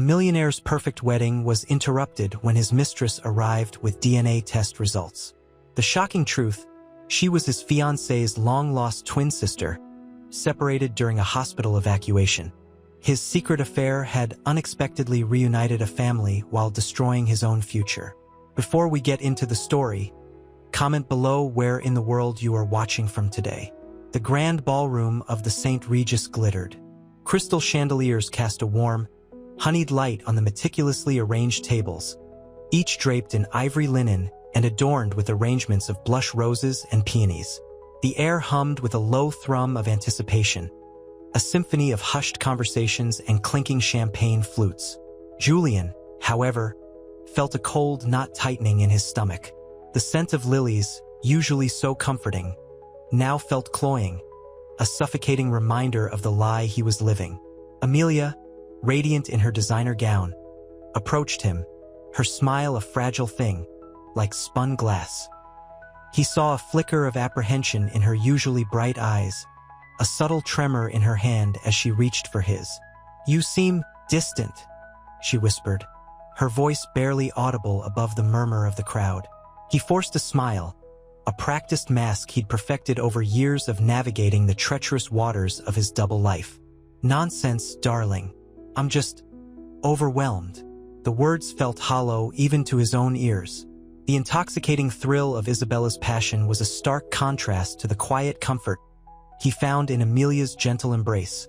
A millionaire's perfect wedding was interrupted when his mistress arrived with DNA test results. The shocking truth: she was his fiancée's long-lost twin sister, separated during a hospital evacuation. His secret affair had unexpectedly reunited a family while destroying his own future. Before we get into the story, comment below where in the world you are watching from today. The grand ballroom of the St. Regis glittered. Crystal chandeliers cast a warm, honeyed light on the meticulously arranged tables, each draped in ivory linen and adorned with arrangements of blush roses and peonies. The air hummed with a low thrum of anticipation, a symphony of hushed conversations and clinking champagne flutes. Julian, however, felt a cold knot tightening in his stomach. The scent of lilies, usually so comforting, now felt cloying, a suffocating reminder of the lie he was living. Amelia, radiant in her designer gown, approached him, her smile a fragile thing, like spun glass. He saw a flicker of apprehension in her usually bright eyes, a subtle tremor in her hand as she reached for his. "You seem distant," she whispered, her voice barely audible above the murmur of the crowd. He forced a smile, a practiced mask he'd perfected over years of navigating the treacherous waters of his double life. "Nonsense, darling. I'm just overwhelmed." The words felt hollow even to his own ears. The intoxicating thrill of Isabella's passion was a stark contrast to the quiet comfort he found in Amelia's gentle embrace,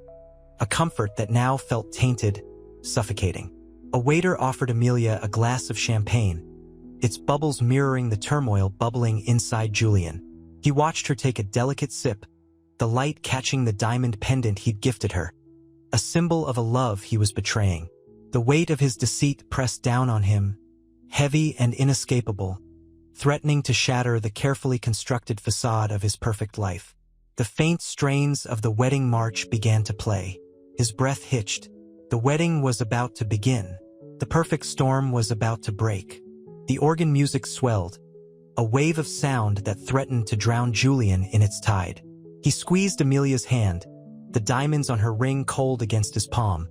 a comfort that now felt tainted, suffocating. A waiter offered Amelia a glass of champagne, its bubbles mirroring the turmoil bubbling inside Julian. He watched her take a delicate sip, the light catching the diamond pendant he'd gifted her, a symbol of a love he was betraying. The weight of his deceit pressed down on him, heavy and inescapable, threatening to shatter the carefully constructed facade of his perfect life. The faint strains of the wedding march began to play. His breath hitched. The wedding was about to begin. The perfect storm was about to break. The organ music swelled, a wave of sound that threatened to drown Julian in its tide. He squeezed Amelia's hand, the diamonds on her ring cold against his palm,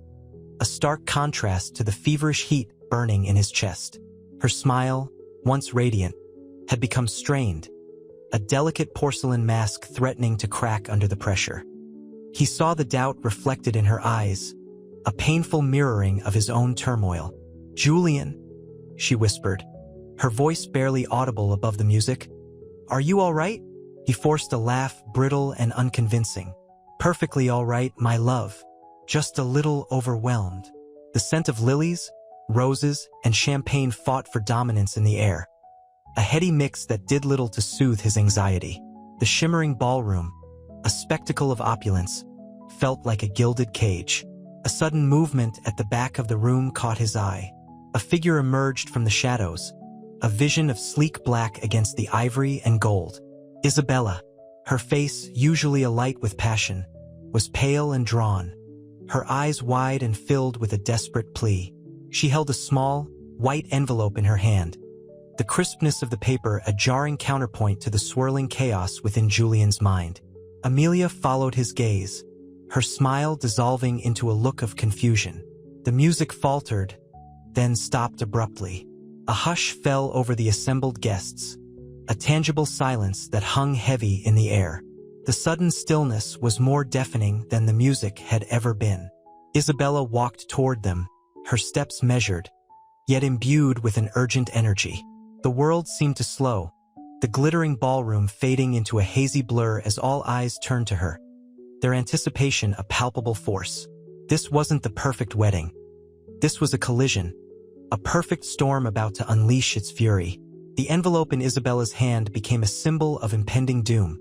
a stark contrast to the feverish heat burning in his chest. Her smile, once radiant, had become strained, a delicate porcelain mask threatening to crack under the pressure. He saw the doubt reflected in her eyes, a painful mirroring of his own turmoil. "Julian," she whispered, her voice barely audible above the music. "Are you all right?" He forced a laugh, brittle and unconvincing. "Perfectly all right, my love. Just a little overwhelmed." The scent of lilies, roses, and champagne fought for dominance in the air, a heady mix that did little to soothe his anxiety. The shimmering ballroom, a spectacle of opulence, felt like a gilded cage. A sudden movement at the back of the room caught his eye. A figure emerged from the shadows, a vision of sleek black against the ivory and gold. Isabella, her face usually alight with passion, was pale and drawn, her eyes wide and filled with a desperate plea. She held a small, white envelope in her hand, the crispness of the paper a jarring counterpoint to the swirling chaos within Julian's mind. Amelia followed his gaze, her smile dissolving into a look of confusion. The music faltered, then stopped abruptly. A hush fell over the assembled guests, a tangible silence that hung heavy in the air. The sudden stillness was more deafening than the music had ever been. Isabella walked toward them, her steps measured, yet imbued with an urgent energy. The world seemed to slow, the glittering ballroom fading into a hazy blur as all eyes turned to her, their anticipation a palpable force. This wasn't the perfect wedding. This was a collision, a perfect storm about to unleash its fury. The envelope in Isabella's hand became a symbol of impending doom,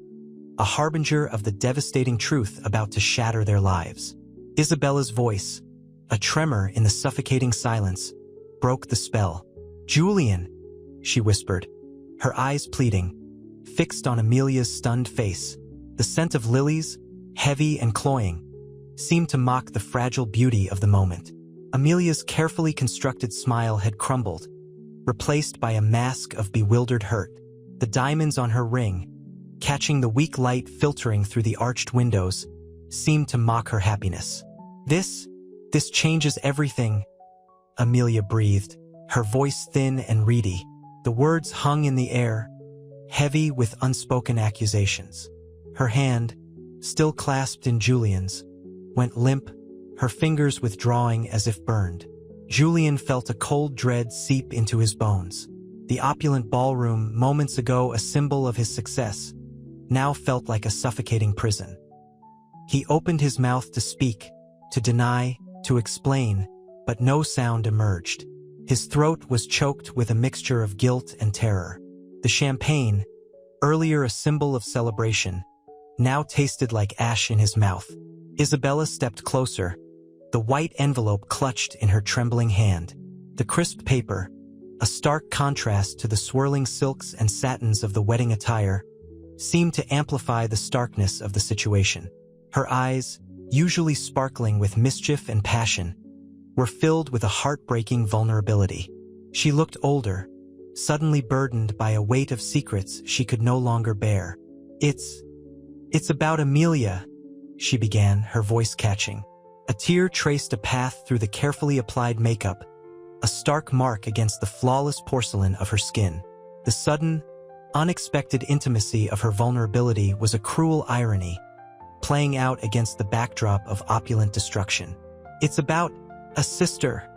a harbinger of the devastating truth about to shatter their lives. Isabella's voice, a tremor in the suffocating silence, broke the spell. "Julian," she whispered, her eyes pleading, fixed on Amelia's stunned face. The scent of lilies, heavy and cloying, seemed to mock the fragile beauty of the moment. Amelia's carefully constructed smile had crumbled, replaced by a mask of bewildered hurt. The diamonds on her ring, catching the weak light filtering through the arched windows, seemed to mock her happiness. This changes everything," Amelia breathed, her voice thin and reedy. The words hung in the air, heavy with unspoken accusations. Her hand, still clasped in Julian's, went limp, her fingers withdrawing as if burned. Julian felt a cold dread seep into his bones. The opulent ballroom, moments ago a symbol of his success, now felt like a suffocating prison. He opened his mouth to speak, to deny, to explain, but no sound emerged. His throat was choked with a mixture of guilt and terror. The champagne, earlier a symbol of celebration, now tasted like ash in his mouth. Isabella stepped closer, the white envelope clutched in her trembling hand. The crisp paper, a stark contrast to the swirling silks and satins of the wedding attire, seemed to amplify the starkness of the situation. Her eyes, usually sparkling with mischief and passion, were filled with a heartbreaking vulnerability. She looked older, suddenly burdened by a weight of secrets she could no longer bear. It's about Amelia, she began, her voice catching. A tear traced a path through the carefully applied makeup, a stark mark against the flawless porcelain of her skin. The sudden, unexpected intimacy of her vulnerability was a cruel irony, playing out against the backdrop of opulent destruction. It's about a sister,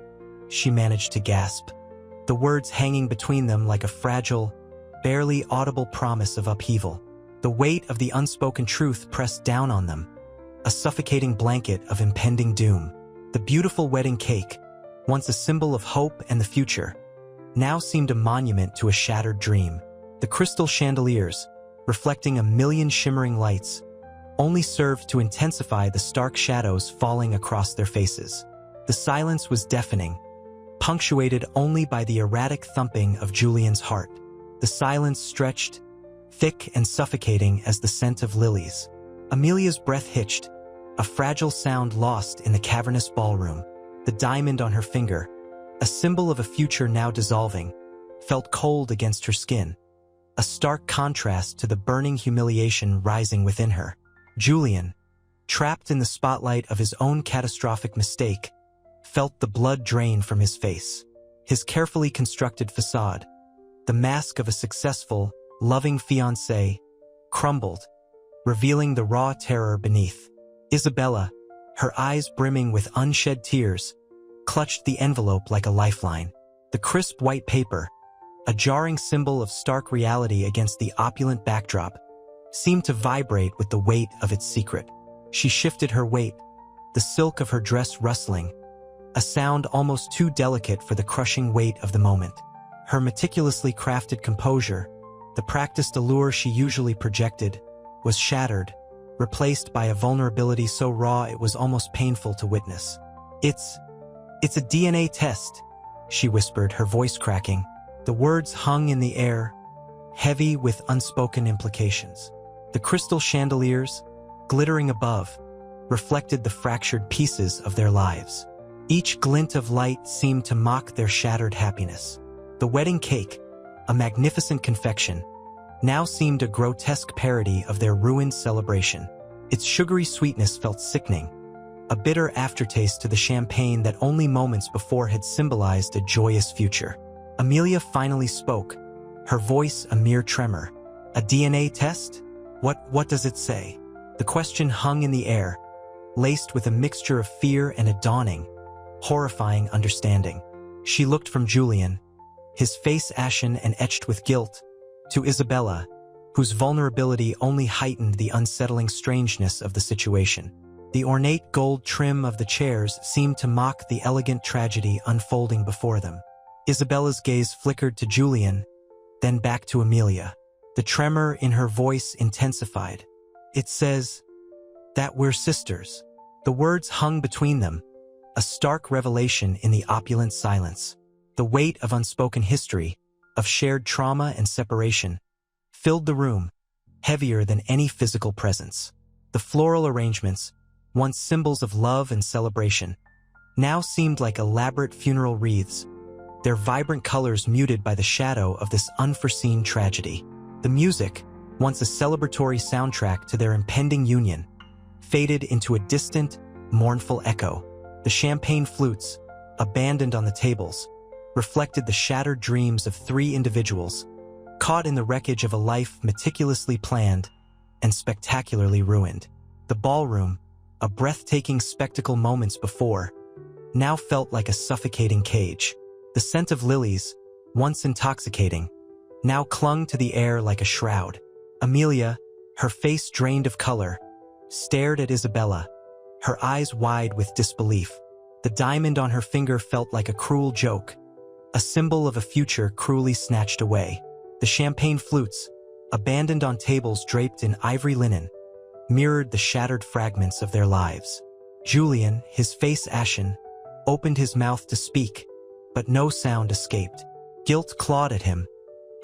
she managed to gasp, the words hanging between them like a fragile, barely audible promise of upheaval. The weight of the unspoken truth pressed down on them, a suffocating blanket of impending doom. The beautiful wedding cake, once a symbol of hope and the future, now seemed a monument to a shattered dream. The crystal chandeliers, reflecting a million shimmering lights, only served to intensify the stark shadows falling across their faces. The silence was deafening, punctuated only by the erratic thumping of Julian's heart. The silence stretched, thick and suffocating as the scent of lilies. Amelia's breath hitched, a fragile sound lost in the cavernous ballroom. The diamond on her finger, a symbol of a future now dissolving, felt cold against her skin, a stark contrast to the burning humiliation rising within her. Julian, trapped in the spotlight of his own catastrophic mistake, felt the blood drain from his face. His carefully constructed facade, the mask of a successful, loving fiancé, crumbled, revealing the raw terror beneath. Isabella, her eyes brimming with unshed tears, clutched the envelope like a lifeline. The crisp white paper, a jarring symbol of stark reality against the opulent backdrop, seemed to vibrate with the weight of its secret. She shifted her weight, the silk of her dress rustling, a sound almost too delicate for the crushing weight of the moment. Her meticulously crafted composure, the practiced allure she usually projected, was shattered, replaced by a vulnerability so raw it was almost painful to witness. It's a DNA test, she whispered, her voice cracking. The words hung in the air, heavy with unspoken implications. The crystal chandeliers, glittering above, reflected the fractured pieces of their lives. Each glint of light seemed to mock their shattered happiness. The wedding cake, a magnificent confection, now seemed a grotesque parody of their ruined celebration. Its sugary sweetness felt sickening, a bitter aftertaste to the champagne that only moments before had symbolized a joyous future. Amelia finally spoke, her voice a mere tremor. A DNA test? What does it say? The question hung in the air, laced with a mixture of fear and a dawning, horrifying understanding. She looked from Julian, his face ashen and etched with guilt, to Isabella, whose vulnerability only heightened the unsettling strangeness of the situation. The ornate gold trim of the chairs seemed to mock the elegant tragedy unfolding before them. Isabella's gaze flickered to Julian, then back to Amelia. The tremor in her voice intensified. It says that we're sisters. The words hung between them, a stark revelation in the opulent silence. The weight of unspoken history, of shared trauma and separation, filled the room, heavier than any physical presence. The floral arrangements, once symbols of love and celebration, now seemed like elaborate funeral wreaths, their vibrant colors muted by the shadow of this unforeseen tragedy. The music, once a celebratory soundtrack to their impending union, faded into a distant, mournful echo. The champagne flutes, abandoned on the tables, reflected the shattered dreams of three individuals, caught in the wreckage of a life meticulously planned and spectacularly ruined. The ballroom, a breathtaking spectacle moments before, now felt like a suffocating cage. The scent of lilies, once intoxicating, now clung to the air like a shroud. Amelia, her face drained of color, stared at Isabella, her eyes wide with disbelief. The diamond on her finger felt like a cruel joke, a symbol of a future cruelly snatched away. The champagne flutes, abandoned on tables draped in ivory linen, mirrored the shattered fragments of their lives. Julian, his face ashen, opened his mouth to speak, but no sound escaped. Guilt clawed at him,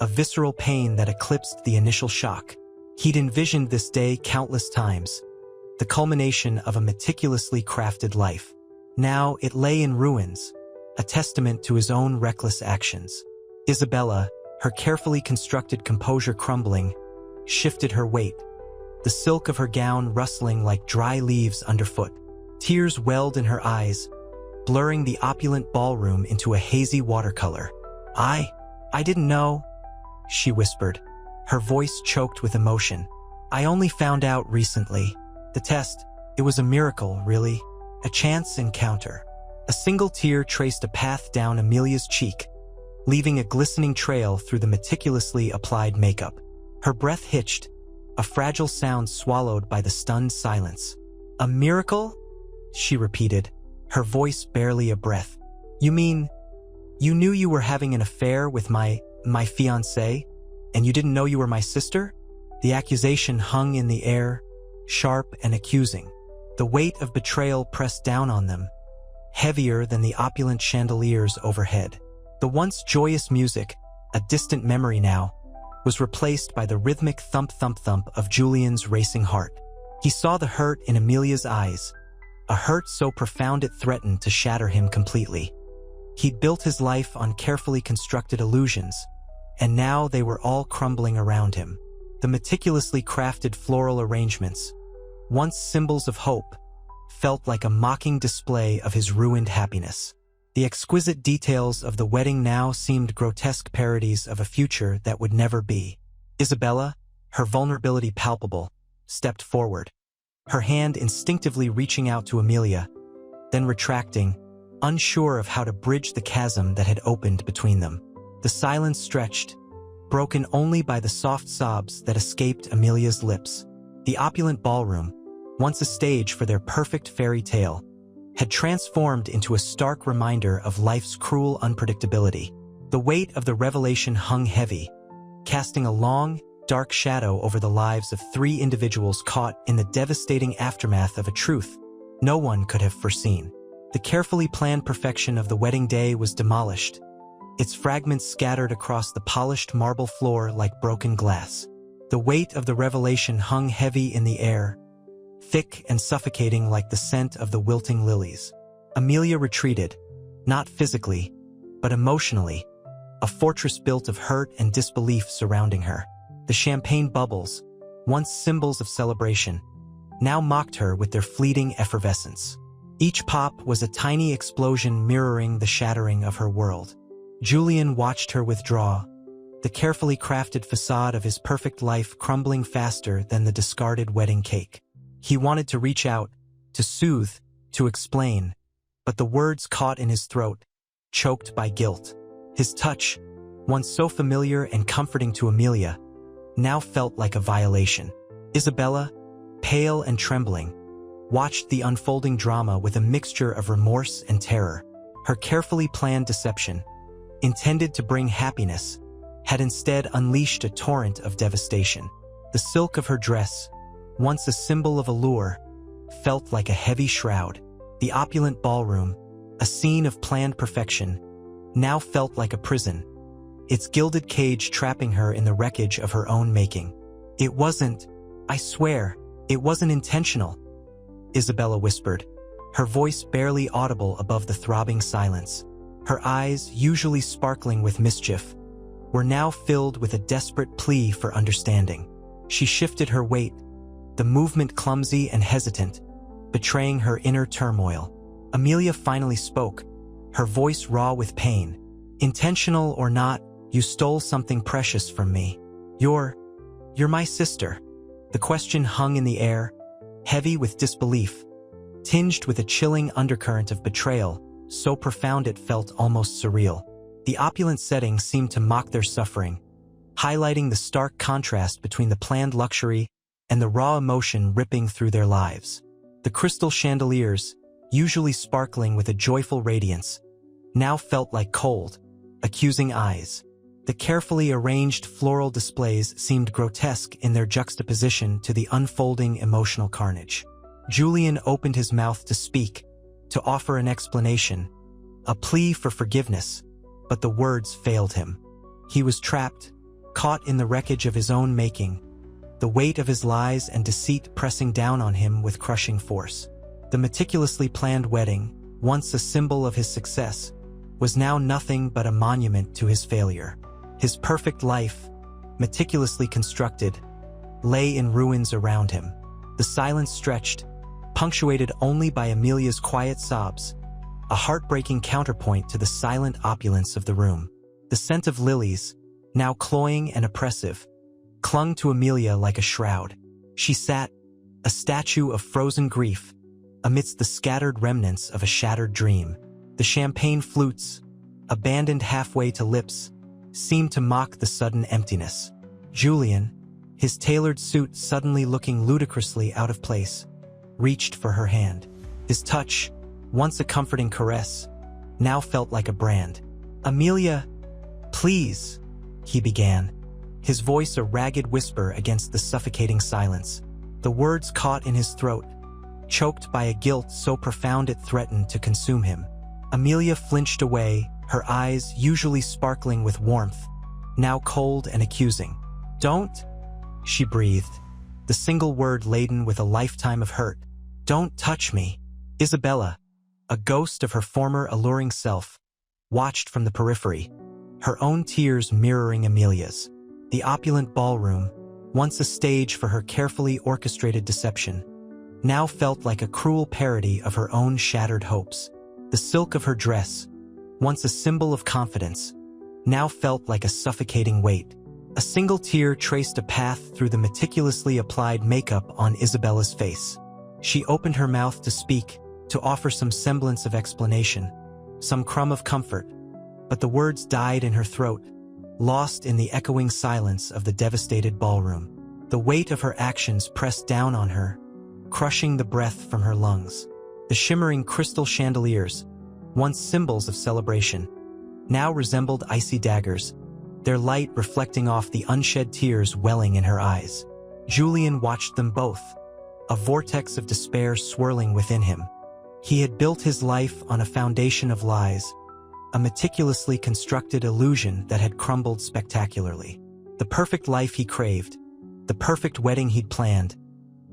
a visceral pain that eclipsed the initial shock. He'd envisioned this day countless times, the culmination of a meticulously crafted life. Now it lay in ruins, a testament to his own reckless actions. Isabella, her carefully constructed composure crumbling, shifted her weight, the silk of her gown rustling like dry leaves underfoot. Tears welled in her eyes, blurring the opulent ballroom into a hazy watercolor. I didn't know," she whispered, her voice choked with emotion. "I only found out recently. The test, it was a miracle, really. A chance encounter." A single tear traced a path down Amelia's cheek, leaving a glistening trail through the meticulously applied makeup. Her breath hitched, a fragile sound swallowed by the stunned silence. "A miracle?" she repeated, her voice barely a breath. "You mean, you knew you were having an affair with my fiancé, and you didn't know you were my sister?" The accusation hung in the air, sharp and accusing. The weight of betrayal pressed down on them, heavier than the opulent chandeliers overhead. The once joyous music, a distant memory now, was replaced by the rhythmic thump-thump-thump of Julian's racing heart. He saw the hurt in Amelia's eyes, a hurt so profound it threatened to shatter him completely. He'd built his life on carefully constructed illusions, and now they were all crumbling around him. The meticulously crafted floral arrangements, once symbols of hope, felt like a mocking display of his ruined happiness. The exquisite details of the wedding now seemed grotesque parodies of a future that would never be. Isabella, her vulnerability palpable, stepped forward, her hand instinctively reaching out to Amelia, then retracting, unsure of how to bridge the chasm that had opened between them. The silence stretched, broken only by the soft sobs that escaped Amelia's lips. The opulent ballroom, once a stage for their perfect fairy tale, had transformed into a stark reminder of life's cruel unpredictability. The weight of the revelation hung heavy, casting a long, dark shadow over the lives of three individuals caught in the devastating aftermath of a truth no one could have foreseen. The carefully planned perfection of the wedding day was demolished, its fragments scattered across the polished marble floor like broken glass. The weight of the revelation hung heavy in the air, thick and suffocating like the scent of the wilting lilies. Amelia retreated, not physically, but emotionally, a fortress built of hurt and disbelief surrounding her. The champagne bubbles, once symbols of celebration, now mocked her with their fleeting effervescence. Each pop was a tiny explosion mirroring the shattering of her world. Julian watched her withdraw, the carefully crafted facade of his perfect life crumbling faster than the discarded wedding cake. He wanted to reach out, to soothe, to explain, but the words caught in his throat, choked by guilt. His touch, once so familiar and comforting to Amelia, now felt like a violation. Isabella, pale and trembling, watched the unfolding drama with a mixture of remorse and terror. Her carefully planned deception, intended to bring happiness, had instead unleashed a torrent of devastation. The silk of her dress, once a symbol of allure, felt like a heavy shroud. The opulent ballroom, a scene of planned perfection, now felt like a prison, its gilded cage trapping her in the wreckage of her own making. "It wasn't, I swear, it wasn't intentional," Isabella whispered, her voice barely audible above the throbbing silence. Her eyes, usually sparkling with mischief, were now filled with a desperate plea for understanding. She shifted her weight, the movement clumsy and hesitant, betraying her inner turmoil. Amelia finally spoke, her voice raw with pain. "Intentional or not, you stole something precious from me. You're my sister." The question hung in the air, heavy with disbelief, tinged with a chilling undercurrent of betrayal, so profound it felt almost surreal. The opulent setting seemed to mock their suffering, highlighting the stark contrast between the planned luxury and the raw emotion ripping through their lives. The crystal chandeliers, usually sparkling with a joyful radiance, now felt like cold, accusing eyes. The carefully arranged floral displays seemed grotesque in their juxtaposition to the unfolding emotional carnage. Julian opened his mouth to speak, to offer an explanation, a plea for forgiveness, but the words failed him. He was trapped, caught in the wreckage of his own making, the weight of his lies and deceit pressing down on him with crushing force. The meticulously planned wedding, once a symbol of his success, was now nothing but a monument to his failure. His perfect life, meticulously constructed, lay in ruins around him. The silence stretched, punctuated only by Amelia's quiet sobs, a heartbreaking counterpoint to the silent opulence of the room. The scent of lilies, now cloying and oppressive, clung to Amelia like a shroud. She sat, a statue of frozen grief, amidst the scattered remnants of a shattered dream. The champagne flutes, abandoned halfway to lips, seemed to mock the sudden emptiness. Julian, his tailored suit suddenly looking ludicrously out of place, reached for her hand. His touch, once a comforting caress, now felt like a brand. "Amelia, please," he began, his voice a ragged whisper against the suffocating silence. The words caught in his throat, choked by a guilt so profound it threatened to consume him. Amelia flinched away, her eyes, usually sparkling with warmth, now cold and accusing. "Don't," she breathed, the single word laden with a lifetime of hurt. "Don't touch me." Isabella, a ghost of her former alluring self, watched from the periphery, her own tears mirroring Amelia's. The opulent ballroom, once a stage for her carefully orchestrated deception, now felt like a cruel parody of her own shattered hopes. The silk of her dress, once a symbol of confidence, now felt like a suffocating weight. A single tear traced a path through the meticulously applied makeup on Isabella's face. She opened her mouth to speak, to offer some semblance of explanation, some crumb of comfort, but the words died in her throat, lost in the echoing silence of the devastated ballroom. The weight of her actions pressed down on her, crushing the breath from her lungs. The shimmering crystal chandeliers, once symbols of celebration, now resembled icy daggers, their light reflecting off the unshed tears welling in her eyes. Julian watched them both, a vortex of despair swirling within him. He had built his life on a foundation of lies, a meticulously constructed illusion that had crumbled spectacularly. The perfect life he craved, the perfect wedding he'd planned,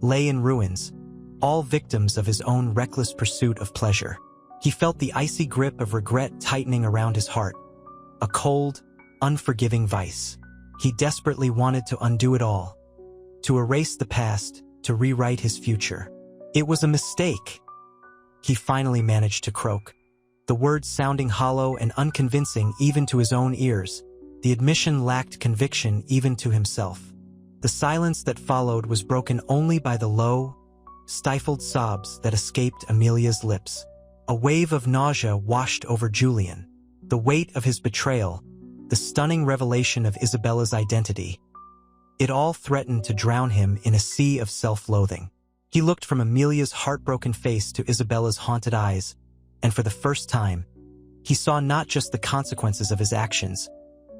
lay in ruins, all victims of his own reckless pursuit of pleasure. He felt the icy grip of regret tightening around his heart, a cold, unforgiving vice. He desperately wanted to undo it all, to erase the past, to rewrite his future. "It was a mistake," he finally managed to croak, the words sounding hollow and unconvincing even to his own ears. The admission lacked conviction even to himself. The silence that followed was broken only by the low, stifled sobs that escaped Amelia's lips. A wave of nausea washed over Julian. The weight of his betrayal, the stunning revelation of Isabella's identity, it all threatened to drown him in a sea of self-loathing. He looked from Amelia's heartbroken face to Isabella's haunted eyes, and for the first time, he saw not just the consequences of his actions,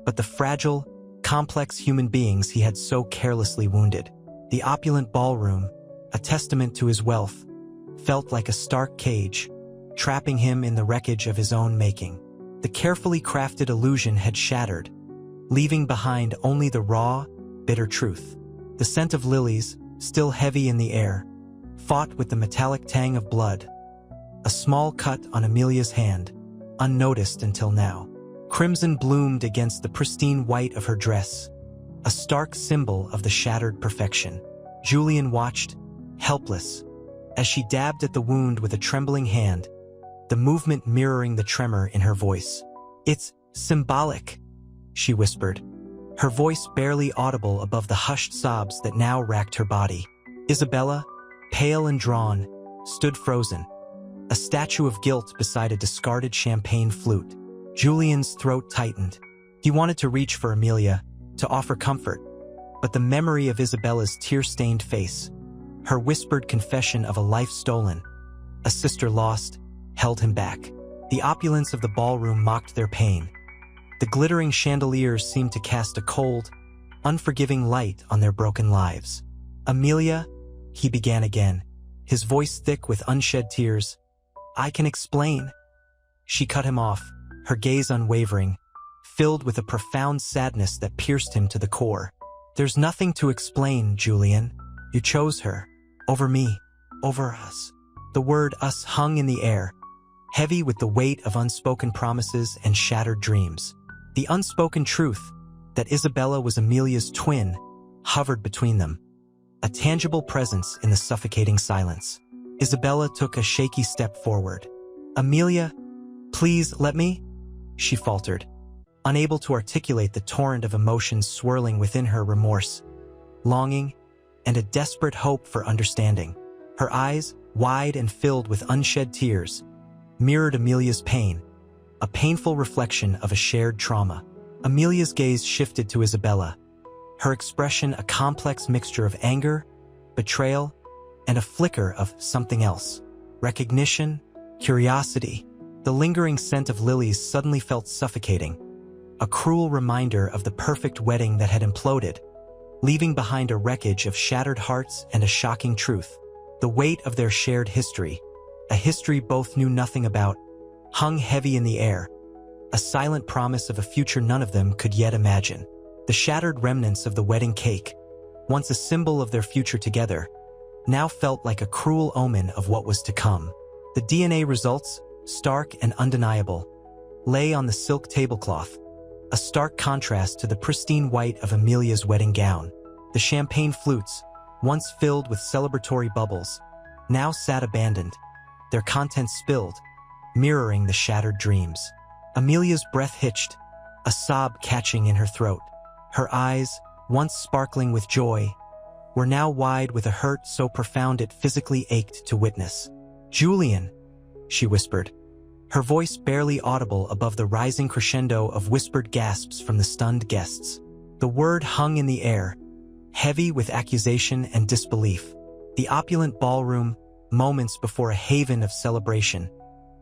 but the fragile, complex human beings he had so carelessly wounded. The opulent ballroom, a testament to his wealth, felt like a stark cage, trapping him in the wreckage of his own making. The carefully crafted illusion had shattered, leaving behind only the raw, bitter truth. The scent of lilies, still heavy in the air, fought with the metallic tang of blood. A small cut on Amelia's hand, unnoticed until now. Crimson bloomed against the pristine white of her dress, a stark symbol of the shattered perfection. Julian watched, helpless, as she dabbed at the wound with a trembling hand, the movement mirroring the tremor in her voice. "It's symbolic," she whispered, her voice barely audible above the hushed sobs that now racked her body. Isabella, pale and drawn, stood frozen, a statue of guilt beside a discarded champagne flute. Julian's throat tightened. He wanted to reach for Amelia, to offer comfort, but the memory of Isabella's tear-stained face, her whispered confession of a life stolen, a sister lost, held him back. The opulence of the ballroom mocked their pain. The glittering chandeliers seemed to cast a cold, unforgiving light on their broken lives. "Amelia," he began again, his voice thick with unshed tears. "I can explain." She cut him off, her gaze unwavering, filled with a profound sadness that pierced him to the core. "There's nothing to explain, Julian. You chose her. Over me. Over us." The word "us" hung in the air, heavy with the weight of unspoken promises and shattered dreams. The unspoken truth, that Isabella was Amelia's twin, hovered between them, a tangible presence in the suffocating silence. Isabella took a shaky step forward. "Amelia, please let me," she faltered, unable to articulate the torrent of emotions swirling within her: remorse, longing, and a desperate hope for understanding. Her eyes, wide and filled with unshed tears, mirrored Amelia's pain, a painful reflection of a shared trauma. Amelia's gaze shifted to Isabella, her expression a complex mixture of anger, betrayal, and a flicker of something else. Recognition, curiosity. The lingering scent of lilies suddenly felt suffocating, a cruel reminder of the perfect wedding that had imploded, leaving behind a wreckage of shattered hearts and a shocking truth. The weight of their shared history, a history both knew nothing about, hung heavy in the air, a silent promise of a future none of them could yet imagine. The shattered remnants of the wedding cake, once a symbol of their future together, now felt like a cruel omen of what was to come. The DNA results, stark and undeniable, lay on the silk tablecloth, a stark contrast to the pristine white of Amelia's wedding gown. The champagne flutes, once filled with celebratory bubbles, now sat abandoned, their contents spilled, mirroring the shattered dreams. Amelia's breath hitched, a sob catching in her throat. Her eyes, once sparkling with joy, were now wide with a hurt so profound it physically ached to witness. "Julian," she whispered, her voice barely audible above the rising crescendo of whispered gasps from the stunned guests. The word hung in the air, heavy with accusation and disbelief. The opulent ballroom, moments before a haven of celebration,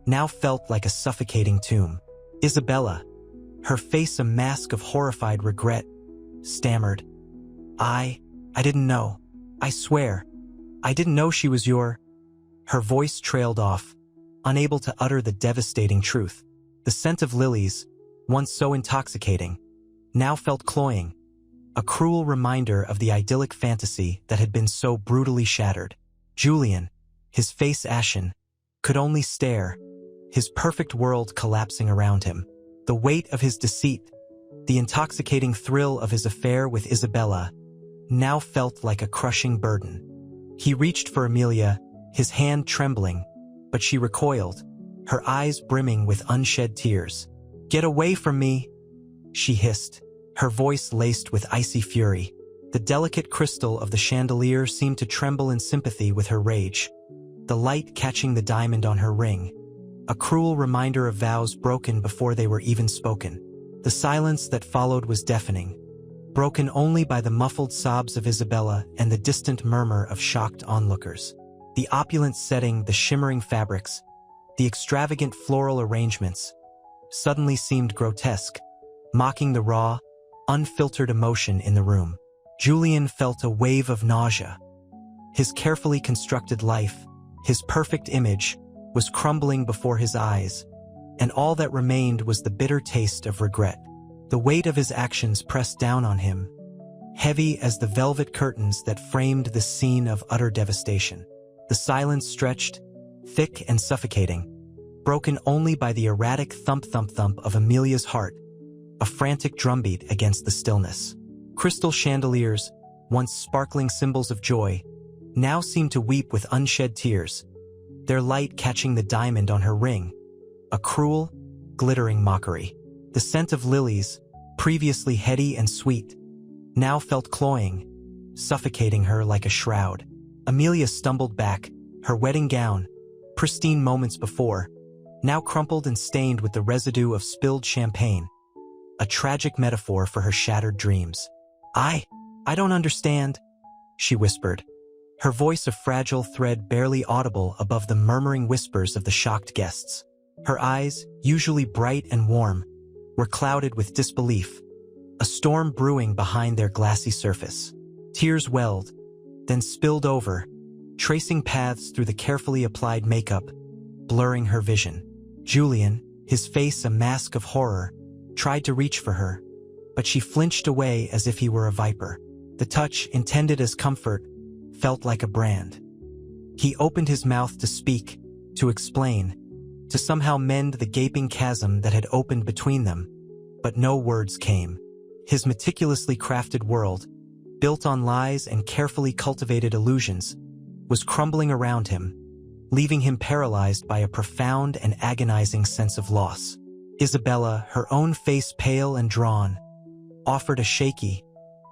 now felt like a suffocating tomb. Isabella, her face a mask of horrified regret, stammered, I didn't know. I swear. I didn't know she was your—" Her voice trailed off, unable to utter the devastating truth. The scent of lilies, once so intoxicating, now felt cloying, a cruel reminder of the idyllic fantasy that had been so brutally shattered. Julian, his face ashen, could only stare, his perfect world collapsing around him. The weight of his deceit, the intoxicating thrill of his affair with Isabella, now felt like a crushing burden. He reached for Amelia, his hand trembling, but she recoiled, her eyes brimming with unshed tears. "Get away from me," she hissed, her voice laced with icy fury. The delicate crystal of the chandelier seemed to tremble in sympathy with her rage, the light catching the diamond on her ring, a cruel reminder of vows broken before they were even spoken. The silence that followed was deafening, broken only by the muffled sobs of Isabella and the distant murmur of shocked onlookers. The opulent setting, the shimmering fabrics, the extravagant floral arrangements, suddenly seemed grotesque, mocking the raw, unfiltered emotion in the room. Julian felt a wave of nausea. His carefully constructed life, his perfect image, was crumbling before his eyes, and all that remained was the bitter taste of regret. The weight of his actions pressed down on him, heavy as the velvet curtains that framed this scene of utter devastation. The silence stretched, thick and suffocating, broken only by the erratic thump-thump-thump of Amelia's heart, a frantic drumbeat against the stillness. Crystal chandeliers, once sparkling symbols of joy, now seemed to weep with unshed tears, their light catching the diamond on her ring, a cruel, glittering mockery. The scent of lilies, previously heady and sweet, now felt cloying, suffocating her like a shroud. Amelia stumbled back, her wedding gown, pristine moments before, now crumpled and stained with the residue of spilled champagne, a tragic metaphor for her shattered dreams. I don't understand," she whispered, her voice a fragile thread barely audible above the murmuring whispers of the shocked guests. Her eyes, usually bright and warm, were clouded with disbelief, a storm brewing behind their glassy surface. Tears welled, then spilled over, tracing paths through the carefully applied makeup, blurring her vision. Julian, his face a mask of horror, tried to reach for her, but she flinched away as if he were a viper. The touch, intended as comfort, felt like a brand. He opened his mouth to speak, to explain, to somehow mend the gaping chasm that had opened between them, but no words came. His meticulously crafted world, built on lies and carefully cultivated illusions, was crumbling around him, leaving him paralyzed by a profound and agonizing sense of loss. Isabella, her own face pale and drawn, offered a shaky,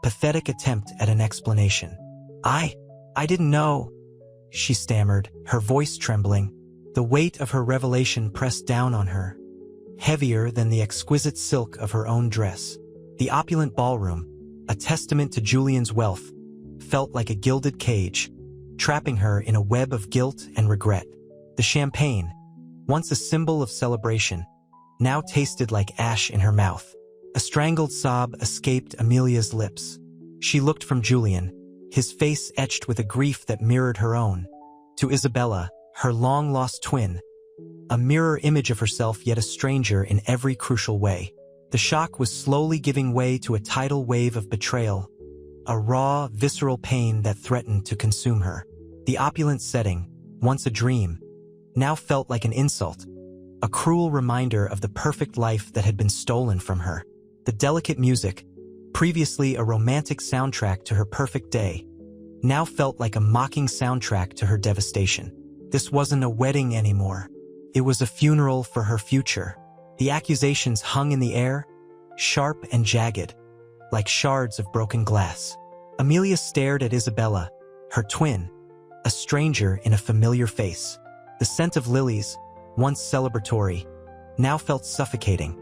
pathetic attempt at an explanation. I didn't know," she stammered, her voice trembling. The weight of her revelation pressed down on her, heavier than the exquisite silk of her own dress. The opulent ballroom, a testament to Julian's wealth, felt like a gilded cage, trapping her in a web of guilt and regret. The champagne, once a symbol of celebration, now tasted like ash in her mouth. A strangled sob escaped Amelia's lips. She looked from Julian, his face etched with a grief that mirrored her own, to Isabella, her long-lost twin, a mirror image of herself yet a stranger in every crucial way. The shock was slowly giving way to a tidal wave of betrayal, a raw, visceral pain that threatened to consume her. The opulent setting, once a dream, now felt like an insult, a cruel reminder of the perfect life that had been stolen from her. The delicate music, previously a romantic soundtrack to her perfect day, now felt like a mocking soundtrack to her devastation. This wasn't a wedding anymore. It was a funeral for her future. The accusations hung in the air, sharp and jagged, like shards of broken glass. Amelia stared at Isabella, her twin, a stranger in a familiar face. The scent of lilies, once celebratory, now felt suffocating,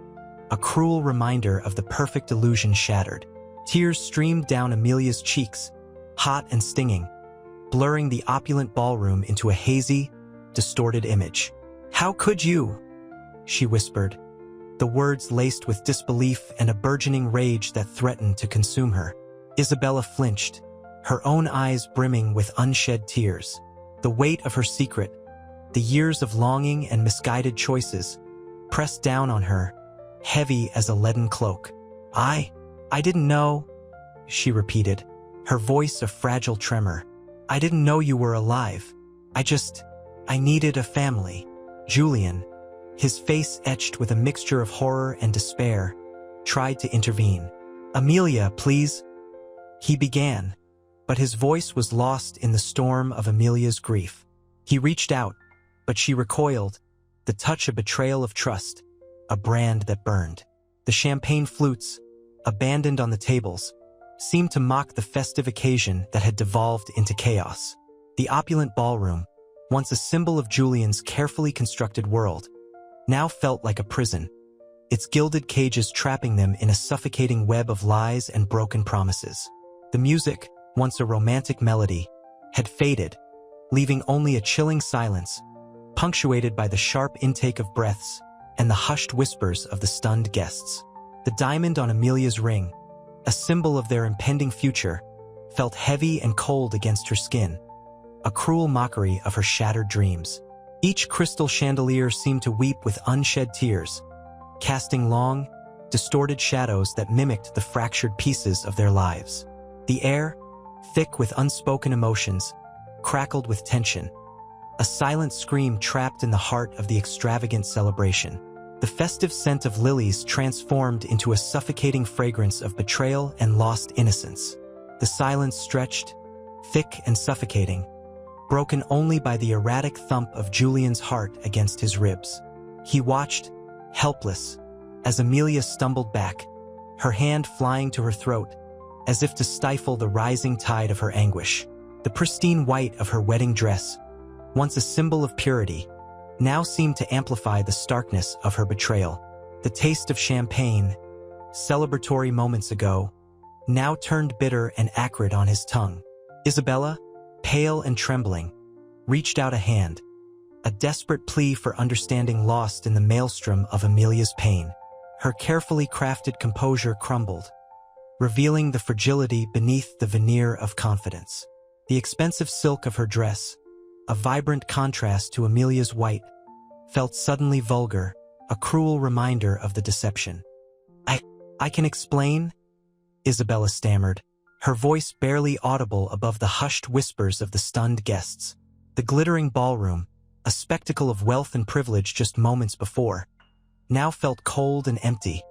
a cruel reminder of the perfect illusion shattered. Tears streamed down Amelia's cheeks, hot and stinging, blurring the opulent ballroom into a hazy, distorted image. "How could you?" she whispered, the words laced with disbelief and a burgeoning rage that threatened to consume her. Isabella flinched, her own eyes brimming with unshed tears. The weight of her secret, the years of longing and misguided choices, pressed down on her, heavy as a leaden cloak. I didn't know," she repeated, her voice a fragile tremor. "I didn't know you were alive. I needed a family." Julian, his face etched with a mixture of horror and despair, tried to intervene. "Amelia, please," he began, but his voice was lost in the storm of Amelia's grief. He reached out, but she recoiled, the touch a betrayal of trust, a brand that burned. The champagne flutes, abandoned on the tables, seemed to mock the festive occasion that had devolved into chaos. The opulent ballroom, once a symbol of Julian's carefully constructed world, now felt like a prison, its gilded cages trapping them in a suffocating web of lies and broken promises. The music, once a romantic melody, had faded, leaving only a chilling silence, punctuated by the sharp intake of breaths and the hushed whispers of the stunned guests. The diamond on Amelia's ring, a symbol of their impending future, felt heavy and cold against her skin, a cruel mockery of her shattered dreams. Each crystal chandelier seemed to weep with unshed tears, casting long, distorted shadows that mimicked the fractured pieces of their lives. The air, thick with unspoken emotions, crackled with tension, a silent scream trapped in the heart of the extravagant celebration. The festive scent of lilies transformed into a suffocating fragrance of betrayal and lost innocence. The silence stretched, thick and suffocating, broken only by the erratic thump of Julian's heart against his ribs. He watched, helpless, as Amelia stumbled back, her hand flying to her throat, as if to stifle the rising tide of her anguish. The pristine white of her wedding dress, once a symbol of purity, now seemed to amplify the starkness of her betrayal. The taste of champagne, celebratory moments ago, now turned bitter and acrid on his tongue. Isabella, pale and trembling, reached out a hand, a desperate plea for understanding lost in the maelstrom of Amelia's pain. Her carefully crafted composure crumbled, revealing the fragility beneath the veneer of confidence. The expensive silk of her dress, a vibrant contrast to Amelia's white, felt suddenly vulgar, a cruel reminder of the deception. I can explain," Isabella stammered, her voice barely audible above the hushed whispers of the stunned guests. The glittering ballroom, a spectacle of wealth and privilege just moments before, now felt cold and empty,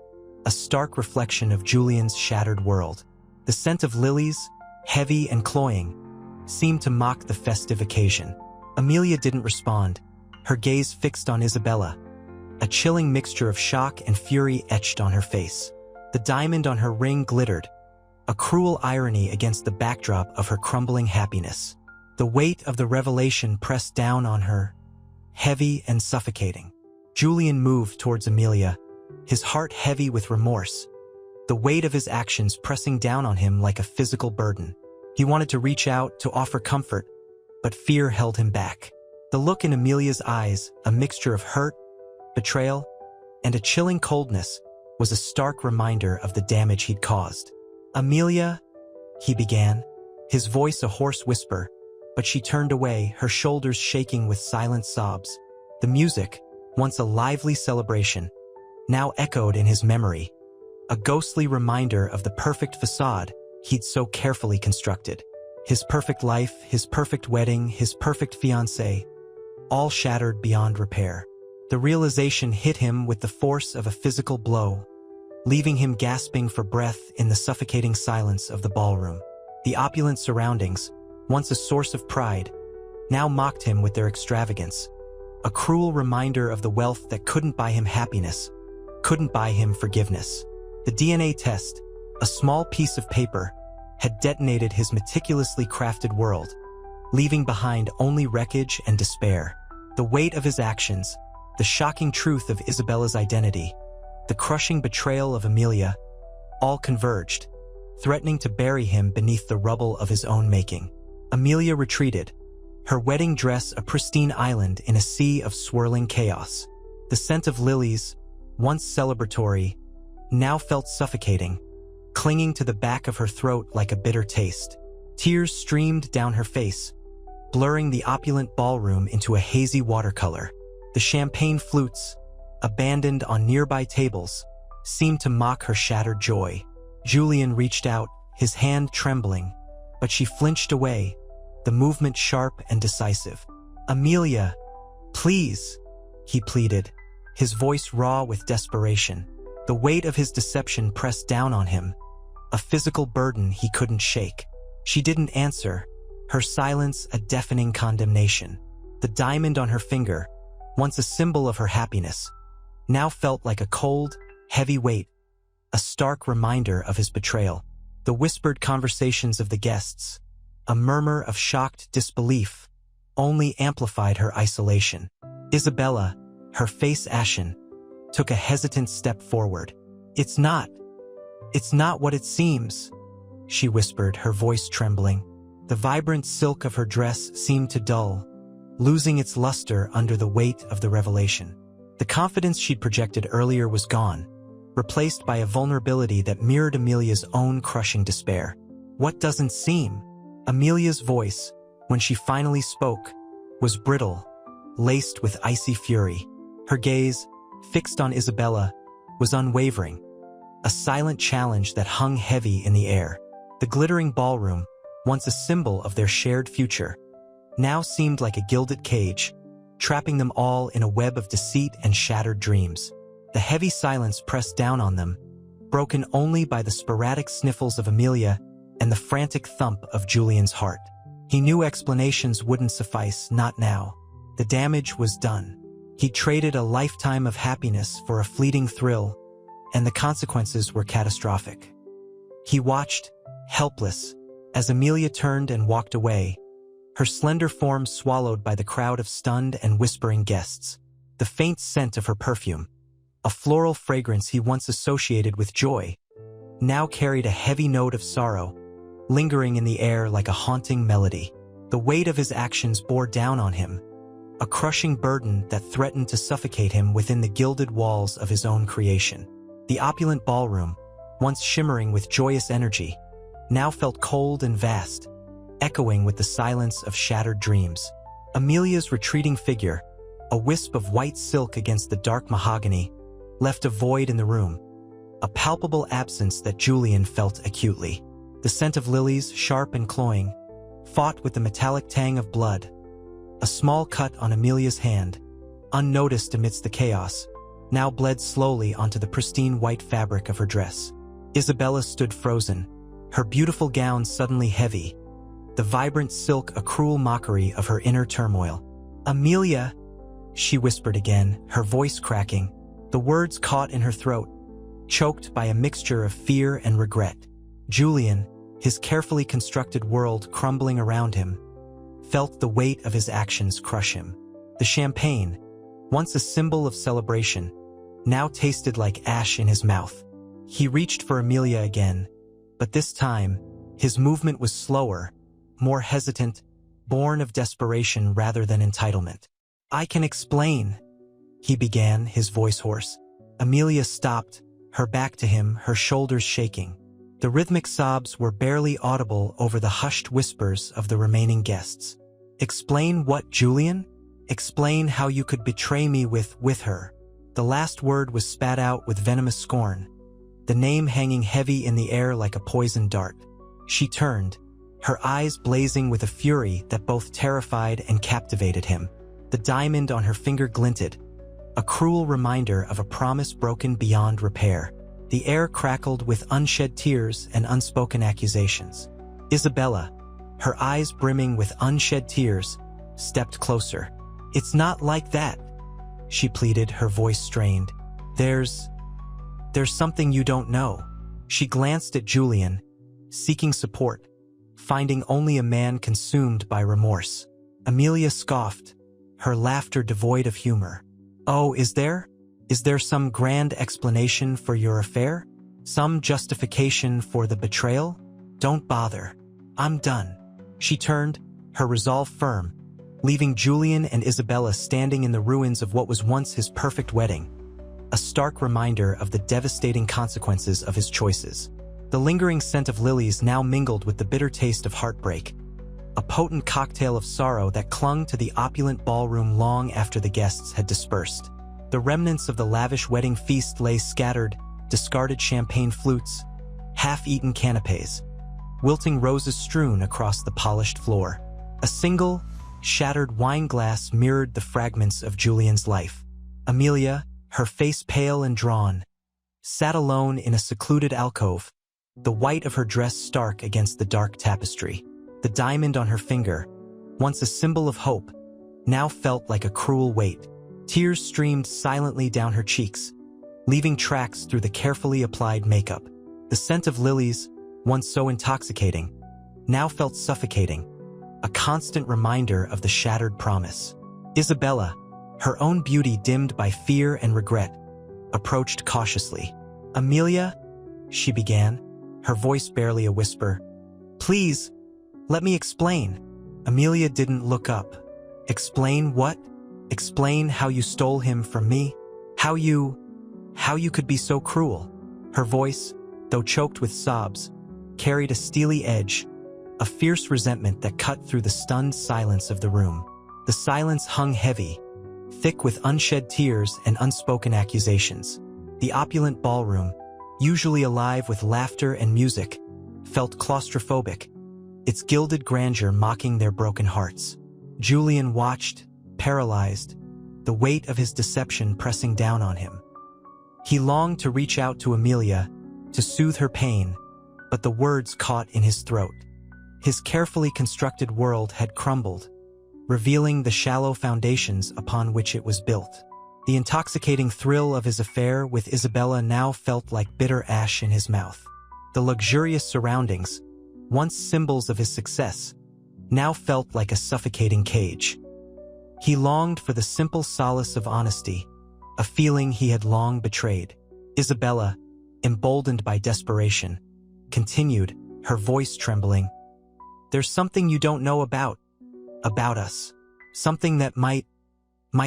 a stark reflection of Julian's shattered world. The scent of lilies, heavy and cloying, seemed to mock the festive occasion. Amelia didn't respond, her gaze fixed on Isabella, a chilling mixture of shock and fury etched on her face. The diamond on her ring glittered, a cruel irony against the backdrop of her crumbling happiness. The weight of the revelation pressed down on her, heavy and suffocating. Julian moved towards Amelia, his heart heavy with remorse, the weight of his actions pressing down on him like a physical burden. He wanted to reach out to offer comfort, but fear held him back. The look in Amelia's eyes, a mixture of hurt, betrayal, and a chilling coldness, was a stark reminder of the damage he'd caused. "Amelia," he began, his voice a hoarse whisper, but she turned away, her shoulders shaking with silent sobs. The music, once a lively celebration, now echoed in his memory, a ghostly reminder of the perfect facade he'd so carefully constructed. His perfect life, his perfect wedding, his perfect fiancée, all shattered beyond repair. The realization hit him with the force of a physical blow, leaving him gasping for breath in the suffocating silence of the ballroom. The opulent surroundings, once a source of pride, now mocked him with their extravagance, a cruel reminder of the wealth that couldn't buy him happiness, couldn't buy him forgiveness. The DNA test, a small piece of paper, had detonated his meticulously crafted world, leaving behind only wreckage and despair. The weight of his actions, the shocking truth of Isabella's identity, the crushing betrayal of Amelia, all converged, threatening to bury him beneath the rubble of his own making. Amelia retreated, her wedding dress a pristine island in a sea of swirling chaos. The scent of lilies, once celebratory, now felt suffocating, clinging to the back of her throat like a bitter taste. Tears streamed down her face, blurring the opulent ballroom into a hazy watercolor. The champagne flutes, abandoned on nearby tables, seemed to mock her shattered joy. Julian reached out, his hand trembling, but she flinched away, the movement sharp and decisive. "Amelia, please," he pleaded, his voice raw with desperation. The weight of his deception pressed down on him, a physical burden he couldn't shake. She didn't answer, her silence a deafening condemnation. The diamond on her finger, once a symbol of her happiness, now felt like a cold, heavy weight, a stark reminder of his betrayal. The whispered conversations of the guests, a murmur of shocked disbelief, only amplified her isolation. Isabella, her face ashen, took a hesitant step forward. It's not what it seems," she whispered, her voice trembling. The vibrant silk of her dress seemed to dull, losing its luster under the weight of the revelation. The confidence she'd projected earlier was gone, replaced by a vulnerability that mirrored Amelia's own crushing despair. "What doesn't seem?" Amelia's voice, when she finally spoke, was brittle, laced with icy fury. Her gaze, fixed on Isabella, was unwavering, a silent challenge that hung heavy in the air. The glittering ballroom, once a symbol of their shared future, now seemed like a gilded cage, trapping them all in a web of deceit and shattered dreams. The heavy silence pressed down on them, broken only by the sporadic sniffles of Amelia and the frantic thump of Julian's heart. He knew explanations wouldn't suffice, not now. The damage was done. He traded a lifetime of happiness for a fleeting thrill, and the consequences were catastrophic. He watched, helpless, as Amelia turned and walked away, her slender form swallowed by the crowd of stunned and whispering guests. The faint scent of her perfume, a floral fragrance he once associated with joy, now carried a heavy note of sorrow, lingering in the air like a haunting melody. The weight of his actions bore down on him, a crushing burden that threatened to suffocate him within the gilded walls of his own creation. The opulent ballroom, once shimmering with joyous energy, now felt cold and vast, echoing with the silence of shattered dreams. Amelia's retreating figure, a wisp of white silk against the dark mahogany, left a void in the room, a palpable absence that Julian felt acutely. The scent of lilies, sharp and cloying, fought with the metallic tang of blood. A small cut on Amelia's hand, unnoticed amidst the chaos, now bled slowly onto the pristine white fabric of her dress. Isabella stood frozen, her beautiful gown suddenly heavy, the vibrant silk a cruel mockery of her inner turmoil. "Amelia," she whispered again, her voice cracking, the words caught in her throat, choked by a mixture of fear and regret. Julian, his carefully constructed world crumbling around him, felt the weight of his actions crush him. The champagne, once a symbol of celebration, now tasted like ash in his mouth. He reached for Amelia again, but this time, his movement was slower, more hesitant, born of desperation rather than entitlement. "I can explain," he began, his voice hoarse. Amelia stopped, her back to him, her shoulders shaking. The rhythmic sobs were barely audible over the hushed whispers of the remaining guests. "Explain what, Julian? Explain how you could betray me with her." The last word was spat out with venomous scorn, the name hanging heavy in the air like a poisoned dart. She turned, her eyes blazing with a fury that both terrified and captivated him. The diamond on her finger glinted, a cruel reminder of a promise broken beyond repair. The air crackled with unshed tears and unspoken accusations. Isabella, her eyes brimming with unshed tears, stepped closer. "It's not like that," she pleaded, her voice strained. There's something you don't know." She glanced at Julian, seeking support, finding only a man consumed by remorse. Amelia scoffed, her laughter devoid of humor. "Oh, is there? Is there some grand explanation for your affair? Some justification for the betrayal? Don't bother. I'm done." She turned, her resolve firm, leaving Julian and Isabella standing in the ruins of what was once his perfect wedding, a stark reminder of the devastating consequences of his choices. The lingering scent of lilies now mingled with the bitter taste of heartbreak, a potent cocktail of sorrow that clung to the opulent ballroom long after the guests had dispersed. The remnants of the lavish wedding feast lay scattered, discarded champagne flutes, half-eaten canapes, wilting roses strewn across the polished floor. A single, shattered wine glass mirrored the fragments of Julian's life. Amelia, her face pale and drawn, sat alone in a secluded alcove, the white of her dress stark against the dark tapestry. The diamond on her finger, once a symbol of hope, now felt like a cruel weight. Tears streamed silently down her cheeks, leaving tracks through the carefully applied makeup. The scent of lilies, once so intoxicating, now felt suffocating, a constant reminder of the shattered promise. Isabella, her own beauty dimmed by fear and regret, approached cautiously. "Amelia," she began, her voice barely a whisper. "Please, let me explain." Amelia didn't look up. "Explain what? Explain how you stole him from me? How you could be so cruel?" Her voice, though choked with sobs, carried a steely edge, a fierce resentment that cut through the stunned silence of the room. The silence hung heavy, thick with unshed tears and unspoken accusations. The opulent ballroom, usually alive with laughter and music, felt claustrophobic, its gilded grandeur mocking their broken hearts. Julian watched, paralyzed, the weight of his deception pressing down on him. He longed to reach out to Amelia, to soothe her pain, but the words caught in his throat. His carefully constructed world had crumbled, revealing the shallow foundations upon which it was built. The intoxicating thrill of his affair with Isabella now felt like bitter ash in his mouth. The luxurious surroundings, once symbols of his success, now felt like a suffocating cage. He longed for the simple solace of honesty, a feeling he had long betrayed. Isabella, emboldened by desperation, continued, her voice trembling. "There's something you don't know about us. Something that might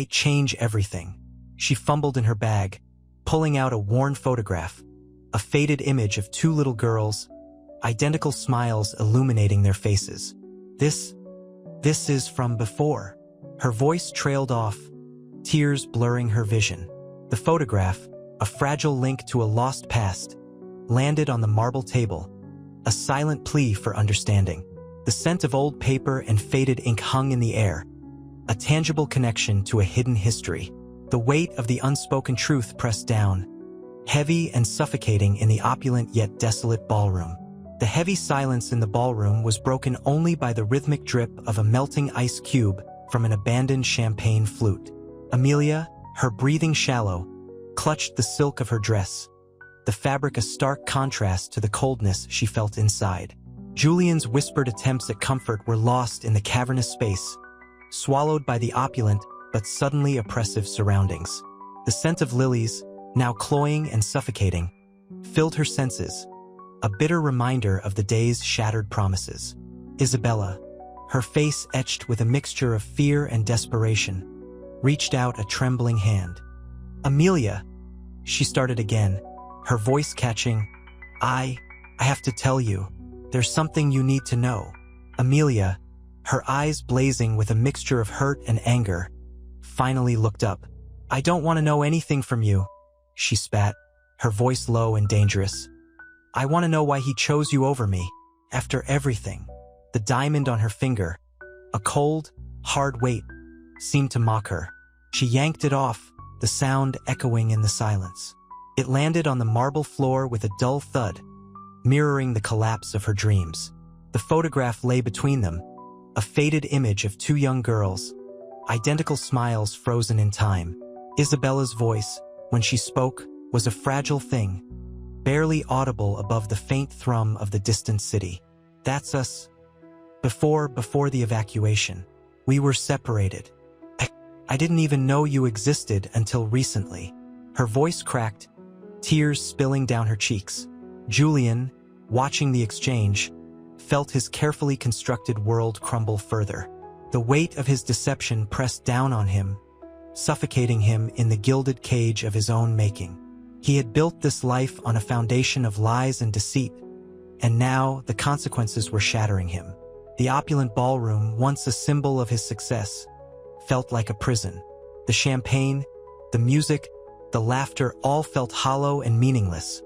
change everything." She fumbled in her bag, pulling out a worn photograph, a faded image of two little girls, identical smiles illuminating their faces. This is from before." Her voice trailed off, tears blurring her vision. The photograph, a fragile link to a lost past, landed on the marble table, a silent plea for understanding. The scent of old paper and faded ink hung in the air, a tangible connection to a hidden history. The weight of the unspoken truth pressed down, heavy and suffocating in the opulent yet desolate ballroom. The heavy silence in the ballroom was broken only by the rhythmic drip of a melting ice cube from an abandoned champagne flute. Amelia, her breathing shallow, clutched the silk of her dress, the fabric a stark contrast to the coldness she felt inside. Julian's whispered attempts at comfort were lost in the cavernous space, swallowed by the opulent but suddenly oppressive surroundings. The scent of lilies, now cloying and suffocating, filled her senses, a bitter reminder of the day's shattered promises. Isabella, her face etched with a mixture of fear and desperation, reached out a trembling hand. "Amelia," she started again, her voice catching, I have to tell you, there's something you need to know." Amelia, her eyes blazing with a mixture of hurt and anger, finally looked up. "I don't want to know anything from you," she spat, her voice low and dangerous. "I want to know why he chose you over me, after everything." The diamond on her finger, a cold, hard weight, seemed to mock her. She yanked it off, the sound echoing in the silence. It landed on the marble floor with a dull thud, mirroring the collapse of her dreams. The photograph lay between them, a faded image of two young girls, identical smiles frozen in time. Isabella's voice, when she spoke, was a fragile thing, barely audible above the faint thrum of the distant city. "That's us. Before the evacuation. We were separated. I didn't even know you existed until recently." Her voice cracked, tears spilling down her cheeks. Julian, watching the exchange, felt his carefully constructed world crumble further. The weight of his deception pressed down on him, suffocating him in the gilded cage of his own making. He had built this life on a foundation of lies and deceit, and now the consequences were shattering him. The opulent ballroom, once a symbol of his success, felt like a prison. The champagne, the music, the laughter all felt hollow and meaningless,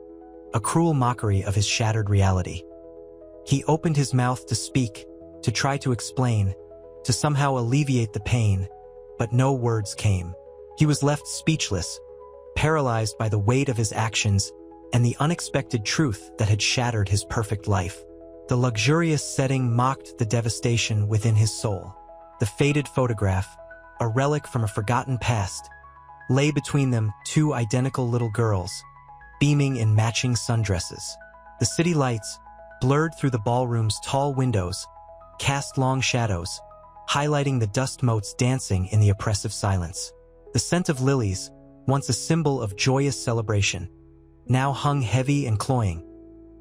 a cruel mockery of his shattered reality. He opened his mouth to speak, to try to explain, to somehow alleviate the pain, but no words came. He was left speechless, paralyzed by the weight of his actions and the unexpected truth that had shattered his perfect life. The luxurious setting mocked the devastation within his soul. The faded photograph, a relic from a forgotten past, lay between them, two identical little girls, beaming in matching sundresses. The city lights, blurred through the ballroom's tall windows, cast long shadows, highlighting the dust motes dancing in the oppressive silence. The scent of lilies, once a symbol of joyous celebration, now hung heavy and cloying,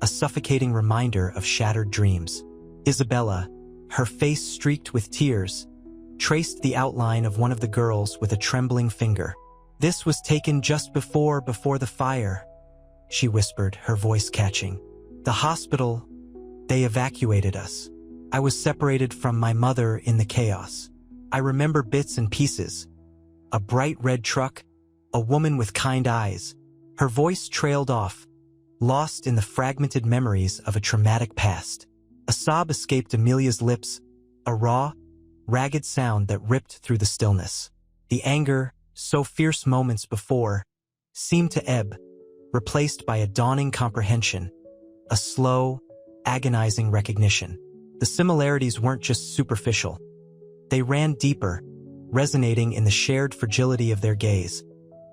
a suffocating reminder of shattered dreams. Isabella, her face streaked with tears, traced the outline of one of the girls with a trembling finger. "This was taken just before the fire," she whispered, her voice catching. "The hospital, they evacuated us. I was separated from my mother in the chaos. I remember bits and pieces. A bright red truck, a woman with kind eyes." Her voice trailed off, lost in the fragmented memories of a traumatic past. A sob escaped Amelia's lips, a raw, ragged sound that ripped through the stillness. The anger, so fierce moments before, seemed to ebb, replaced by a dawning comprehension, a slow, agonizing recognition. The similarities weren't just superficial. They ran deeper, resonating in the shared fragility of their gaze,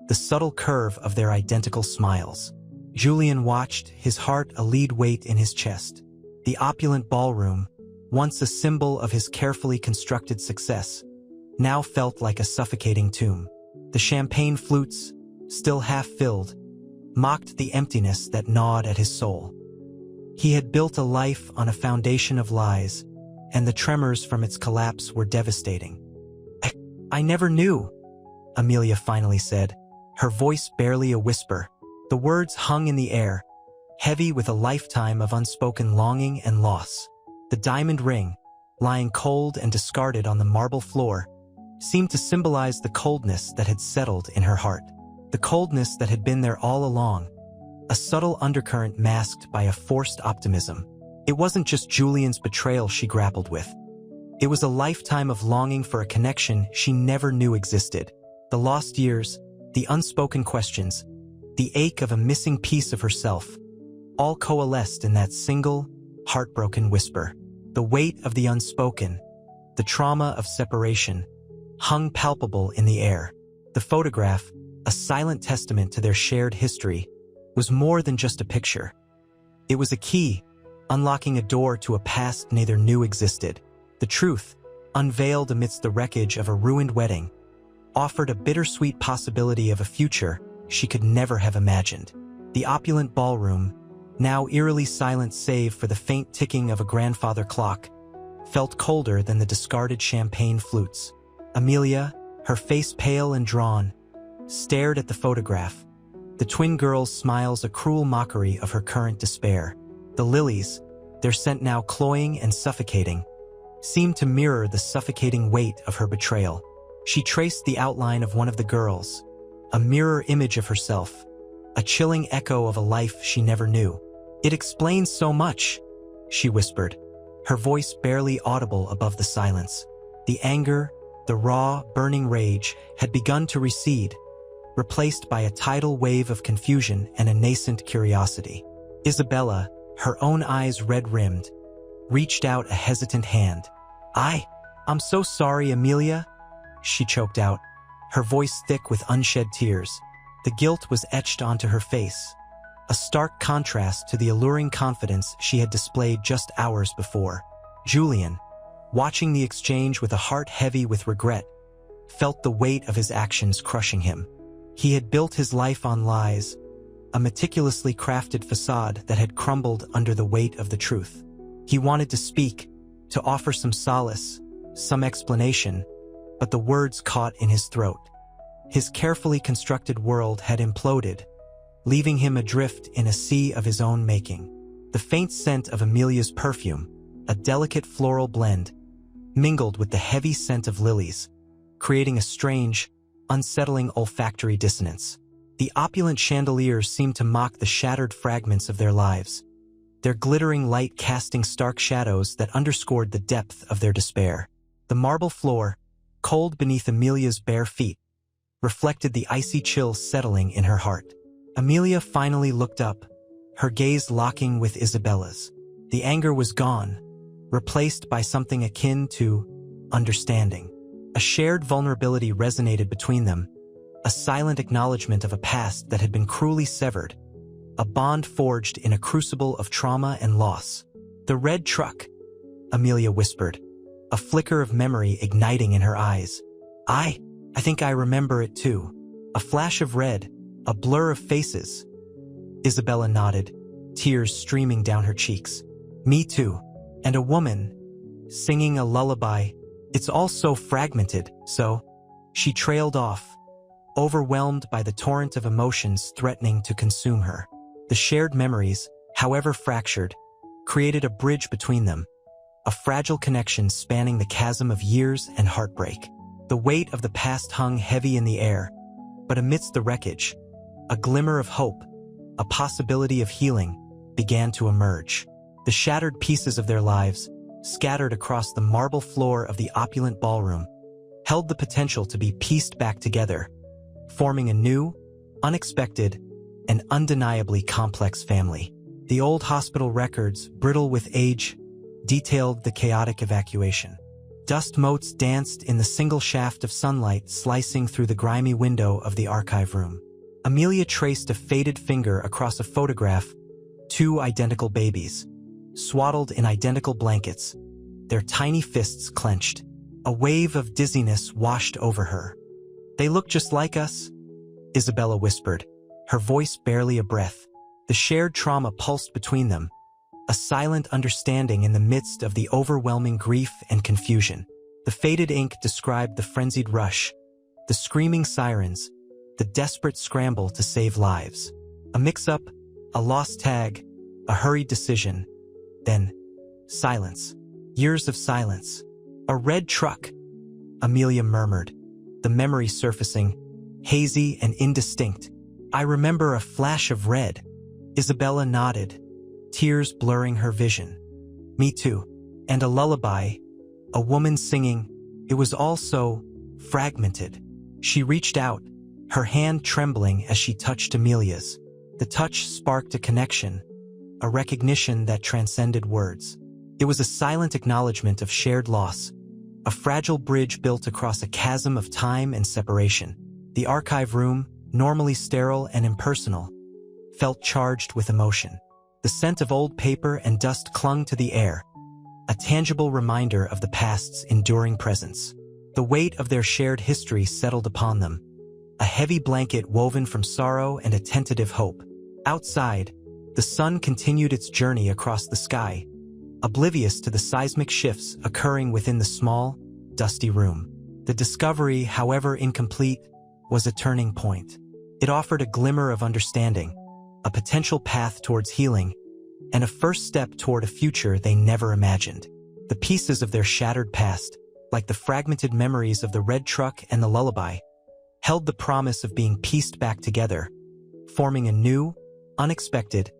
the subtle curve of their identical smiles. Julian watched, his heart a lead weight in his chest. The opulent ballroom, once a symbol of his carefully constructed success, now felt like a suffocating tomb. The champagne flutes, still half-filled, mocked the emptiness that gnawed at his soul. He had built a life on a foundation of lies, and the tremors from its collapse were devastating. I never knew," Amelia finally said, her voice barely a whisper. The words hung in the air, heavy with a lifetime of unspoken longing and loss. The diamond ring, lying cold and discarded on the marble floor, seemed to symbolize the coldness that had settled in her heart. The coldness that had been there all along, a subtle undercurrent masked by a forced optimism. It wasn't just Julian's betrayal she grappled with. It was a lifetime of longing for a connection she never knew existed. The lost years, the unspoken questions, the ache of a missing piece of herself, all coalesced in that single, heartbroken whisper. The weight of the unspoken, the trauma of separation, hung palpable in the air. The photograph, a silent testament to their shared history, was more than just a picture. It was a key, unlocking a door to a past neither knew existed. The truth, unveiled amidst the wreckage of a ruined wedding, offered a bittersweet possibility of a future she could never have imagined. The opulent ballroom, now eerily silent save for the faint ticking of a grandfather clock, felt colder than the discarded champagne flutes. Amelia, her face pale and drawn, stared at the photograph, the twin girls' smiles a cruel mockery of her current despair. The lilies, their scent now cloying and suffocating, seemed to mirror the suffocating weight of her betrayal. She traced the outline of one of the girls, a mirror image of herself, a chilling echo of a life she never knew. "It explains so much," she whispered, her voice barely audible above the silence. The anger, the raw, burning rage, had begun to recede, replaced by a tidal wave of confusion and a nascent curiosity. Isabella, her own eyes red-rimmed, reached out a hesitant hand. I'm so sorry, Amelia," she choked out, her voice thick with unshed tears. The guilt was etched onto her face, a stark contrast to the alluring confidence she had displayed just hours before. Julian, watching the exchange with a heart heavy with regret, felt the weight of his actions crushing him. He had built his life on lies, a meticulously crafted facade that had crumbled under the weight of the truth. He wanted to speak, to offer some solace, some explanation, but the words caught in his throat. His carefully constructed world had imploded, leaving him adrift in a sea of his own making. The faint scent of Amelia's perfume, a delicate floral blend, mingled with the heavy scent of lilies, creating a strange, unsettling olfactory dissonance. The opulent chandeliers seemed to mock the shattered fragments of their lives, their glittering light casting stark shadows that underscored the depth of their despair. The marble floor, cold beneath Amelia's bare feet, reflected the icy chill settling in her heart. Amelia finally looked up, her gaze locking with Isabella's. The anger was gone, replaced by something akin to understanding. A shared vulnerability resonated between them, a silent acknowledgement of a past that had been cruelly severed, a bond forged in a crucible of trauma and loss. "The red truck," Amelia whispered, a flicker of memory igniting in her eyes. I think I remember it too. A flash of red, a blur of faces." Isabella nodded, tears streaming down her cheeks. "Me too. And a woman, singing a lullaby. It's all so fragmented, so..." She trailed off, overwhelmed by the torrent of emotions threatening to consume her. The shared memories, however fractured, created a bridge between them, a fragile connection spanning the chasm of years and heartbreak. The weight of the past hung heavy in the air, but amidst the wreckage, a glimmer of hope, a possibility of healing, began to emerge. The shattered pieces of their lives, scattered across the marble floor of the opulent ballroom, held the potential to be pieced back together, forming a new, unexpected, and undeniably complex family. The old hospital records, brittle with age, detailed the chaotic evacuation. Dust motes danced in the single shaft of sunlight slicing through the grimy window of the archive room. Amelia traced a faded finger across a photograph, two identical babies, swaddled in identical blankets, their tiny fists clenched. A wave of dizziness washed over her. "They look just like us," Isabella whispered, her voice barely a breath. The shared trauma pulsed between them, a silent understanding in the midst of the overwhelming grief and confusion. The faded ink described the frenzied rush, the screaming sirens, the desperate scramble to save lives. A mix-up, a lost tag, a hurried decision. Then, silence. Years of silence. "A red truck," Amelia murmured, the memory surfacing, hazy and indistinct. "I remember a flash of red." Isabella nodded, tears blurring her vision. "Me too." And a lullaby, a woman singing. It was all so fragmented. She reached out, her hand trembling as she touched Amelia's. The touch sparked a connection, a recognition that transcended words. It was a silent acknowledgement of shared loss, a fragile bridge built across a chasm of time and separation. The archive room, normally sterile and impersonal, felt charged with emotion. The scent of old paper and dust clung to the air, a tangible reminder of the past's enduring presence. The weight of their shared history settled upon them, a heavy blanket woven from sorrow and a tentative hope. Outside, the sun continued its journey across the sky, oblivious to the seismic shifts occurring within the small, dusty room. The discovery, however incomplete, was a turning point. It offered a glimmer of understanding, a potential path towards healing, and a first step toward a future they never imagined. The pieces of their shattered past, like the fragmented memories of the red truck and the lullaby, held the promise of being pieced back together, forming a new, unexpected,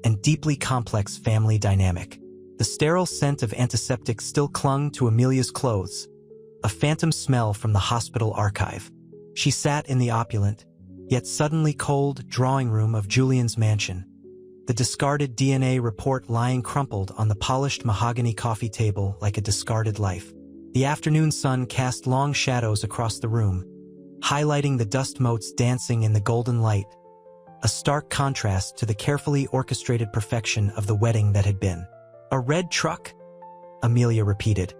and deeply complex family dynamic. The sterile scent of antiseptic still clung to Amelia's clothes, a phantom smell from the hospital archive. She sat in the opulent, yet suddenly cold, drawing room of Julian's mansion, the discarded DNA report lying crumpled on the polished mahogany coffee table like a discarded life. The afternoon sun cast long shadows across the room, highlighting the dust motes dancing in the golden light, a stark contrast to the carefully orchestrated perfection of the wedding that had been. "A red truck?" Amelia repeated,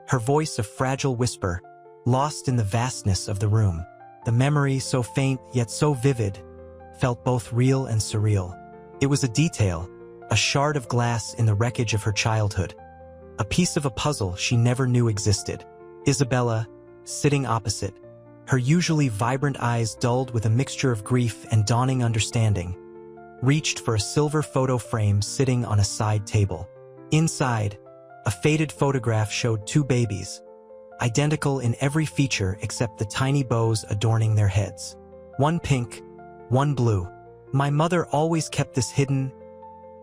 her voice a fragile whisper, lost in the vastness of the room. The memory, so faint yet so vivid, felt both real and surreal. It was a detail, a shard of glass in the wreckage of her childhood, a piece of a puzzle she never knew existed. Isabella, sitting opposite, her usually vibrant eyes dulled with a mixture of grief and dawning understanding, reached for a silver photo frame sitting on a side table. Inside, a faded photograph showed two babies, identical in every feature except the tiny bows adorning their heads. One pink, one blue. "My mother always kept this hidden,"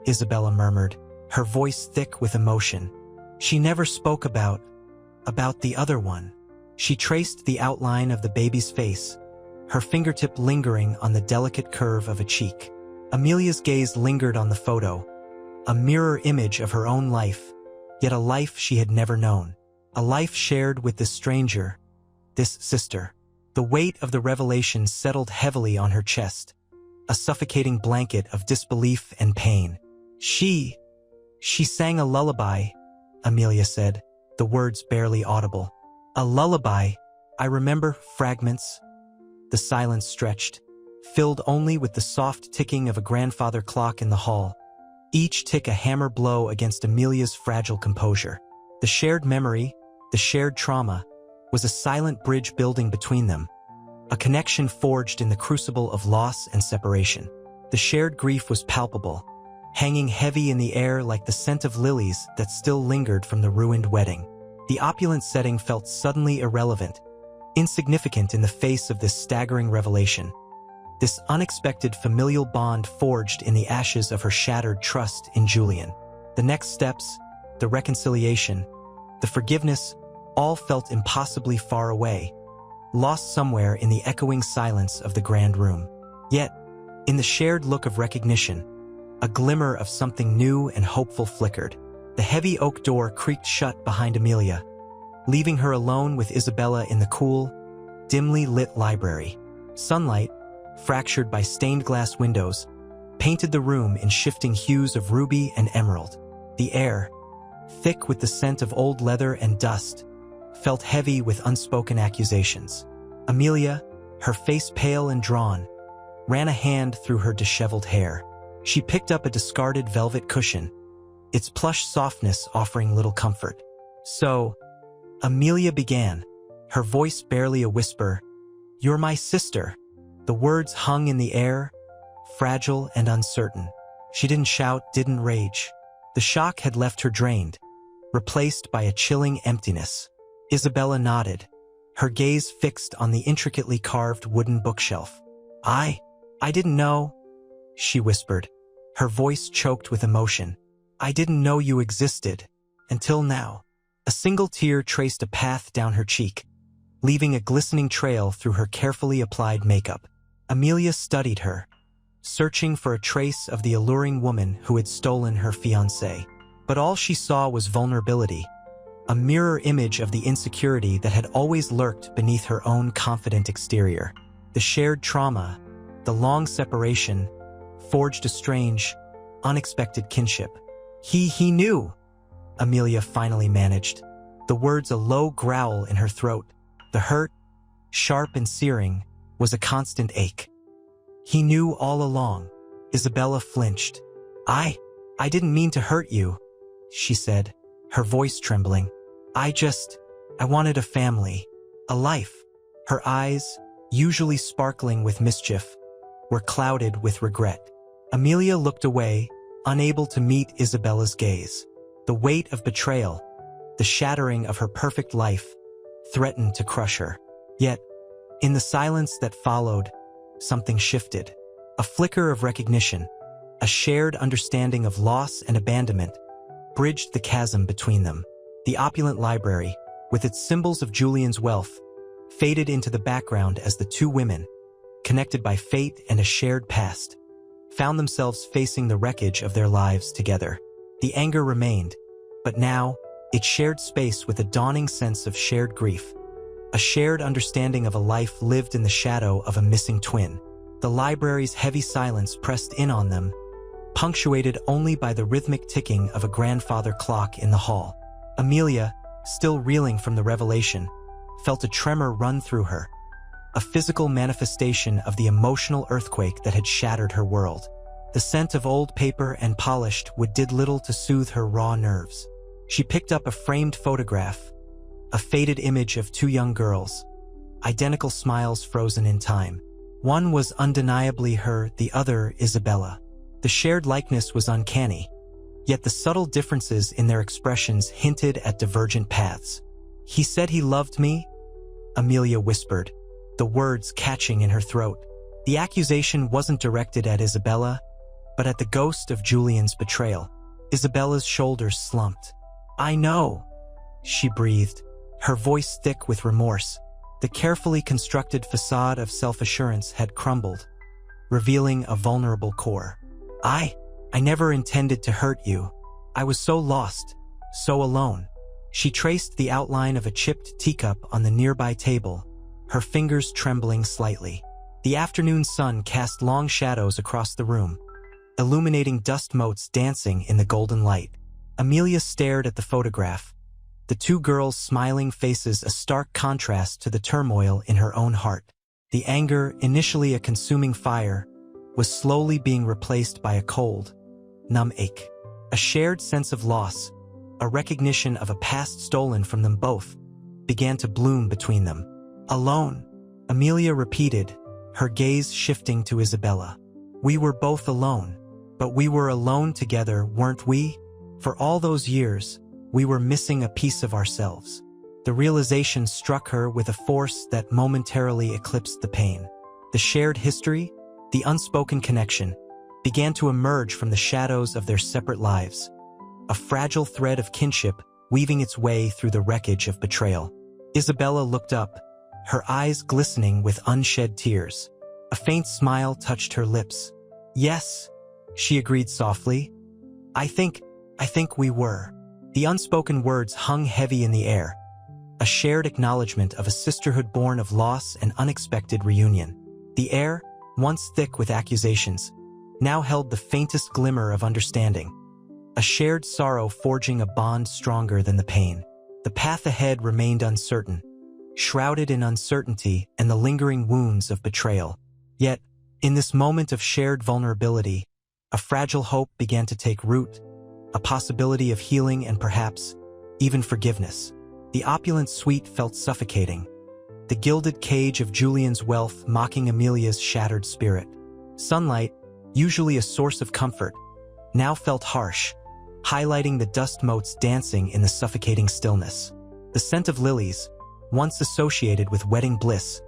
Isabella murmured, her voice thick with emotion. "She never spoke about the other one." She traced the outline of the baby's face, her fingertip lingering on the delicate curve of a cheek. Amelia's gaze lingered on the photo, a mirror image of her own life, yet a life she had never known. A life shared with this stranger, this sister. The weight of the revelation settled heavily on her chest, a suffocating blanket of disbelief and pain. She sang a lullaby," Amelia said, the words barely audible. "A lullaby. I remember fragments." The silence stretched, filled only with the soft ticking of a grandfather clock in the hall, each tick a hammer blow against Amelia's fragile composure. The shared memory, the shared trauma, was a silent bridge building between them, a connection forged in the crucible of loss and separation. The shared grief was palpable, hanging heavy in the air like the scent of lilies that still lingered from the ruined wedding. The opulent setting felt suddenly irrelevant, insignificant in the face of this staggering revelation. This unexpected familial bond forged in the ashes of her shattered trust in Julian. The next steps, the reconciliation, the forgiveness, all felt impossibly far away, lost somewhere in the echoing silence of the grand room. Yet, in the shared look of recognition, a glimmer of something new and hopeful flickered. The The heavy oak door creaked shut behind Amelia, leaving her alone with Isabella in the cool, dimly lit library. Sunlight, fractured by stained glass windows, painted the room in shifting hues of ruby and emerald. The air, thick with the scent of old leather and dust, felt heavy with unspoken accusations. Amelia, her face pale and drawn, ran a hand through her disheveled hair. She picked up a discarded velvet cushion, its plush softness offering little comfort. "So," Amelia began, her voice barely a whisper, "you're my sister." The words hung in the air, fragile and uncertain. She didn't shout, didn't rage. The shock had left her drained, replaced by a chilling emptiness. Isabella nodded, her gaze fixed on the intricately carved wooden bookshelf. I didn't know," she whispered, her voice choked with emotion. "I didn't know you existed, until now." A single tear traced a path down her cheek, leaving a glistening trail through her carefully applied makeup. Amelia studied her, searching for a trace of the alluring woman who had stolen her fiancé. But all she saw was vulnerability, a mirror image of the insecurity that had always lurked beneath her own confident exterior. The shared trauma, the long separation, forged a strange, unexpected kinship. He knew," Amelia finally managed, the words a low growl in her throat. The hurt, sharp and searing, was a constant ache. "He knew all along." Isabella flinched. I didn't mean to hurt you," she said, her voice trembling. I wanted a family, a life." Her eyes, usually sparkling with mischief, were clouded with regret. Amelia looked away, unable to meet Isabella's gaze. The weight of betrayal, the shattering of her perfect life, threatened to crush her. Yet, in the silence that followed, something shifted. A flicker of recognition, a shared understanding of loss and abandonment, bridged the chasm between them. The opulent library, with its symbols of Julian's wealth, faded into the background as the two women, connected by fate and a shared past, found themselves facing the wreckage of their lives together. The anger remained, but now it shared space with a dawning sense of shared grief, a shared understanding of a life lived in the shadow of a missing twin. The library's heavy silence pressed in on them, punctuated only by the rhythmic ticking of a grandfather clock in the hall. Amelia, still reeling from the revelation, felt a tremor run through her, a physical manifestation of the emotional earthquake that had shattered her world. The scent of old paper and polished wood did little to soothe her raw nerves. She picked up a framed photograph, a faded image of two young girls, identical smiles frozen in time. One was undeniably her, the other Isabella. The shared likeness was uncanny, yet the subtle differences in their expressions hinted at divergent paths. "He said he loved me," Amelia whispered, the words catching in her throat. The accusation wasn't directed at Isabella, but at the ghost of Julian's betrayal. Isabella's shoulders slumped. "I know," she breathed, her voice thick with remorse. The carefully constructed facade of self-assurance had crumbled, revealing a vulnerable core. I never intended to hurt you. I was so lost, so alone." She traced the outline of a chipped teacup on the nearby table, her fingers trembling slightly. The afternoon sun cast long shadows across the room, illuminating dust motes dancing in the golden light. Amelia stared at the photograph, the two girls' smiling faces a stark contrast to the turmoil in her own heart. The anger, initially a consuming fire, was slowly being replaced by a cold, numb ache. A shared sense of loss, a recognition of a past stolen from them both, began to bloom between them. "Alone," Amelia repeated, her gaze shifting to Isabella. "We were both alone, but we were alone together, weren't we? For all those years, we were missing a piece of ourselves." The realization struck her with a force that momentarily eclipsed the pain. The shared history, the unspoken connection, began to emerge from the shadows of their separate lives, a fragile thread of kinship weaving its way through the wreckage of betrayal. Isabella looked up, her eyes glistening with unshed tears. A faint smile touched her lips. "Yes," she agreed softly. I think we were." The unspoken words hung heavy in the air, a shared acknowledgement of a sisterhood born of loss and unexpected reunion. The air, once thick with accusations, now held the faintest glimmer of understanding, a shared sorrow forging a bond stronger than the pain. The path ahead remained uncertain, shrouded in uncertainty and the lingering wounds of betrayal. Yet, in this moment of shared vulnerability, a fragile hope began to take root, a possibility of healing and perhaps even forgiveness. The opulent suite felt suffocating, the gilded cage of Julian's wealth mocking Amelia's shattered spirit. Sunlight, usually a source of comfort, now felt harsh, highlighting the dust motes dancing in the suffocating stillness. The scent of lilies, once associated with wedding bliss,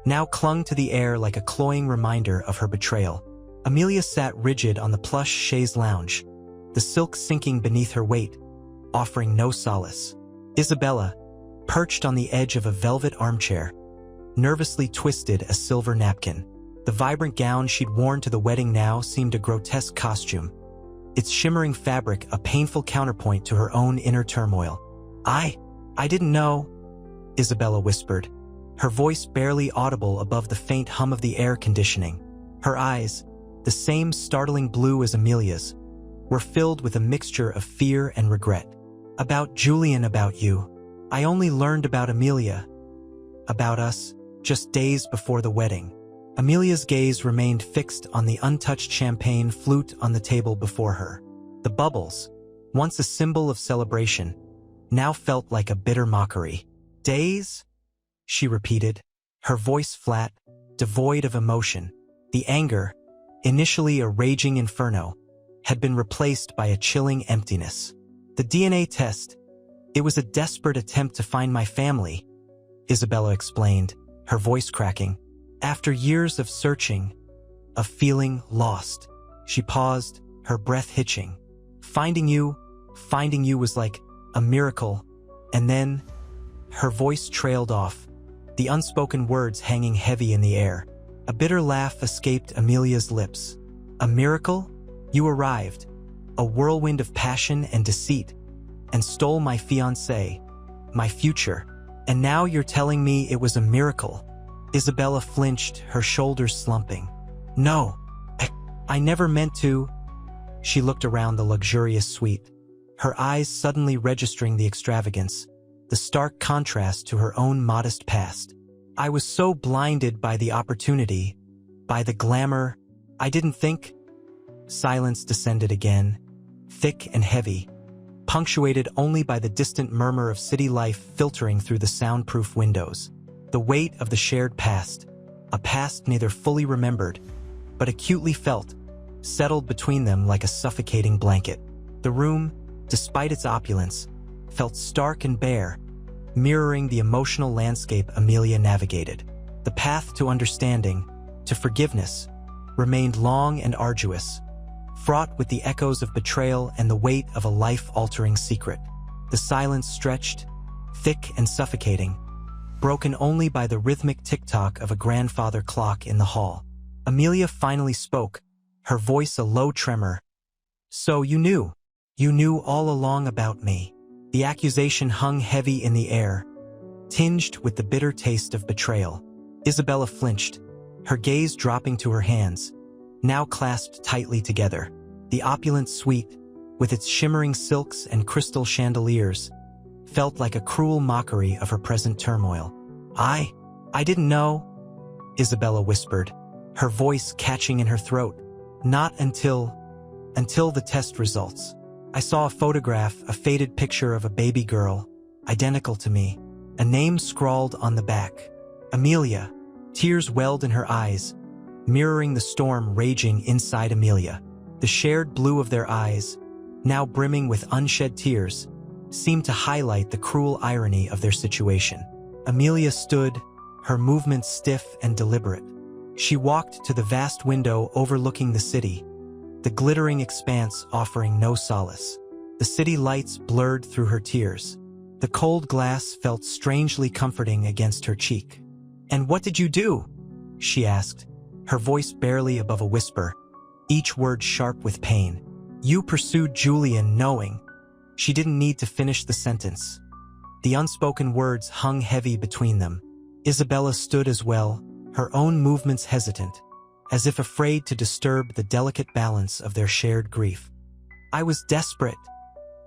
now clung to the air like a cloying reminder of her betrayal. Amelia sat rigid on the plush chaise lounge, the silk sinking beneath her weight, offering no solace. Isabella, perched on the edge of a velvet armchair, nervously twisted a silver napkin. The vibrant gown she'd worn to the wedding now seemed a grotesque costume, its shimmering fabric a painful counterpoint to her own inner turmoil. I didn't know," Isabella whispered, her voice barely audible above the faint hum of the air conditioning. Her eyes, the same startling blue as Amelia's, were filled with a mixture of fear and regret. "About Julian, about you. I only learned about Amelia, about us, just days before the wedding." Amelia's gaze remained fixed on the untouched champagne flute on the table before her. The bubbles, once a symbol of celebration, now felt like a bitter mockery. "Days?" she repeated, her voice flat, devoid of emotion. The anger, initially a raging inferno, had been replaced by a chilling emptiness. "The DNA test. It was a desperate attempt to find my family," Isabella explained, her voice cracking. "After years of searching, of feeling lost." She paused, her breath hitching. Finding you was like a miracle." And then, her voice trailed off, the unspoken words hanging heavy in the air. A bitter laugh escaped Amelia's lips. "A miracle? You arrived, a whirlwind of passion and deceit, and stole my fiancé, my future. And now you're telling me it was a miracle?" Isabella flinched, her shoulders slumping. "No, I never meant to." She looked around the luxurious suite, her eyes suddenly registering the extravagance, the stark contrast to her own modest past. "I was so blinded by the opportunity, by the glamour, I didn't think." Silence descended again, thick and heavy, punctuated only by the distant murmur of city life filtering through the soundproof windows. The weight of the shared past, a past neither fully remembered, but acutely felt, settled between them like a suffocating blanket. The room, despite its opulence, felt stark and bare, mirroring the emotional landscape Amelia navigated. The path to understanding, to forgiveness, remained long and arduous, fraught with the echoes of betrayal and the weight of a life-altering secret. The silence stretched, thick and suffocating, broken only by the rhythmic tick-tock of a grandfather clock in the hall. Amelia finally spoke, her voice a low tremor. "So you knew all along about me." The accusation hung heavy in the air, tinged with the bitter taste of betrayal. Isabella flinched, her gaze dropping to her hands, now clasped tightly together. The opulent suite, with its shimmering silks and crystal chandeliers, felt like a cruel mockery of her present turmoil. I didn't know," Isabella whispered, her voice catching in her throat. "Not until the test results. I saw a photograph, a faded picture of a baby girl, identical to me, a name scrawled on the back. Amelia." Tears welled in her eyes, mirroring the storm raging inside Amelia. The shared blue of their eyes, now brimming with unshed tears, seemed to highlight the cruel irony of their situation. Amelia stood, her movements stiff and deliberate. She walked to the vast window overlooking the city, the glittering expanse offering no solace. The city lights blurred through her tears. The cold glass felt strangely comforting against her cheek. "And what did you do?" she asked, her voice barely above a whisper, each word sharp with pain. "You pursued Julian knowing She didn't need to finish the sentence. The unspoken words hung heavy between them. Isabella stood as well, her own movements hesitant, as if afraid to disturb the delicate balance of their shared grief. "I was desperate,"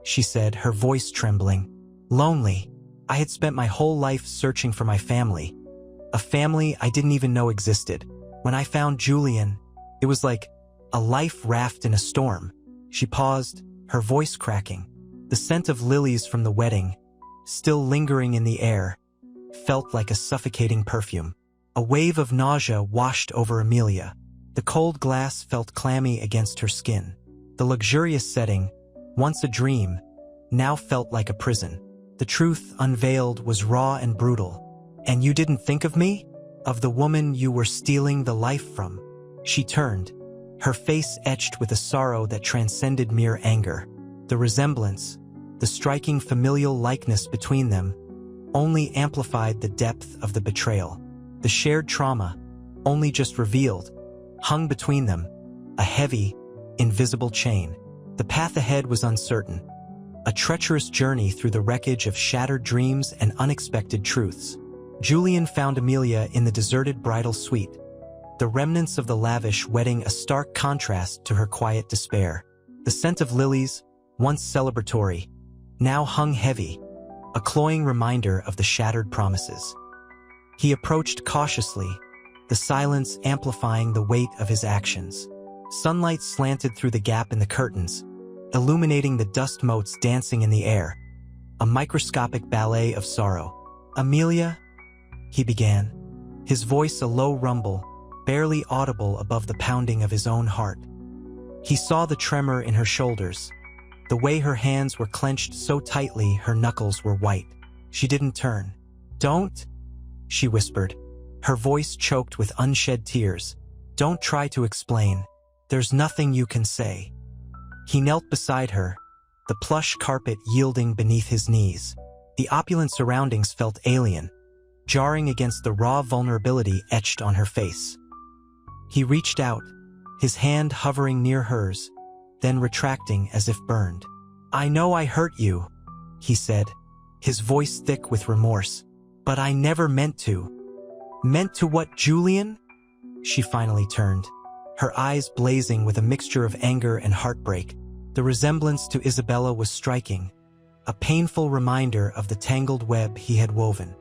she said, her voice trembling. "Lonely. I had spent my whole life searching for my family. A family I didn't even know existed. When I found Julian, it was like a life raft in a storm." She paused, her voice cracking. The scent of lilies from the wedding, still lingering in the air, felt like a suffocating perfume. A wave of nausea washed over Amelia. The cold glass felt clammy against her skin. The luxurious setting, once a dream, now felt like a prison. The truth unveiled was raw and brutal. "And you didn't think of me? Of the woman you were stealing the life from?" She turned, her face etched with a sorrow that transcended mere anger. The resemblance, the striking familial likeness between them, only amplified the depth of the betrayal. The shared trauma, only just revealed, hung between them, a heavy, invisible chain. The path ahead was uncertain, a treacherous journey through the wreckage of shattered dreams and unexpected truths. Julian found Amelia in the deserted bridal suite, the remnants of the lavish wedding a stark contrast to her quiet despair. The scent of lilies, once celebratory, now hung heavy, a cloying reminder of the shattered promises. He approached cautiously, the silence amplifying the weight of his actions. Sunlight slanted through the gap in the curtains, illuminating the dust motes dancing in the air, a microscopic ballet of sorrow. "Amelia," he began, his voice a low rumble, barely audible above the pounding of his own heart. He saw the tremor in her shoulders, the way her hands were clenched so tightly her knuckles were white. She didn't turn. "Don't," she whispered, her voice choked with unshed tears. "Don't try to explain. There's nothing you can say." He knelt beside her, the plush carpet yielding beneath his knees. The opulent surroundings felt alien, jarring against the raw vulnerability etched on her face. He reached out, his hand hovering near hers, then retracting as if burned. "I know I hurt you," he said, his voice thick with remorse. "But I never meant to." "Meant to what, Julian?" She finally turned, her eyes blazing with a mixture of anger and heartbreak. The resemblance to Isabella was striking, a painful reminder of the tangled web he had woven.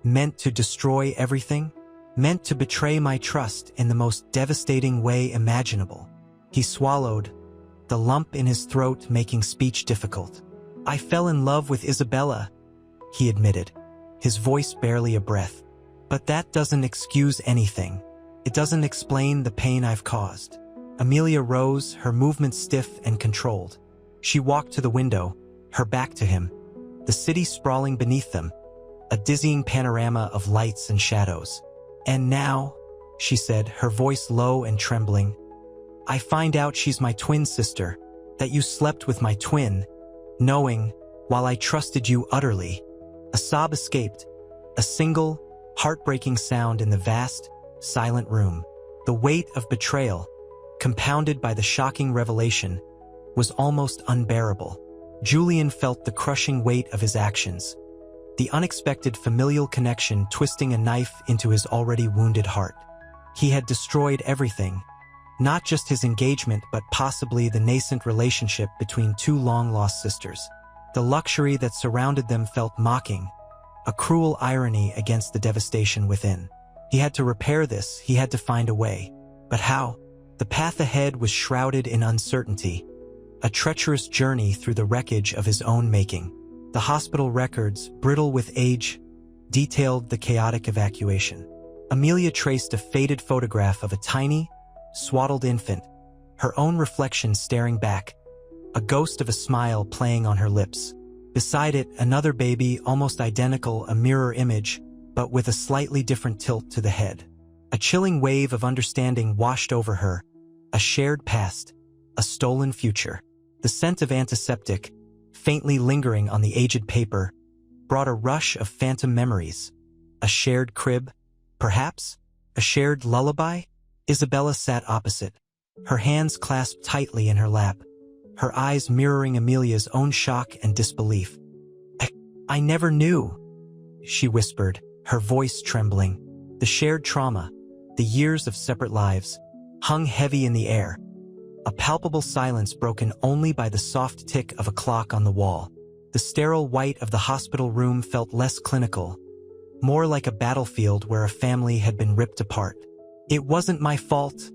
"Meant to destroy everything? Meant to betray my trust in the most devastating way imaginable." He swallowed, the lump in his throat making speech difficult. "I fell in love with Isabella," he admitted, his voice barely a breath. "But that doesn't excuse anything. It doesn't explain the pain I've caused." Amelia rose, her movements stiff and controlled. She walked to the window, her back to him, the city sprawling beneath them, a dizzying panorama of lights and shadows. "And now," she said, her voice low and trembling, "I find out she's my twin sister, that you slept with my twin, knowing, while I trusted you utterly." A sob escaped, a single, heartbreaking sound in the vast, silent room. The weight of betrayal, compounded by the shocking revelation, was almost unbearable. Julian felt the crushing weight of his actions, the unexpected familial connection twisting a knife into his already wounded heart. He had destroyed everything, not just his engagement but possibly the nascent relationship between two long-lost sisters. The luxury that surrounded them felt mocking, a cruel irony against the devastation within. He had to repair this, he had to find a way. But how? The path ahead was shrouded in uncertainty, a treacherous journey through the wreckage of his own making. The hospital records, brittle with age, detailed the chaotic evacuation. Amelia traced a faded photograph of a tiny, swaddled infant, her own reflection staring back, a ghost of a smile playing on her lips. Beside it, another baby, almost identical, a mirror image, but with a slightly different tilt to the head. A chilling wave of understanding washed over her, a shared past, a stolen future. The scent of antiseptic, faintly lingering on the aged paper, brought a rush of phantom memories. A shared crib, perhaps? A shared lullaby? Isabella sat opposite, her hands clasped tightly in her lap, her eyes mirroring Amelia's own shock and disbelief. I never knew," she whispered, her voice trembling. The shared trauma, the years of separate lives, hung heavy in the air, a palpable silence broken only by the soft tick of a clock on the wall. The sterile white of the hospital room felt less clinical, more like a battlefield where a family had been ripped apart. "It wasn't my fault,"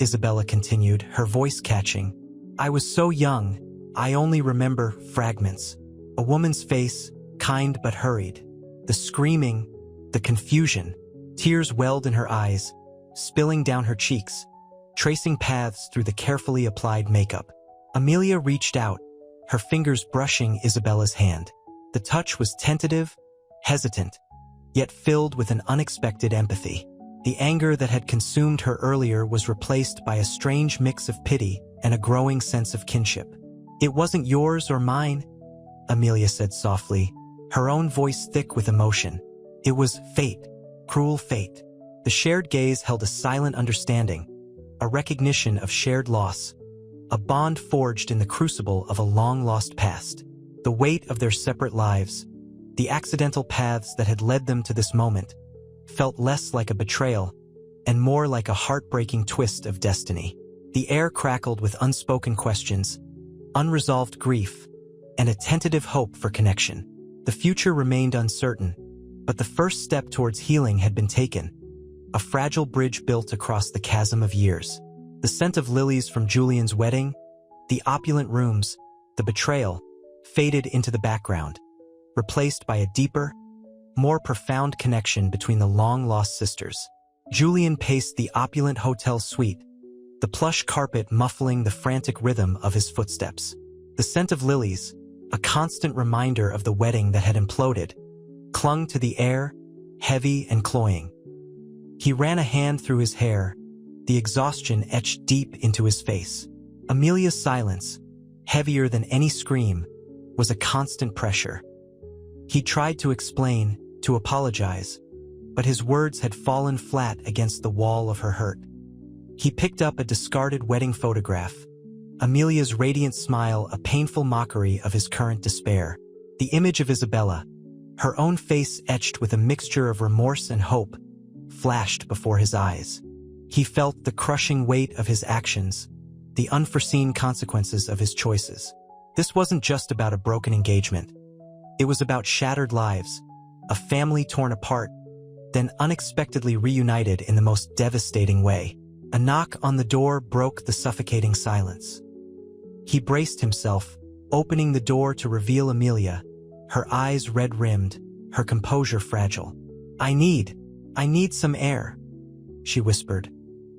Isabella continued, her voice catching. "I was so young, I only remember fragments. A woman's face, kind but hurried. The screaming, the confusion. Tears welled in her eyes, spilling down her cheeks, tracing paths through the carefully applied makeup. Amelia reached out, her fingers brushing Isabella's hand. The touch was tentative, hesitant, yet filled with an unexpected empathy. The anger that had consumed her earlier was replaced by a strange mix of pity and a growing sense of kinship. "It wasn't yours or mine," Amelia said softly, her own voice thick with emotion. "It was fate, cruel fate." The shared gaze held a silent understanding, a recognition of shared loss, a bond forged in the crucible of a long-lost past. The weight of their separate lives, the accidental paths that had led them to this moment, felt less like a betrayal and more like a heartbreaking twist of destiny. The air crackled with unspoken questions, unresolved grief, and a tentative hope for connection. The future remained uncertain, but the first step towards healing had been taken, a fragile bridge built across the chasm of years. The scent of lilies from Julian's wedding, the opulent rooms, the betrayal, faded into the background, replaced by a deeper, more profound connection between the long-lost sisters. Julian paced the opulent hotel suite, the plush carpet muffling the frantic rhythm of his footsteps. The scent of lilies, a constant reminder of the wedding that had imploded, clung to the air, heavy and cloying. He ran a hand through his hair, the exhaustion etched deep into his face. Amelia's silence, heavier than any scream, was a constant pressure. He tried to explain, to apologize, but his words had fallen flat against the wall of her hurt. He picked up a discarded wedding photograph, Amelia's radiant smile a painful mockery of his current despair. The image of Isabella, her own face etched with a mixture of remorse and hope, flashed before his eyes. He felt the crushing weight of his actions, the unforeseen consequences of his choices. This wasn't just about a broken engagement. It was about shattered lives, a family torn apart, then unexpectedly reunited in the most devastating way. A knock on the door broke the suffocating silence. He braced himself, opening the door to reveal Amelia, her eyes red-rimmed, her composure fragile. I need some air," she whispered,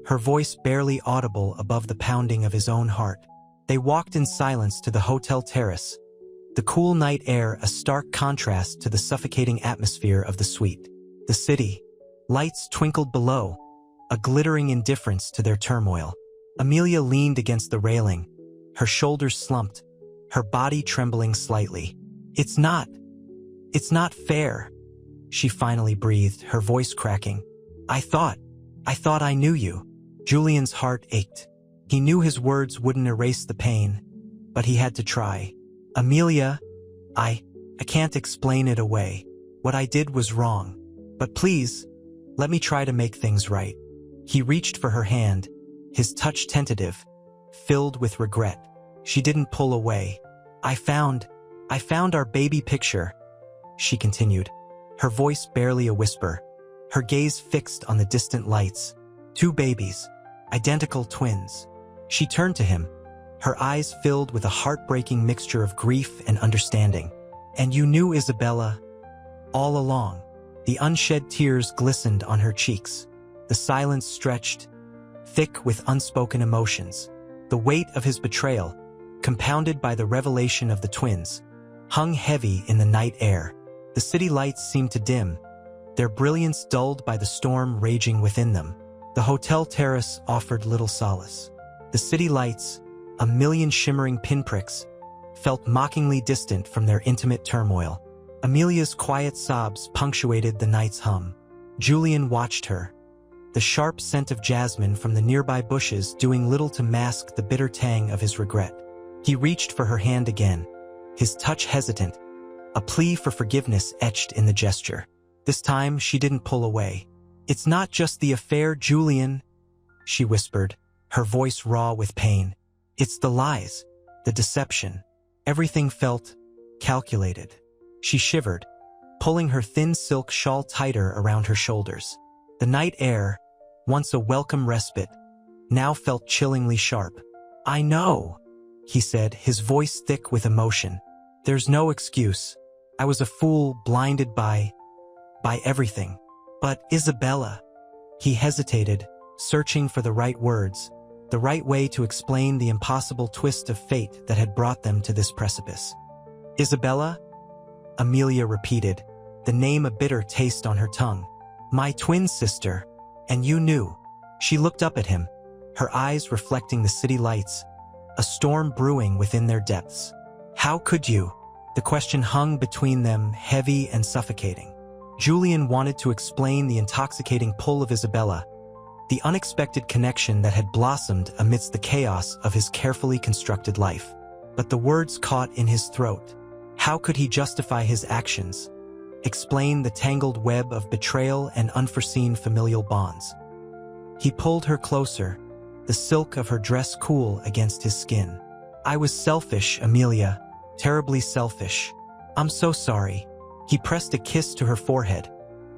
her voice barely audible above the pounding of his own heart. They walked in silence to the hotel terrace, the cool night air a stark contrast to the suffocating atmosphere of the suite. The city, lights twinkled below, a glittering indifference to their turmoil. Amelia leaned against the railing, her shoulders slumped, her body trembling slightly. It's not fair," she finally breathed, her voice cracking. I thought I knew you." Julian's heart ached. He knew his words wouldn't erase the pain, but he had to try. "Amelia, I can't explain it away. What I did was wrong. But please, let me try to make things right." He reached for her hand, his touch tentative, filled with regret. She didn't pull away. I found our baby picture," she continued, her voice barely a whisper, her gaze fixed on the distant lights. 2 babies, identical twins. She turned to him, her eyes filled with a heartbreaking mixture of grief and understanding. "And you knew Isabella all along." The unshed tears glistened on her cheeks. The silence stretched, thick with unspoken emotions. The weight of his betrayal, compounded by the revelation of the twins, hung heavy in the night air. The city lights seemed to dim, their brilliance dulled by the storm raging within them. The hotel terrace offered little solace. The city lights, a million shimmering pinpricks, felt mockingly distant from their intimate turmoil. Amelia's quiet sobs punctuated the night's hum. Julian watched her, the sharp scent of jasmine from the nearby bushes doing little to mask the bitter tang of his regret. He reached for her hand again, his touch hesitant, a plea for forgiveness etched in the gesture. This time, she didn't pull away. "It's not just the affair, Julian," she whispered, her voice raw with pain. "It's the lies, the deception." Everything felt calculated. She shivered, pulling her thin silk shawl tighter around her shoulders. The night air, once a welcome respite, now felt chillingly sharp. "I know," he said, his voice thick with emotion. "There's no excuse. I was a fool, blinded by everything. But Isabella..." He hesitated, searching for the right words, the right way to explain the impossible twist of fate that had brought them to this precipice. "Isabella?" Amelia repeated, the name a bitter taste on her tongue. "My twin sister. And you knew." She looked up at him, her eyes reflecting the city lights, a storm brewing within their depths. "How could you?" The question hung between them, heavy and suffocating. Julian wanted to explain the intoxicating pull of Isabella, the unexpected connection that had blossomed amidst the chaos of his carefully constructed life. But the words caught in his throat. How could he justify his actions, explain the tangled web of betrayal and unforeseen familial bonds? He pulled her closer, the silk of her dress cool against his skin. "I was selfish, Amelia, terribly selfish. I'm so sorry." He pressed a kiss to her forehead,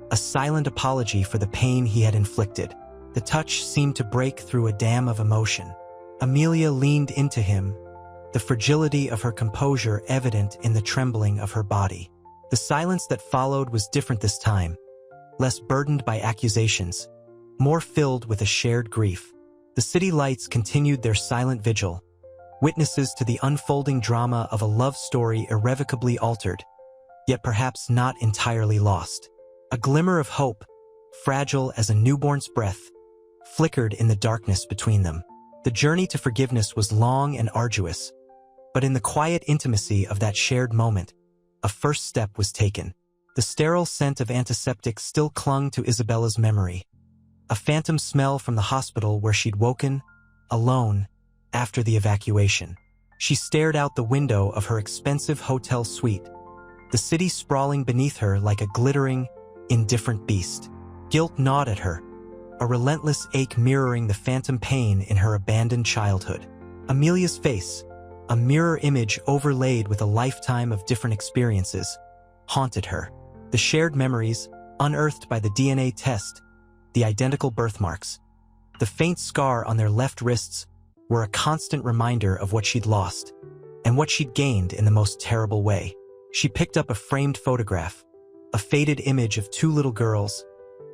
a silent apology for the pain he had inflicted. The touch seemed to break through a dam of emotion. Amelia leaned into him, the fragility of her composure evident in the trembling of her body. The silence that followed was different this time, less burdened by accusations, more filled with a shared grief. The city lights continued their silent vigil, witnesses to the unfolding drama of a love story irrevocably altered, yet perhaps not entirely lost. A glimmer of hope, fragile as a newborn's breath, flickered in the darkness between them. The journey to forgiveness was long and arduous, but in the quiet intimacy of that shared moment, a first step was taken. The sterile scent of antiseptic still clung to Isabella's memory, a phantom smell from the hospital where she'd woken, alone, after the evacuation. She stared out the window of her expensive hotel suite, the city sprawling beneath her like a glittering, indifferent beast. Guilt gnawed at her, a relentless ache mirroring the phantom pain in her abandoned childhood. Amelia's face, a mirror image overlaid with a lifetime of different experiences, haunted her. The shared memories, unearthed by the DNA test, the identical birthmarks, the faint scar on their left wrists, were a constant reminder of what she'd lost, and what she'd gained in the most terrible way. She picked up a framed photograph, a faded image of two little girls,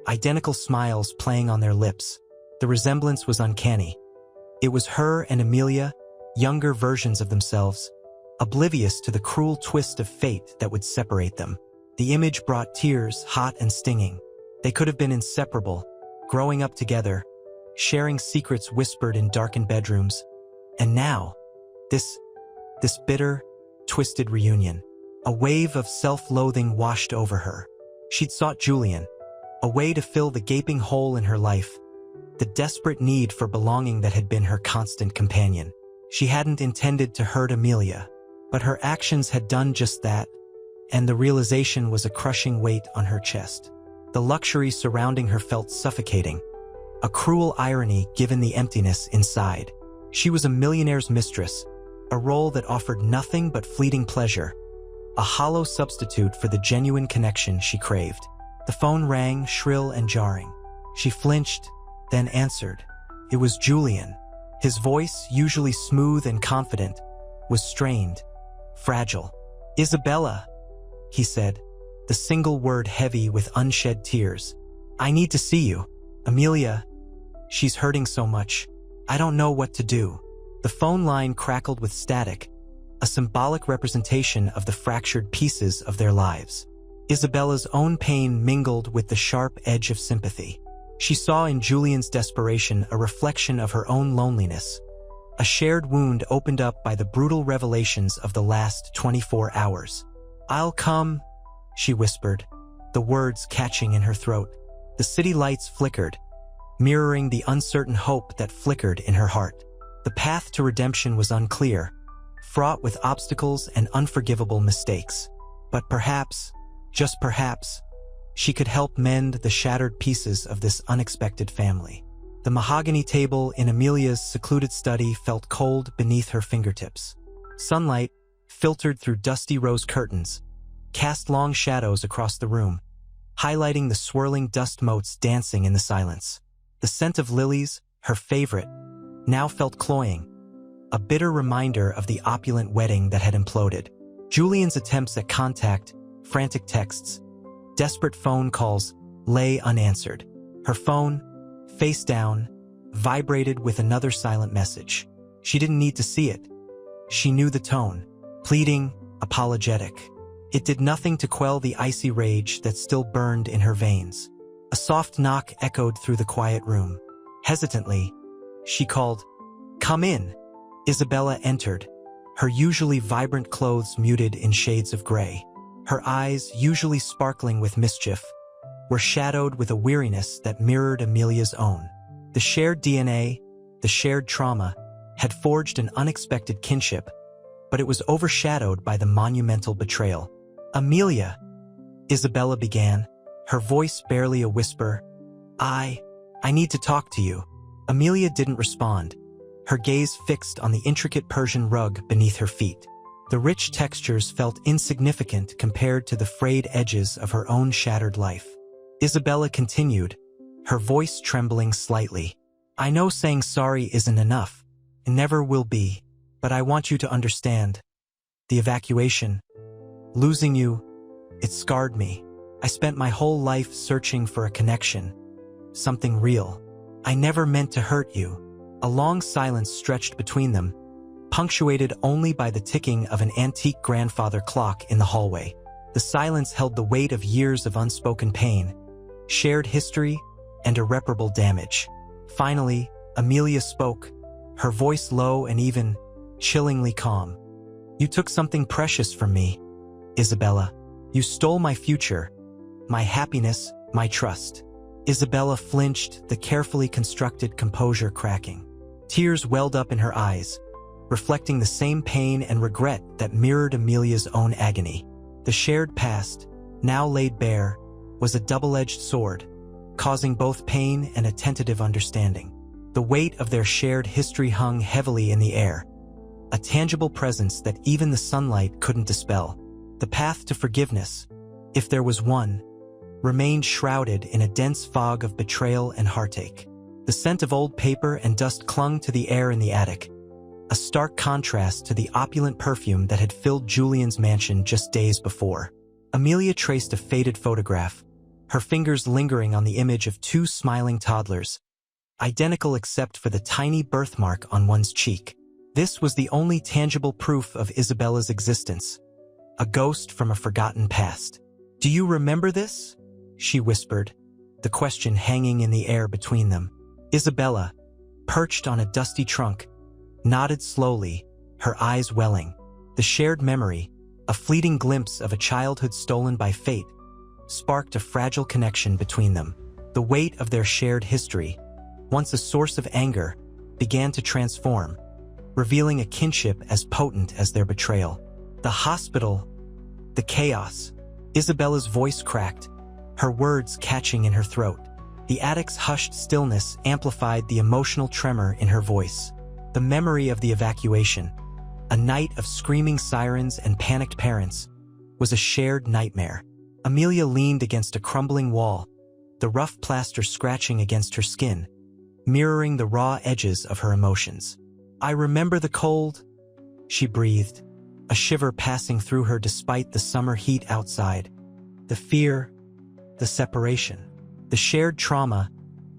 identical smiles playing on their lips. The resemblance was uncanny. It was her and Amelia, younger versions of themselves, oblivious to the cruel twist of fate that would separate them. The image brought tears, hot and stinging. They could have been inseparable, growing up together, sharing secrets whispered in darkened bedrooms. And now, this bitter, twisted reunion. A wave of self-loathing washed over her. She'd sought Julian, a way to fill the gaping hole in her life, the desperate need for belonging that had been her constant companion. She hadn't intended to hurt Amelia, but her actions had done just that, and the realization was a crushing weight on her chest. The luxury surrounding her felt suffocating, a cruel irony given the emptiness inside. She was a millionaire's mistress, a role that offered nothing but fleeting pleasure, a hollow substitute for the genuine connection she craved. The phone rang, shrill and jarring. She flinched, then answered. It was Julian. His voice, usually smooth and confident, was strained, fragile. "Isabella," he said, the single word heavy with unshed tears. "I need to see you. Amelia, she's hurting so much. I don't know what to do." The phone line crackled with static, a symbolic representation of the fractured pieces of their lives. Isabella's own pain mingled with the sharp edge of sympathy. She saw in Julian's desperation a reflection of her own loneliness, a shared wound opened up by the brutal revelations of the last 24 hours. "I'll come," she whispered, the words catching in her throat. The city lights flickered, mirroring the uncertain hope that flickered in her heart. The path to redemption was unclear, fraught with obstacles and unforgivable mistakes. But perhaps, just perhaps, she could help mend the shattered pieces of this unexpected family. The mahogany table in Amelia's secluded study felt cold beneath her fingertips. Sunlight, filtered through dusty rose curtains, cast long shadows across the room, highlighting the swirling dust motes dancing in the silence. The scent of lilies, her favorite, now felt cloying, a bitter reminder of the opulent wedding that had imploded. Julian's attempts at contact, frantic texts, desperate phone calls lay unanswered. Her phone, face down, vibrated with another silent message. She didn't need to see it. She knew the tone, pleading, apologetic. It did nothing to quell the icy rage that still burned in her veins. A soft knock echoed through the quiet room. Hesitantly, she called, "Come in." Isabella entered, her usually vibrant clothes muted in shades of gray. Her eyes, usually sparkling with mischief, were shadowed with a weariness that mirrored Amelia's own. The shared DNA, the shared trauma, had forged an unexpected kinship, but it was overshadowed by the monumental betrayal. "Amelia," Isabella began, her voice barely a whisper. I need to talk to you." Amelia didn't respond, her gaze fixed on the intricate Persian rug beneath her feet. The rich textures felt insignificant compared to the frayed edges of her own shattered life. Isabella continued, her voice trembling slightly. "I know saying sorry isn't enough. It never will be. But I want you to understand. The evacuation, losing you, it scarred me. I spent my whole life searching for a connection, something real. I never meant to hurt you." A long silence stretched between them, punctuated only by the ticking of an antique grandfather clock in the hallway. The silence held the weight of years of unspoken pain, shared history, and irreparable damage. Finally, Amelia spoke, her voice low and even chillingly calm. "You took something precious from me, Isabella. You stole my future, my happiness, my trust." Isabella flinched, the carefully constructed composure cracking. Tears welled up in her eyes, reflecting the same pain and regret that mirrored Amelia's own agony. The shared past, now laid bare, was a double-edged sword, causing both pain and a tentative understanding. The weight of their shared history hung heavily in the air, a tangible presence that even the sunlight couldn't dispel. The path to forgiveness, if there was one, remained shrouded in a dense fog of betrayal and heartache. The scent of old paper and dust clung to the air in the attic, a stark contrast to the opulent perfume that had filled Julian's mansion just days before. Amelia traced a faded photograph, her fingers lingering on the image of two smiling toddlers, identical except for the tiny birthmark on one's cheek. This was the only tangible proof of Isabella's existence, a ghost from a forgotten past. "Do you remember this?" she whispered, the question hanging in the air between them. Isabella, perched on a dusty trunk, nodded slowly, her eyes welling. The shared memory, a fleeting glimpse of a childhood stolen by fate, sparked a fragile connection between them. The weight of their shared history, once a source of anger, began to transform, revealing a kinship as potent as their betrayal. The hospital, the chaos. Isabella's voice cracked, her words catching in her throat. The attic's hushed stillness amplified the emotional tremor in her voice. The memory of the evacuation, a night of screaming sirens and panicked parents, was a shared nightmare. Amelia leaned against a crumbling wall, the rough plaster scratching against her skin, mirroring the raw edges of her emotions. "I remember the cold," she breathed, a shiver passing through her despite the summer heat outside. The fear, the separation, the shared trauma,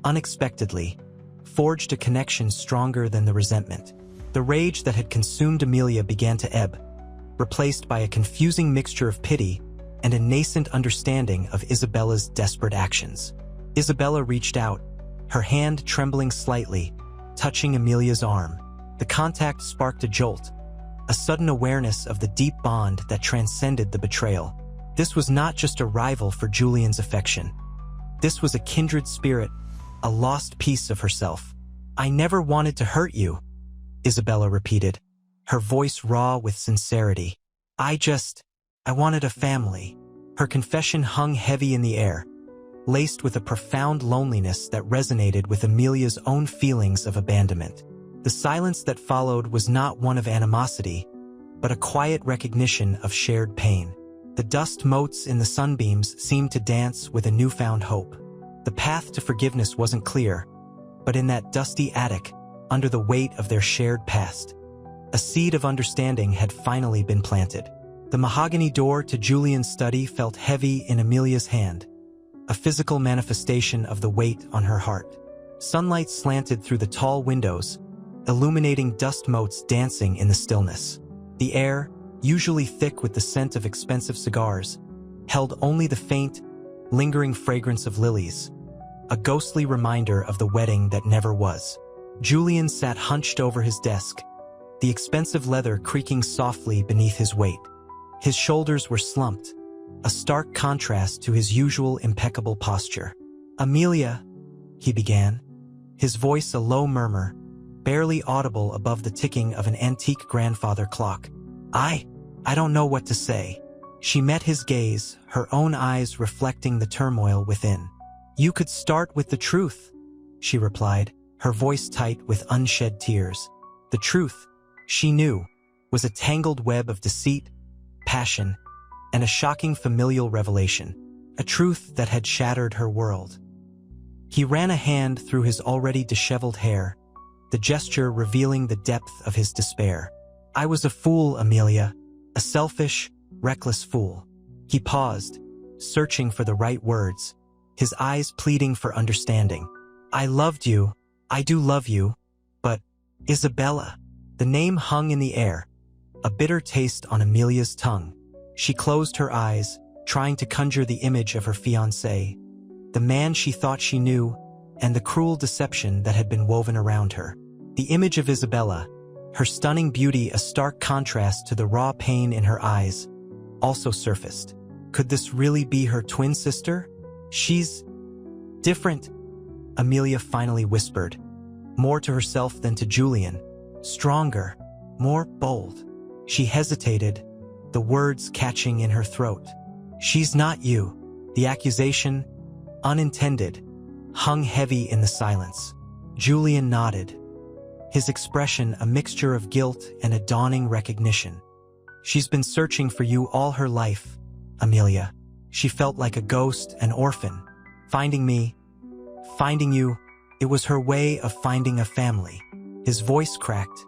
unexpectedly, forged a connection stronger than the resentment. The rage that had consumed Amelia began to ebb, replaced by a confusing mixture of pity and a nascent understanding of Isabella's desperate actions. Isabella reached out, her hand trembling slightly, touching Amelia's arm. The contact sparked a jolt, a sudden awareness of the deep bond that transcended the betrayal. This was not just a rival for Julian's affection. This was a kindred spirit, a lost piece of herself. "I never wanted to hurt you," Isabella repeated, her voice raw with sincerity. I wanted a family." Her confession hung heavy in the air, laced with a profound loneliness that resonated with Amelia's own feelings of abandonment. The silence that followed was not one of animosity, but a quiet recognition of shared pain. The dust motes in the sunbeams seemed to dance with a newfound hope. The path to forgiveness wasn't clear, but in that dusty attic, under the weight of their shared past, a seed of understanding had finally been planted. The mahogany door to Julian's study felt heavy in Amelia's hand, a physical manifestation of the weight on her heart. Sunlight slanted through the tall windows, illuminating dust motes dancing in the stillness. The air, usually thick with the scent of expensive cigars, held only the faint, lingering fragrance of lilies, a ghostly reminder of the wedding that never was. Julian sat hunched over his desk, the expensive leather creaking softly beneath his weight. His shoulders were slumped, a stark contrast to his usual impeccable posture. "Amelia," he began, his voice a low murmur, barely audible above the ticking of an antique grandfather clock. I don't know what to say." She met his gaze, her own eyes reflecting the turmoil within. "You could start with the truth," she replied, her voice tight with unshed tears. The truth, she knew, was a tangled web of deceit, passion, and a shocking familial revelation, a truth that had shattered her world. He ran a hand through his already disheveled hair, the gesture revealing the depth of his despair. "I was a fool, Amelia, a selfish, reckless fool." He paused, searching for the right words, his eyes pleading for understanding. "I loved you, I do love you, but Isabella." The name hung in the air, a bitter taste on Amelia's tongue. She closed her eyes, trying to conjure the image of her fiancé, the man she thought she knew, and the cruel deception that had been woven around her. The image of Isabella, her stunning beauty a stark contrast to the raw pain in her eyes, also surfaced. Could this really be her twin sister? "She's different," Amelia finally whispered, more to herself than to Julian. "Stronger, more bold." She hesitated, the words catching in her throat. "She's not you." The accusation, unintended, hung heavy in the silence. Julian nodded, his expression a mixture of guilt and a dawning recognition. "She's been searching for you all her life, Amelia. She felt like a ghost, an orphan. Finding me, finding you, it was her way of finding a family." His voice cracked.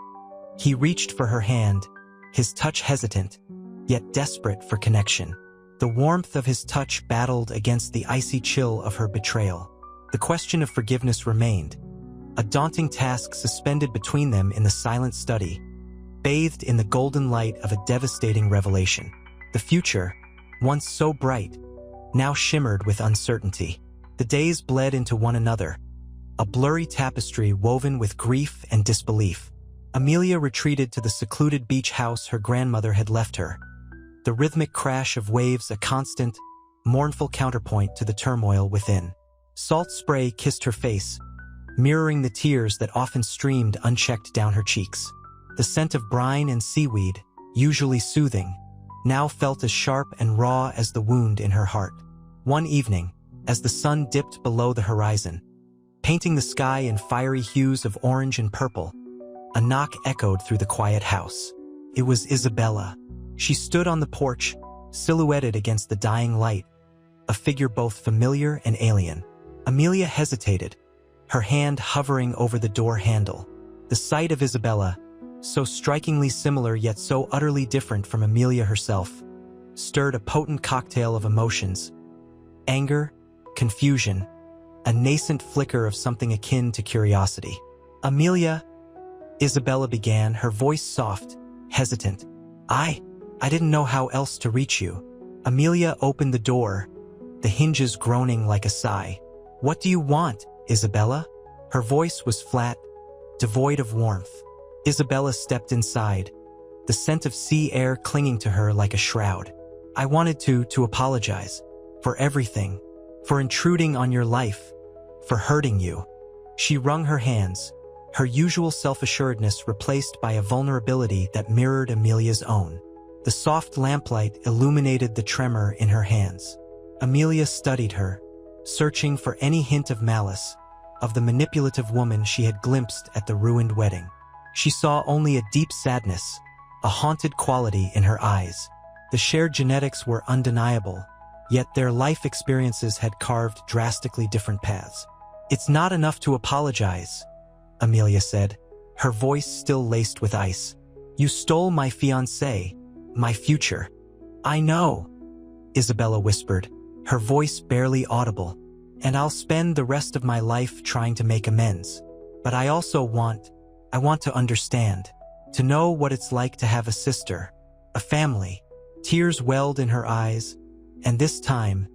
He reached for her hand, his touch hesitant, yet desperate for connection. The warmth of his touch battled against the icy chill of her betrayal. The question of forgiveness remained, a daunting task suspended between them in the silent study, bathed in the golden light of a devastating revelation. The future, once so bright, now shimmered with uncertainty. The days bled into one another, a blurry tapestry woven with grief and disbelief. Amelia retreated to the secluded beach house her grandmother had left her, the rhythmic crash of waves a constant, mournful counterpoint to the turmoil within. Salt spray kissed her face, mirroring the tears that often streamed unchecked down her cheeks. The scent of brine and seaweed, usually soothing, now felt as sharp and raw as the wound in her heart. One evening, as the sun dipped below the horizon, painting the sky in fiery hues of orange and purple, a knock echoed through the quiet house. It was Isabella. She stood on the porch, silhouetted against the dying light, a figure both familiar and alien. Amelia hesitated, her hand hovering over the door handle. The sight of Isabella, so strikingly similar yet so utterly different from Amelia herself, stirred a potent cocktail of emotions: anger, confusion, a nascent flicker of something akin to curiosity. "Amelia," Isabella began, her voice soft, hesitant. I didn't know how else to reach you." Amelia opened the door, the hinges groaning like a sigh. "What do you want, Isabella?" Her voice was flat, devoid of warmth. Isabella stepped inside, the scent of sea air clinging to her like a shroud. "I wanted to apologize. For everything. For intruding on your life. For hurting you." She wrung her hands, her usual self-assuredness replaced by a vulnerability that mirrored Amelia's own. The soft lamplight illuminated the tremor in her hands. Amelia studied her, searching for any hint of malice, of the manipulative woman she had glimpsed at the ruined wedding. She saw only a deep sadness, a haunted quality in her eyes. The shared genetics were undeniable, yet their life experiences had carved drastically different paths. "It's not enough to apologize," Amelia said, her voice still laced with ice. "You stole my fiancé, my future." "I know," Isabella whispered, her voice barely audible, "and I'll spend the rest of my life trying to make amends. But I want to understand, to know what it's like to have a sister, a family." Tears welled in her eyes, and this time,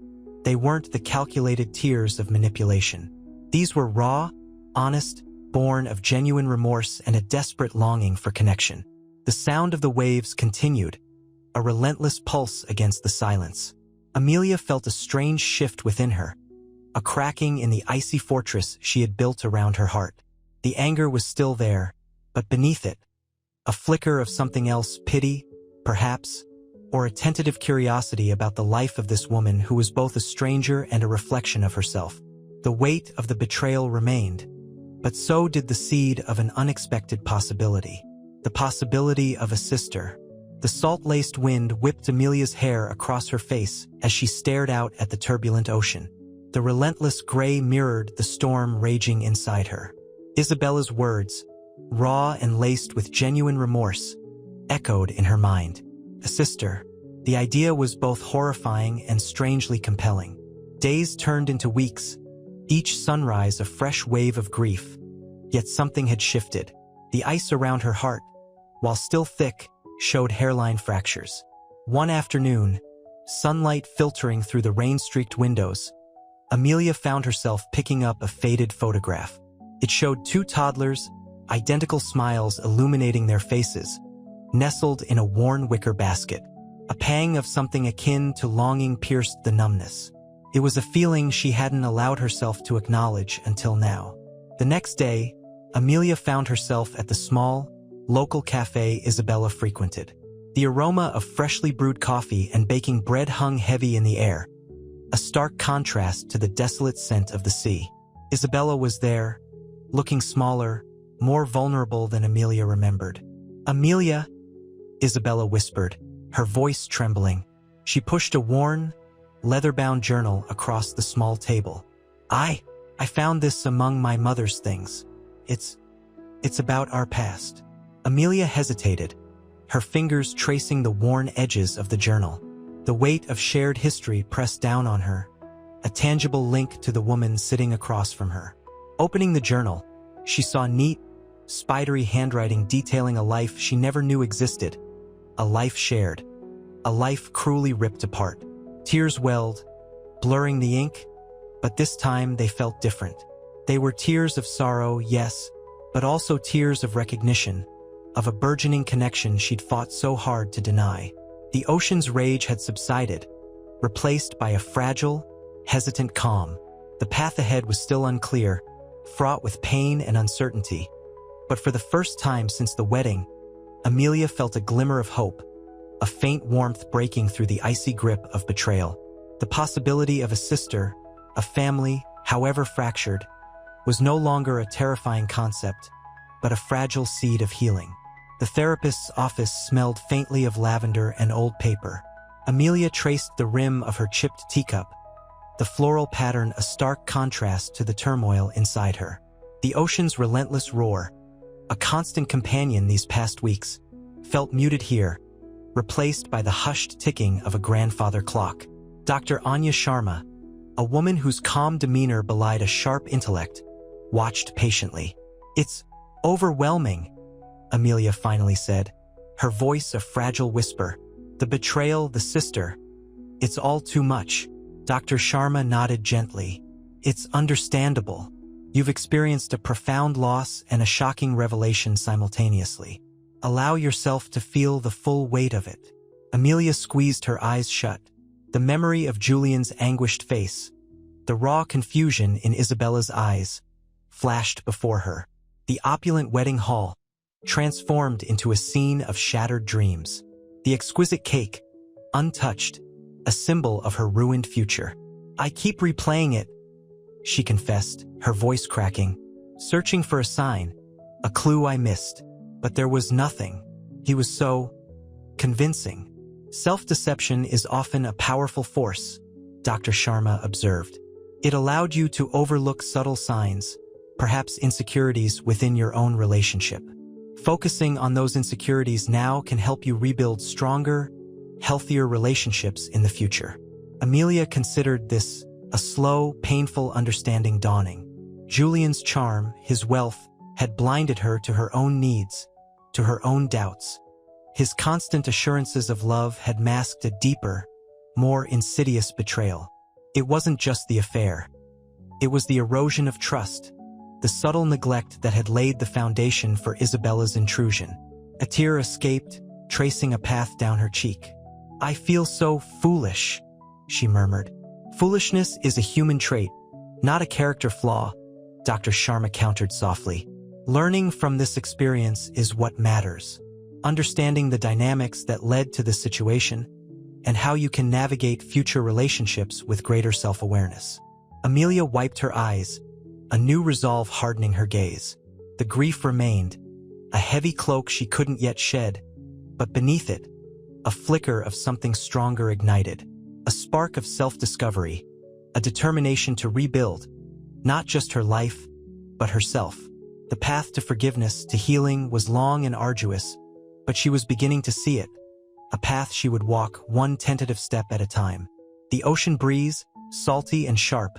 they weren't the calculated tears of manipulation. These were raw, honest, born of genuine remorse and a desperate longing for connection. The sound of the waves continued, a relentless pulse against the silence. Amelia felt a strange shift within her, a cracking in the icy fortress she had built around her heart. The anger was still there, but beneath it, a flicker of something else, pity, perhaps, or a tentative curiosity about the life of this woman who was both a stranger and a reflection of herself. The weight of the betrayal remained, but so did the seed of an unexpected possibility. The possibility of a sister. The salt-laced wind whipped Amelia's hair across her face as she stared out at the turbulent ocean. The relentless gray mirrored the storm raging inside her. Isabella's words, raw and laced with genuine remorse, echoed in her mind. A sister. The idea was both horrifying and strangely compelling. Days turned into weeks, each sunrise a fresh wave of grief. Yet something had shifted. The ice around her heart, while still thick, showed hairline fractures. One afternoon, sunlight filtering through the rain-streaked windows, Amelia found herself picking up a faded photograph. It showed two toddlers, identical smiles illuminating their faces, nestled in a worn wicker basket. A pang of something akin to longing pierced the numbness. It was a feeling she hadn't allowed herself to acknowledge until now. The next day, Amelia found herself at the small, local cafe Isabella frequented. The aroma of freshly brewed coffee and baking bread hung heavy in the air, a stark contrast to the desolate scent of the sea. Isabella was there, looking smaller, more vulnerable than Amelia remembered. "Amelia," Isabella whispered, her voice trembling. She pushed a worn, leather-bound journal across the small table. I found this among my mother's things. It's about our past." Amelia hesitated, her fingers tracing the worn edges of the journal. The weight of shared history pressed down on her, a tangible link to the woman sitting across from her. Opening the journal, she saw neat, spidery handwriting detailing a life she never knew existed. A life shared. A life cruelly ripped apart. Tears welled, blurring the ink, but this time they felt different. They were tears of sorrow, yes, but also tears of recognition, of a burgeoning connection she'd fought so hard to deny. The ocean's rage had subsided, replaced by a fragile, hesitant calm. The path ahead was still unclear, fraught with pain and uncertainty. But for the first time since the wedding, Amelia felt a glimmer of hope, a faint warmth breaking through the icy grip of betrayal. The possibility of a sister, a family, however fractured, was no longer a terrifying concept, but a fragile seed of healing. The therapist's office smelled faintly of lavender and old paper. Amelia traced the rim of her chipped teacup, the floral pattern a stark contrast to the turmoil inside her. The ocean's relentless roar, a constant companion these past weeks, felt muted here, replaced by the hushed ticking of a grandfather clock. Dr. Anya Sharma, a woman whose calm demeanor belied a sharp intellect, watched patiently. "It's overwhelming," Amelia finally said, her voice a fragile whisper. "The betrayal, the sister. It's all too much." Dr. Sharma nodded gently. "It's understandable. You've experienced a profound loss and a shocking revelation simultaneously. Allow yourself to feel the full weight of it." Amelia squeezed her eyes shut. The memory of Julian's anguished face, the raw confusion in Isabella's eyes, flashed before her. The opulent wedding hall, transformed into a scene of shattered dreams. The exquisite cake, untouched, a symbol of her ruined future. "I keep replaying it," she confessed, her voice cracking, searching for a sign, a clue I missed. But there was nothing. He was so convincing. Self-deception is often a powerful force, Dr. Sharma observed. It allowed you to overlook subtle signs, perhaps insecurities within your own relationship. Focusing on those insecurities now can help you rebuild stronger, healthier relationships in the future. Amelia considered this a slow, painful understanding dawning. Julian's charm, his wealth, had blinded her to her own needs, to her own doubts. His constant assurances of love had masked a deeper, more insidious betrayal. It wasn't just the affair. It was the erosion of trust, the subtle neglect that had laid the foundation for Isabella's intrusion. A tear escaped, tracing a path down her cheek. "I feel so foolish," she murmured. "Foolishness is a human trait, not a character flaw," Dr. Sharma countered softly. "Learning from this experience is what matters. Understanding the dynamics that led to this situation, and how you can navigate future relationships with greater self-awareness." Amelia wiped her eyes, a new resolve hardening her gaze. The grief remained, a heavy cloak she couldn't yet shed, but beneath it, a flicker of something stronger ignited, a spark of self-discovery, a determination to rebuild, not just her life, but herself. The path to forgiveness, to healing, was long and arduous, but she was beginning to see it, a path she would walk one tentative step at a time. The ocean breeze, salty and sharp,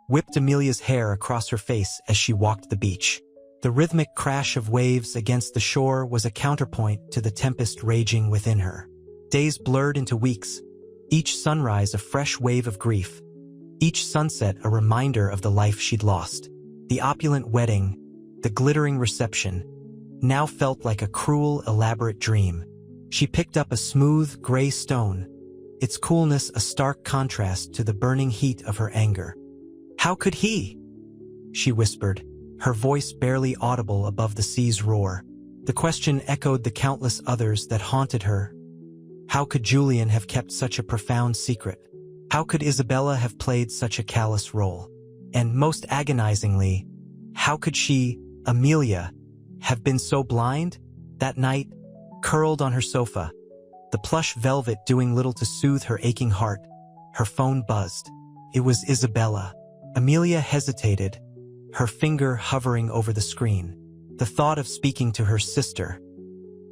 whipped Amelia's hair across her face as she walked the beach. The rhythmic crash of waves against the shore was a counterpoint to the tempest raging within her. Days blurred into weeks, each sunrise a fresh wave of grief, each sunset a reminder of the life she'd lost. The opulent wedding, the glittering reception, now felt like a cruel, elaborate dream. She picked up a smooth, gray stone, its coolness a stark contrast to the burning heat of her anger. "How could he?" she whispered, her voice barely audible above the sea's roar. The question echoed the countless others that haunted her. How could Julian have kept such a profound secret? How could Isabella have played such a callous role? And most agonizingly, how could she, Amelia, have been so blind? That night, curled on her sofa, the plush velvet doing little to soothe her aching heart, her phone buzzed. It was Isabella. Amelia hesitated, her finger hovering over the screen. The thought of speaking to her sister,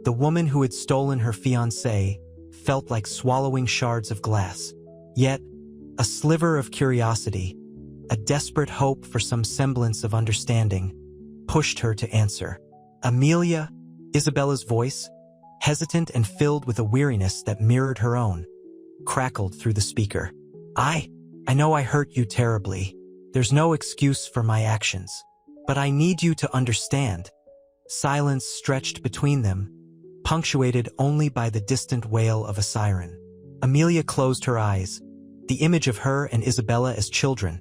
the woman who had stolen her fiancé, felt like swallowing shards of glass. Yet, a sliver of curiosity, a desperate hope for some semblance of understanding, pushed her to answer. "Amelia," Isabella's voice, hesitant and filled with a weariness that mirrored her own, crackled through the speaker. I know I hurt you terribly. There's no excuse for my actions. But I need you to understand." Silence stretched between them, punctuated only by the distant wail of a siren. Amelia closed her eyes, the image of her and Isabella as children,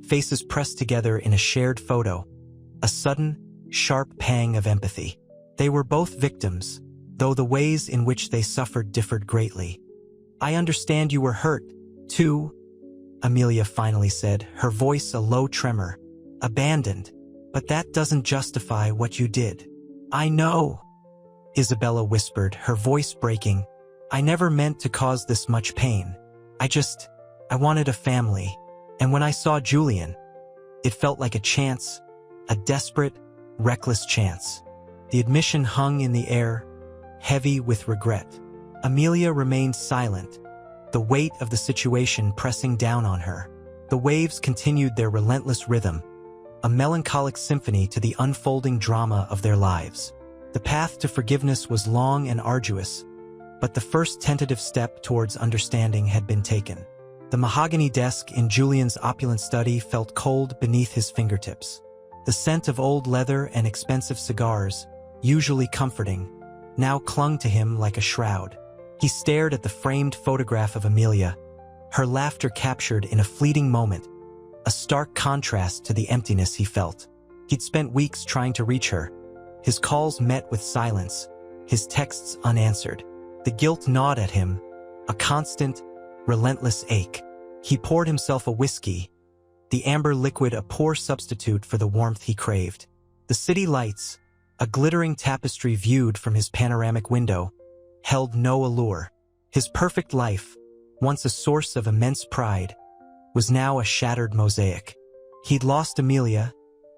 faces pressed together in a shared photo, a sudden, sharp pang of empathy. They were both victims, though the ways in which they suffered differed greatly. "I understand you were hurt, too," Amelia finally said, her voice a low tremor. "Abandoned. But that doesn't justify what you did." "I know," Isabella whispered, her voice breaking. "I never meant to cause this much pain. I wanted a family. And when I saw Julian, it felt like a chance, a desperate, reckless chance." The admission hung in the air, heavy with regret. Amelia remained silent, the weight of the situation pressing down on her. The waves continued their relentless rhythm, a melancholic symphony to the unfolding drama of their lives. The path to forgiveness was long and arduous, but the first tentative step towards understanding had been taken. The mahogany desk in Julian's opulent study felt cold beneath his fingertips. The scent of old leather and expensive cigars, usually comforting, now clung to him like a shroud. He stared at the framed photograph of Amelia, her laughter captured in a fleeting moment, a stark contrast to the emptiness he felt. He'd spent weeks trying to reach her, his calls met with silence, his texts unanswered. The guilt gnawed at him, a constant, relentless ache. He poured himself a whiskey, the amber liquid a poor substitute for the warmth he craved. The city lights, a glittering tapestry viewed from his panoramic window, held no allure. His perfect life, once a source of immense pride, was now a shattered mosaic. He'd lost Amelia,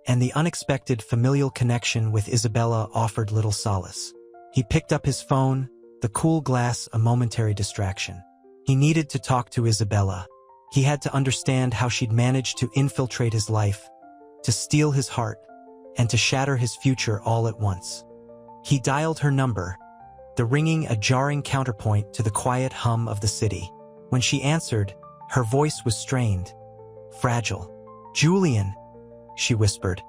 and the unexpected familial connection with Isabella offered little solace. He picked up his phone, the cool glass a momentary distraction. He needed to talk to Isabella. He had to understand how she'd managed to infiltrate his life, to steal his heart, and to shatter his future all at once. He dialed her number, the ringing a jarring counterpoint to the quiet hum of the city. When she answered, her voice was strained, fragile. "Julian," she whispered,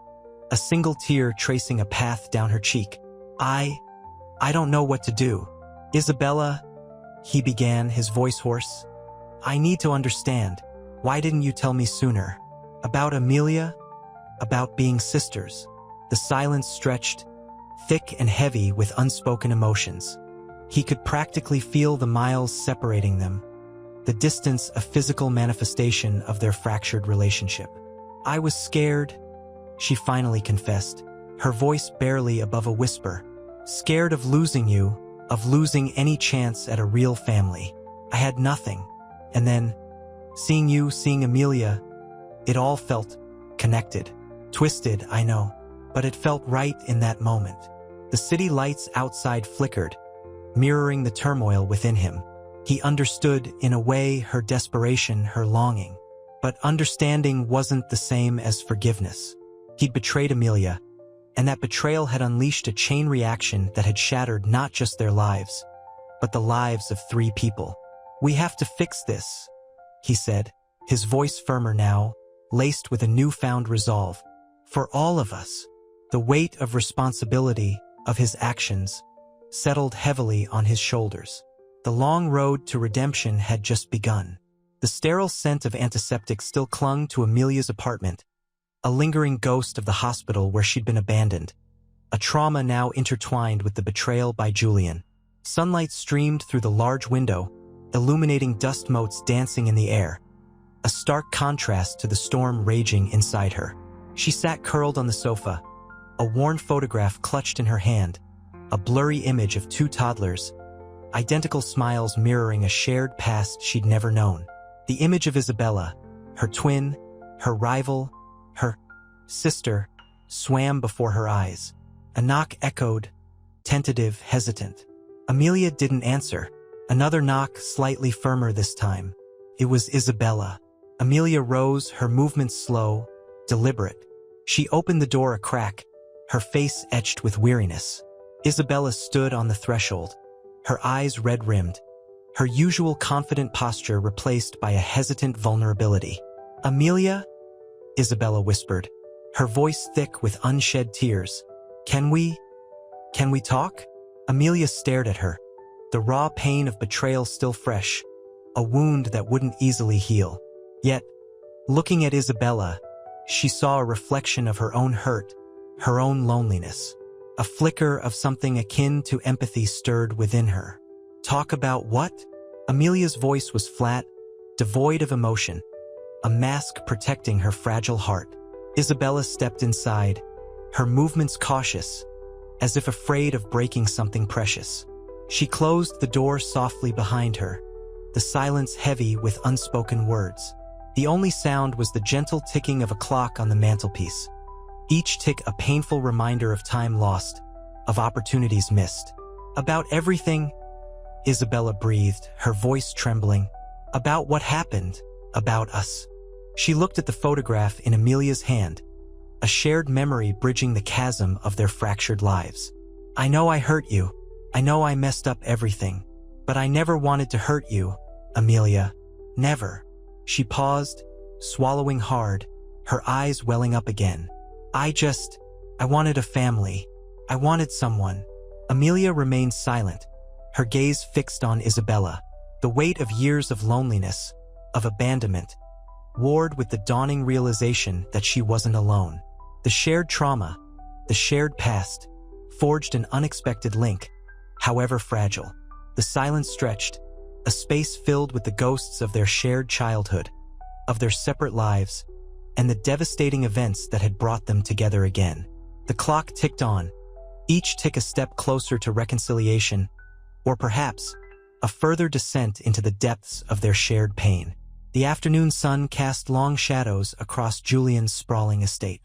a single tear tracing a path down her cheek. I don't know what to do." "Isabella," he began, his voice hoarse. "I need to understand. Why didn't you tell me sooner? About Amelia? About being sisters?" The silence stretched, thick and heavy with unspoken emotions. He could practically feel the miles separating them, the distance a physical manifestation of their fractured relationship. "I was scared," she finally confessed, her voice barely above a whisper. "Scared of losing you, of losing any chance at a real family. I had nothing. And then, seeing you, seeing Amelia, it all felt connected. Twisted, I know, but it felt right in that moment." The city lights outside flickered, mirroring the turmoil within him. He understood, in a way, her desperation, her longing. But understanding wasn't the same as forgiveness. He'd betrayed Amelia, and that betrayal had unleashed a chain reaction that had shattered not just their lives, but the lives of 3 people. "We have to fix this," he said, his voice firmer now, laced with a newfound resolve. "For all of us." The weight of responsibility, of his actions, settled heavily on his shoulders. The long road to redemption had just begun. The sterile scent of antiseptic still clung to Amelia's apartment, a lingering ghost of the hospital where she'd been abandoned, a trauma now intertwined with the betrayal by Julian. Sunlight streamed through the large window, illuminating dust motes dancing in the air, a stark contrast to the storm raging inside her. She sat curled on the sofa, a worn photograph clutched in her hand, a blurry image of 2 toddlers, identical smiles mirroring a shared past she'd never known. The image of Isabella, her twin, her rival, her sister, swam before her eyes. A knock echoed, tentative, hesitant. Amelia didn't answer. Another knock, slightly firmer this time. It was Isabella. Amelia rose, her movements slow, deliberate. She opened the door a crack, her face etched with weariness. Isabella stood on the threshold, her eyes red-rimmed, her usual confident posture replaced by a hesitant vulnerability. "Amelia?" Isabella whispered, her voice thick with unshed tears. Can we talk?" Amelia stared at her, the raw pain of betrayal still fresh, a wound that wouldn't easily heal. Yet, looking at Isabella, she saw a reflection of her own hurt, her own loneliness. A flicker of something akin to empathy stirred within her. "Talk about what?" Amelia's voice was flat, devoid of emotion, a mask protecting her fragile heart. Isabella stepped inside, her movements cautious, as if afraid of breaking something precious. She closed the door softly behind her, the silence heavy with unspoken words. The only sound was the gentle ticking of a clock on the mantelpiece, each tick a painful reminder of time lost, of opportunities missed. "About everything," Isabella breathed, her voice trembling. "About what happened, about us." She looked at the photograph in Amelia's hand, a shared memory bridging the chasm of their fractured lives. "I know I hurt you. I know I messed up everything. But I never wanted to hurt you, Amelia. Never." She paused, swallowing hard, her eyes welling up again. I wanted a family. I wanted someone." Amelia remained silent, her gaze fixed on Isabella. The weight of years of loneliness, of abandonment, warred with the dawning realization that she wasn't alone. The shared trauma, the shared past, forged an unexpected link, however fragile. The silence stretched, a space filled with the ghosts of their shared childhood, of their separate lives, and the devastating events that had brought them together again. The clock ticked on, each tick a step closer to reconciliation, or perhaps a further descent into the depths of their shared pain. The afternoon sun cast long shadows across Julian's sprawling estate.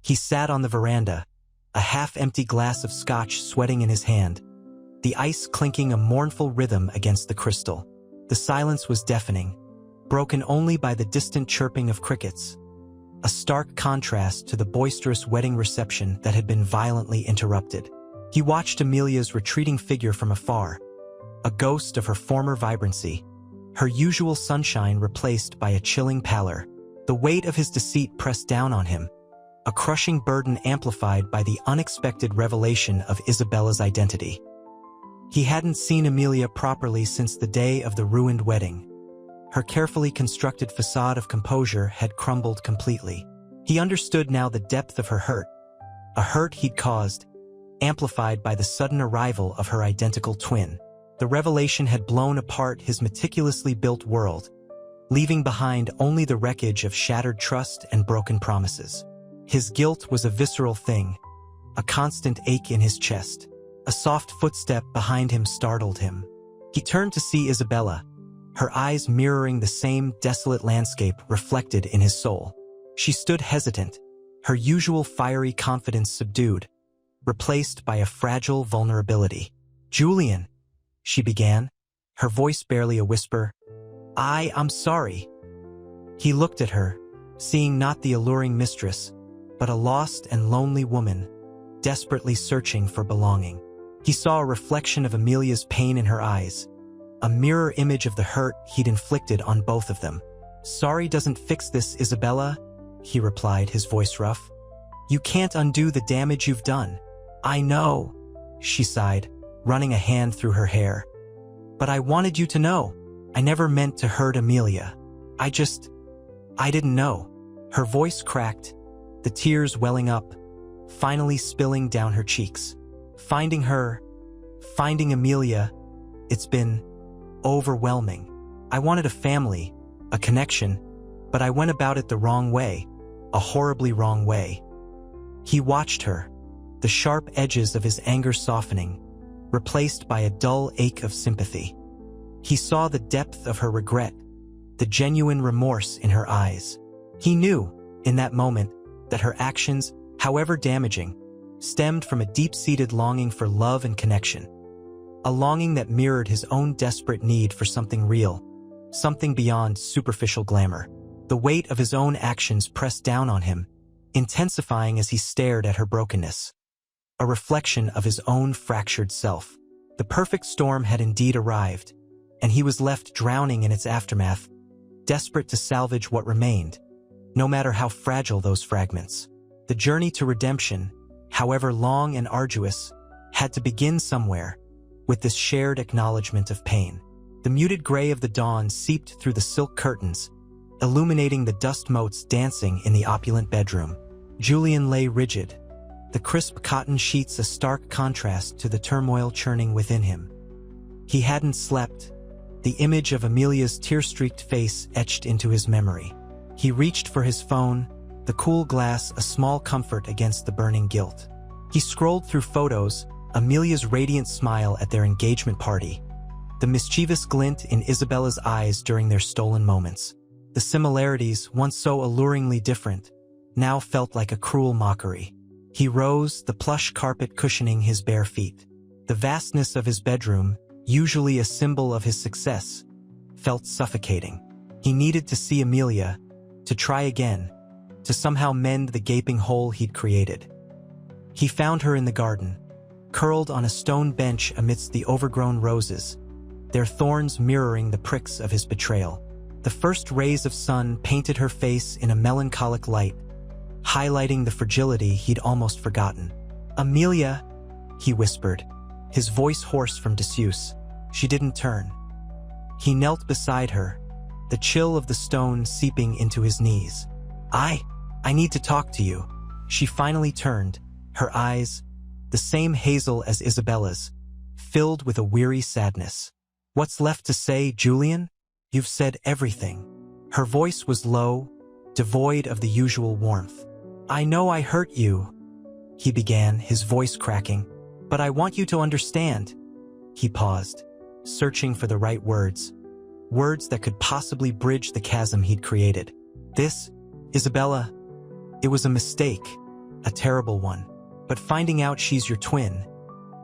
He sat on the veranda, a half-empty glass of scotch sweating in his hand, the ice clinking a mournful rhythm against the crystal. The silence was deafening, broken only by the distant chirping of crickets, a stark contrast to the boisterous wedding reception that had been violently interrupted. He watched Amelia's retreating figure from afar, a ghost of her former vibrancy, her usual sunshine replaced by a chilling pallor. The weight of his deceit pressed down on him, a crushing burden amplified by the unexpected revelation of Isabella's identity. He hadn't seen Amelia properly since the day of the ruined wedding. Her carefully constructed facade of composure had crumbled completely. He understood now the depth of her hurt, a hurt he'd caused, amplified by the sudden arrival of her identical twin. The revelation had blown apart his meticulously built world, leaving behind only the wreckage of shattered trust and broken promises. His guilt was a visceral thing, a constant ache in his chest. A soft footstep behind him startled him. He turned to see Isabella, her eyes mirroring the same desolate landscape reflected in his soul. She stood hesitant, her usual fiery confidence subdued, replaced by a fragile vulnerability. "Julian," she began, her voice barely a whisper. I'm sorry." He looked at her, seeing not the alluring mistress, but a lost and lonely woman, desperately searching for belonging. He saw a reflection of Amelia's pain in her eyes, a mirror image of the hurt he'd inflicted on both of them. "Sorry doesn't fix this, Isabella," he replied, his voice rough. "You can't undo the damage you've done." "I know," she sighed, running a hand through her hair. "But I wanted you to know. I never meant to hurt Amelia. I didn't know." Her voice cracked, the tears welling up, finally spilling down her cheeks. Finding Amelia, it's been overwhelming. I wanted a family, a connection, but I went about it the wrong way, a horribly wrong way. He watched her, the sharp edges of his anger softening, replaced by a dull ache of sympathy. He saw the depth of her regret, the genuine remorse in her eyes. He knew, in that moment, that her actions, however damaging, stemmed from a deep-seated longing for love and connection. A longing that mirrored his own desperate need for something real, something beyond superficial glamour. The weight of his own actions pressed down on him, intensifying as he stared at her brokenness. A reflection of his own fractured self. The perfect storm had indeed arrived, and he was left drowning in its aftermath, desperate to salvage what remained, no matter how fragile those fragments. The journey to redemption, however long and arduous, had to begin somewhere, with this shared acknowledgement of pain. The muted gray of the dawn seeped through the silk curtains, illuminating the dust motes dancing in the opulent bedroom. Julian lay rigid, the crisp cotton sheets a stark contrast to the turmoil churning within him. He hadn't slept, the image of Amelia's tear-streaked face etched into his memory. He reached for his phone, the cool glass a small comfort against the burning guilt. He scrolled through photos, Amelia's radiant smile at their engagement party, the mischievous glint in Isabella's eyes during their stolen moments. The similarities, once so alluringly different, now felt like a cruel mockery. He rose, the plush carpet cushioning his bare feet. The vastness of his bedroom, usually a symbol of his success, felt suffocating. He needed to see Amelia, to try again, to somehow mend the gaping hole he'd created. He found her in the garden, curled on a stone bench amidst the overgrown roses, their thorns mirroring the pricks of his betrayal. The first rays of sun painted her face in a melancholic light, highlighting the fragility he'd almost forgotten. "Amelia," he whispered, his voice hoarse from disuse. She didn't turn. He knelt beside her, the chill of the stone seeping into his knees. I need to talk to you," She finally turned, her eyes, the same hazel as Isabella's, filled with a weary sadness. "What's left to say, Julian? You've said everything." Her voice was low, devoid of the usual warmth. "I know I hurt you," he began, his voice cracking, "but I want you to understand." He paused, searching for the right words that could possibly bridge the chasm he'd created. "This, Isabella, it was a mistake, a terrible one. But finding out she's your twin,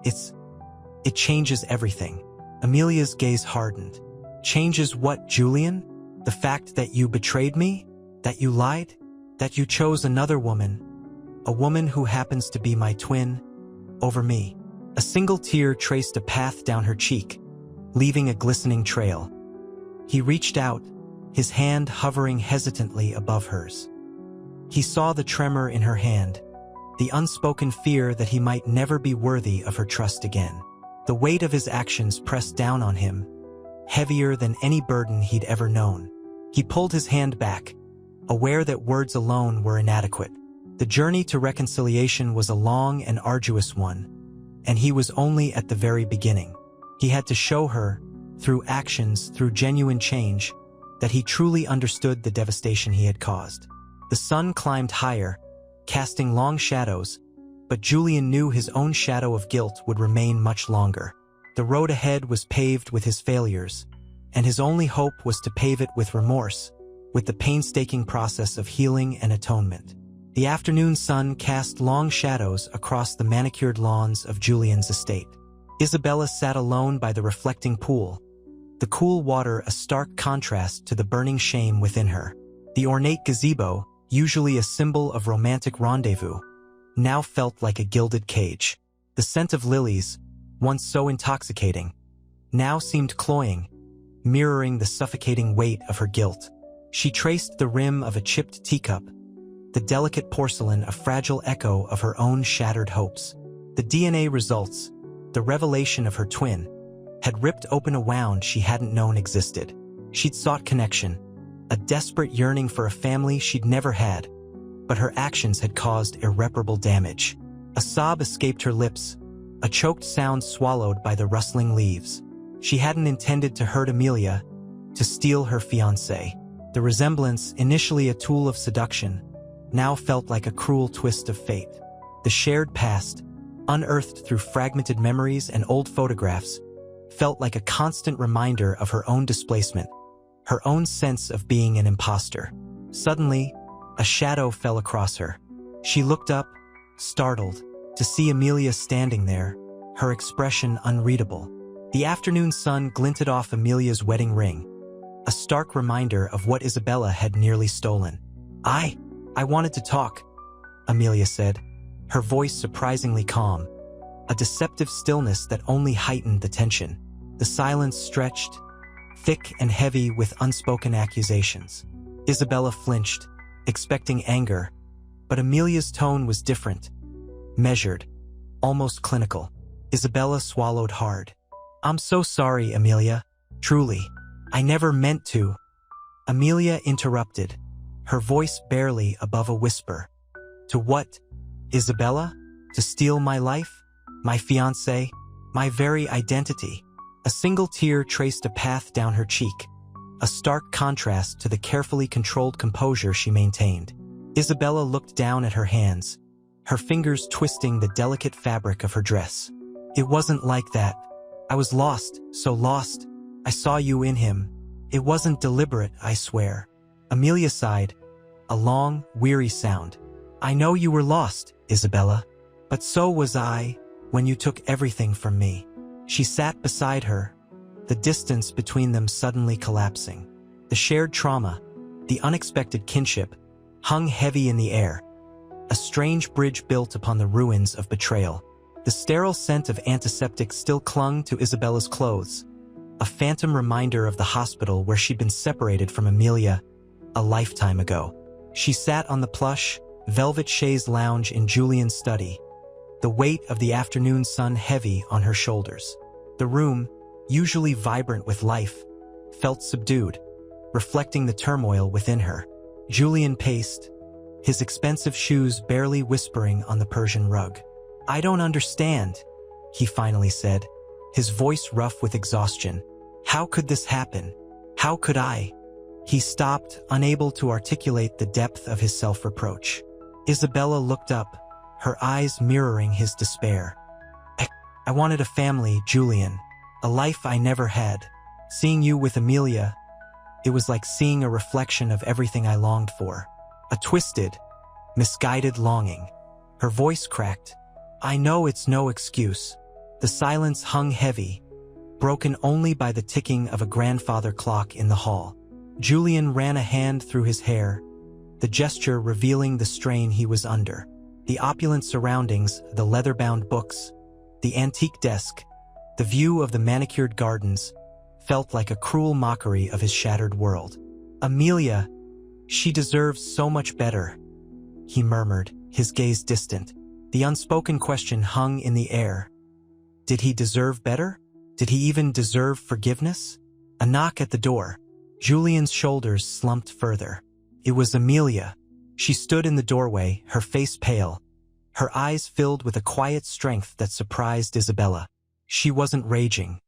it changes everything." Amelia's gaze hardened. "Changes what, Julian? The fact that you betrayed me? That you lied? That you chose another woman? A woman who happens to be my twin? Over me?" A single tear traced a path down her cheek, leaving a glistening trail. He reached out, his hand hovering hesitantly above hers. He saw the tremor in her hand, the unspoken fear that he might never be worthy of her trust again. The weight of his actions pressed down on him, heavier than any burden he'd ever known. He pulled his hand back, aware that words alone were inadequate. The journey to reconciliation was a long and arduous one, and he was only at the very beginning. He had to show her, through actions, through genuine change, that he truly understood the devastation he had caused. The sun climbed higher, casting long shadows, but Julian knew his own shadow of guilt would remain much longer. The road ahead was paved with his failures, and his only hope was to pave it with remorse, with the painstaking process of healing and atonement. The afternoon sun cast long shadows across the manicured lawns of Julian's estate. Isabella sat alone by the reflecting pool, the cool water a stark contrast to the burning shame within her. The ornate gazebo, usually a symbol of romantic rendezvous, now felt like a gilded cage. The scent of lilies, once so intoxicating, now seemed cloying, mirroring the suffocating weight of her guilt. She traced the rim of a chipped teacup, the delicate porcelain a fragile echo of her own shattered hopes. The DNA results, the revelation of her twin, had ripped open a wound she hadn't known existed. She'd sought connection, a desperate yearning for a family she'd never had, but her actions had caused irreparable damage. A sob escaped her lips, a choked sound swallowed by the rustling leaves. She hadn't intended to hurt Amelia, to steal her fiancé. The resemblance, initially a tool of seduction, now felt like a cruel twist of fate. The shared past, unearthed through fragmented memories and old photographs, felt like a constant reminder of her own displacement, her own sense of being an imposter. Suddenly, a shadow fell across her. She looked up, startled, to see Amelia standing there, her expression unreadable. The afternoon sun glinted off Amelia's wedding ring, a stark reminder of what Isabella had nearly stolen. I wanted to talk," Amelia said, her voice surprisingly calm, a deceptive stillness that only heightened the tension. The silence stretched, thick and heavy with unspoken accusations. Isabella flinched, expecting anger, but Amelia's tone was different, measured, almost clinical. Isabella swallowed hard. "I'm so sorry, Amelia. Truly. I never meant to." Amelia interrupted, her voice barely above a whisper. "To what, Isabella? To steal my life? My fiancé? My very identity?" A single tear traced a path down her cheek, a stark contrast to the carefully controlled composure she maintained. Isabella looked down at her hands, her fingers twisting the delicate fabric of her dress. "It wasn't like that. I was lost, so lost. I saw you in him. It wasn't deliberate, I swear." Amelia sighed, a long, weary sound. "I know you were lost, Isabella, but so was I when you took everything from me." She sat beside her, the distance between them suddenly collapsing. The shared trauma, the unexpected kinship, hung heavy in the air, a strange bridge built upon the ruins of betrayal. The sterile scent of antiseptic still clung to Isabella's clothes, a phantom reminder of the hospital where she'd been separated from Amelia a lifetime ago. She sat on the plush, velvet chaise lounge in Julian's study, the weight of the afternoon sun heavy on her shoulders. The room, usually vibrant with life, felt subdued, reflecting the turmoil within her. Julian paced, his expensive shoes barely whispering on the Persian rug. "I don't understand," he finally said, his voice rough with exhaustion. "How could this happen? How could I?" He stopped, unable to articulate the depth of his self-reproach. Isabella looked up, her eyes mirroring his despair. I wanted a family, Julian, a life I never had. Seeing you with Amelia, it was like seeing a reflection of everything I longed for. A twisted, misguided longing." Her voice cracked. "I know it's no excuse." The silence hung heavy, broken only by the ticking of a grandfather clock in the hall. Julian ran a hand through his hair, the gesture revealing the strain he was under. The opulent surroundings, the leather-bound books, the antique desk, the view of the manicured gardens, felt like a cruel mockery of his shattered world. "Amelia, she deserves so much better," he murmured, his gaze distant. The unspoken question hung in the air. Did he deserve better? Did he even deserve forgiveness? A knock at the door. Julian's shoulders slumped further. It was Amelia. She stood in the doorway, her face pale, her eyes filled with a quiet strength that surprised Isabella. She wasn't raging.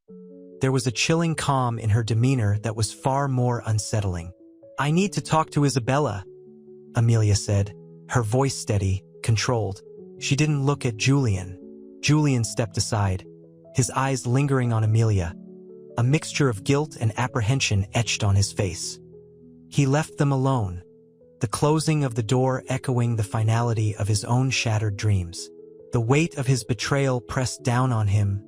There was a chilling calm in her demeanor that was far more unsettling. "I need to talk to Isabella," Amelia said, her voice steady, controlled. She didn't look at Julian. Julian stepped aside, his eyes lingering on Amelia. A mixture of guilt and apprehension etched on his face. He left them alone, the closing of the door echoing the finality of his own shattered dreams. The weight of his betrayal pressed down on him,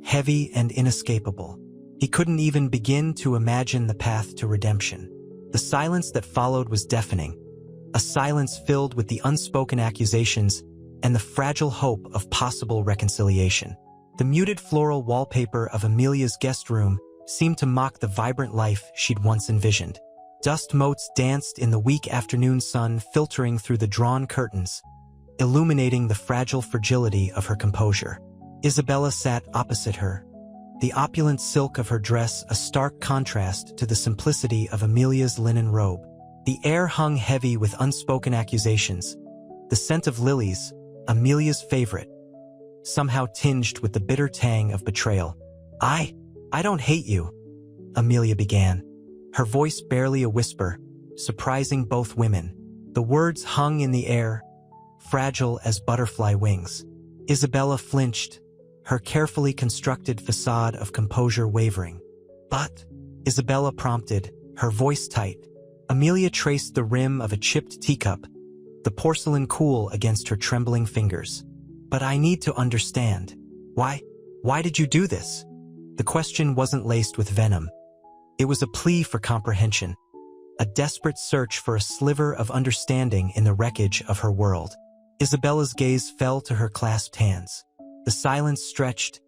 heavy and inescapable. He couldn't even begin to imagine the path to redemption. The silence that followed was deafening, a silence filled with the unspoken accusations and the fragile hope of possible reconciliation. The muted floral wallpaper of Amelia's guest room seemed to mock the vibrant life she'd once envisioned. Dust motes danced in the weak afternoon sun, filtering through the drawn curtains, illuminating the fragile fragility of her composure. Isabella sat opposite her, the opulent silk of her dress a stark contrast to the simplicity of Amelia's linen robe. The air hung heavy with unspoken accusations, the scent of lilies, Amelia's favorite, somehow tinged with the bitter tang of betrayal. I don't hate you," Amelia began, her voice barely a whisper, surprising both women. The words hung in the air, fragile as butterfly wings. Isabella flinched, her carefully constructed facade of composure wavering. "But," Isabella prompted, her voice tight. Amelia traced the rim of a chipped teacup, the porcelain cool against her trembling fingers. "But I need to understand. Why did you do this?" The question wasn't laced with venom. It was a plea for comprehension, a desperate search for a sliver of understanding in the wreckage of her world. Isabella's gaze fell to her clasped hands. The silence stretched,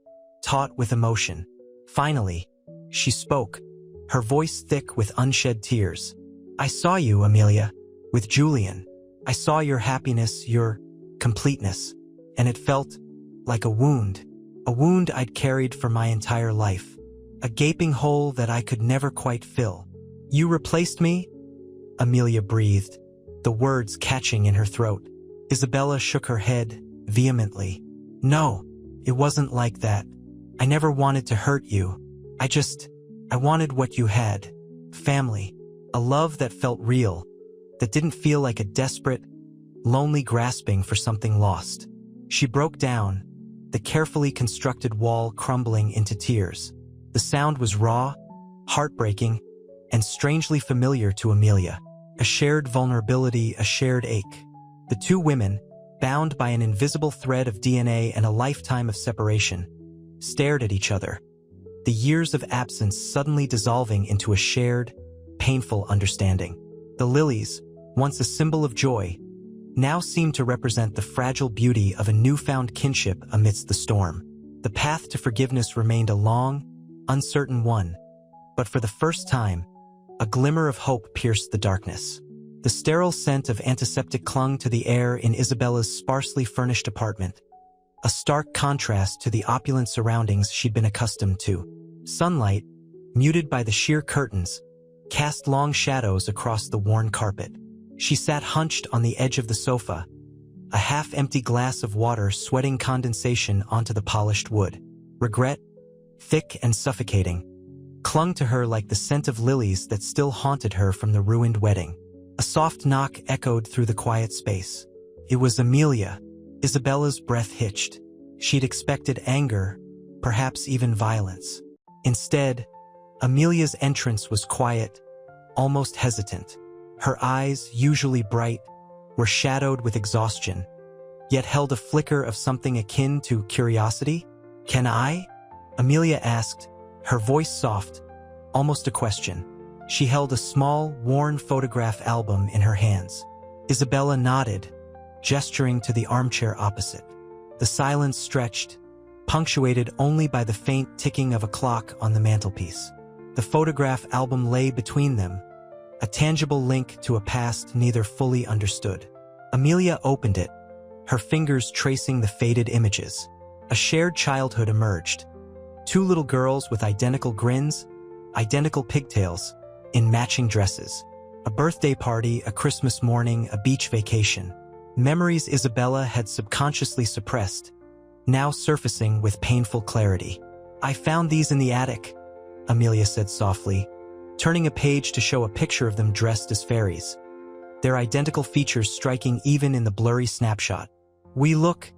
taut with emotion. Finally, she spoke, her voice thick with unshed tears. "I saw you, Amelia, with Julian. I saw your happiness, your completeness, and it felt like a wound I'd carried for my entire life, a gaping hole that I could never quite fill. You replaced me?" Amelia breathed, the words catching in her throat. Isabella shook her head vehemently. "No, it wasn't like that. I never wanted to hurt you. I wanted what you had. Family. A love that felt real, that didn't feel like a desperate, lonely grasping for something lost." She broke down, the carefully constructed wall crumbling into tears. The sound was raw, heartbreaking, and strangely familiar to Amelia. A shared vulnerability, a shared ache. The two women, bound by an invisible thread of DNA and a lifetime of separation, stared at each other, the years of absence suddenly dissolving into a shared, painful understanding. The lilies, once a symbol of joy, now seemed to represent the fragile beauty of a newfound kinship amidst the storm. The path to forgiveness remained a long, uncertain one, but for the first time, a glimmer of hope pierced the darkness. The sterile scent of antiseptic clung to the air in Isabella's sparsely furnished apartment, a stark contrast to the opulent surroundings she'd been accustomed to. Sunlight, muted by the sheer curtains, cast long shadows across the worn carpet. She sat hunched on the edge of the sofa, a half-empty glass of water sweating condensation onto the polished wood. Regret, thick and suffocating, clung to her like the scent of lilies that still haunted her from the ruined wedding. A soft knock echoed through the quiet space. It was Amelia. Isabella's breath hitched. She'd expected anger, perhaps even violence. Instead, Amelia's entrance was quiet, almost hesitant. Her eyes, usually bright, were shadowed with exhaustion, yet held a flicker of something akin to curiosity. "Can I?" Amelia asked, her voice soft, almost a question. She held a small, worn photograph album in her hands. Isabella nodded, gesturing to the armchair opposite. The silence stretched, punctuated only by the faint ticking of a clock on the mantelpiece. The photograph album lay between them, a tangible link to a past neither fully understood. Amelia opened it, her fingers tracing the faded images. A shared childhood emerged. Two little girls with identical grins, identical pigtails, in matching dresses. A birthday party, a Christmas morning, a beach vacation. Memories Isabella had subconsciously suppressed, now surfacing with painful clarity. "I found these in the attic," Amelia said softly, turning a page to show a picture of them dressed as fairies, their identical features striking even in the blurry snapshot. "We look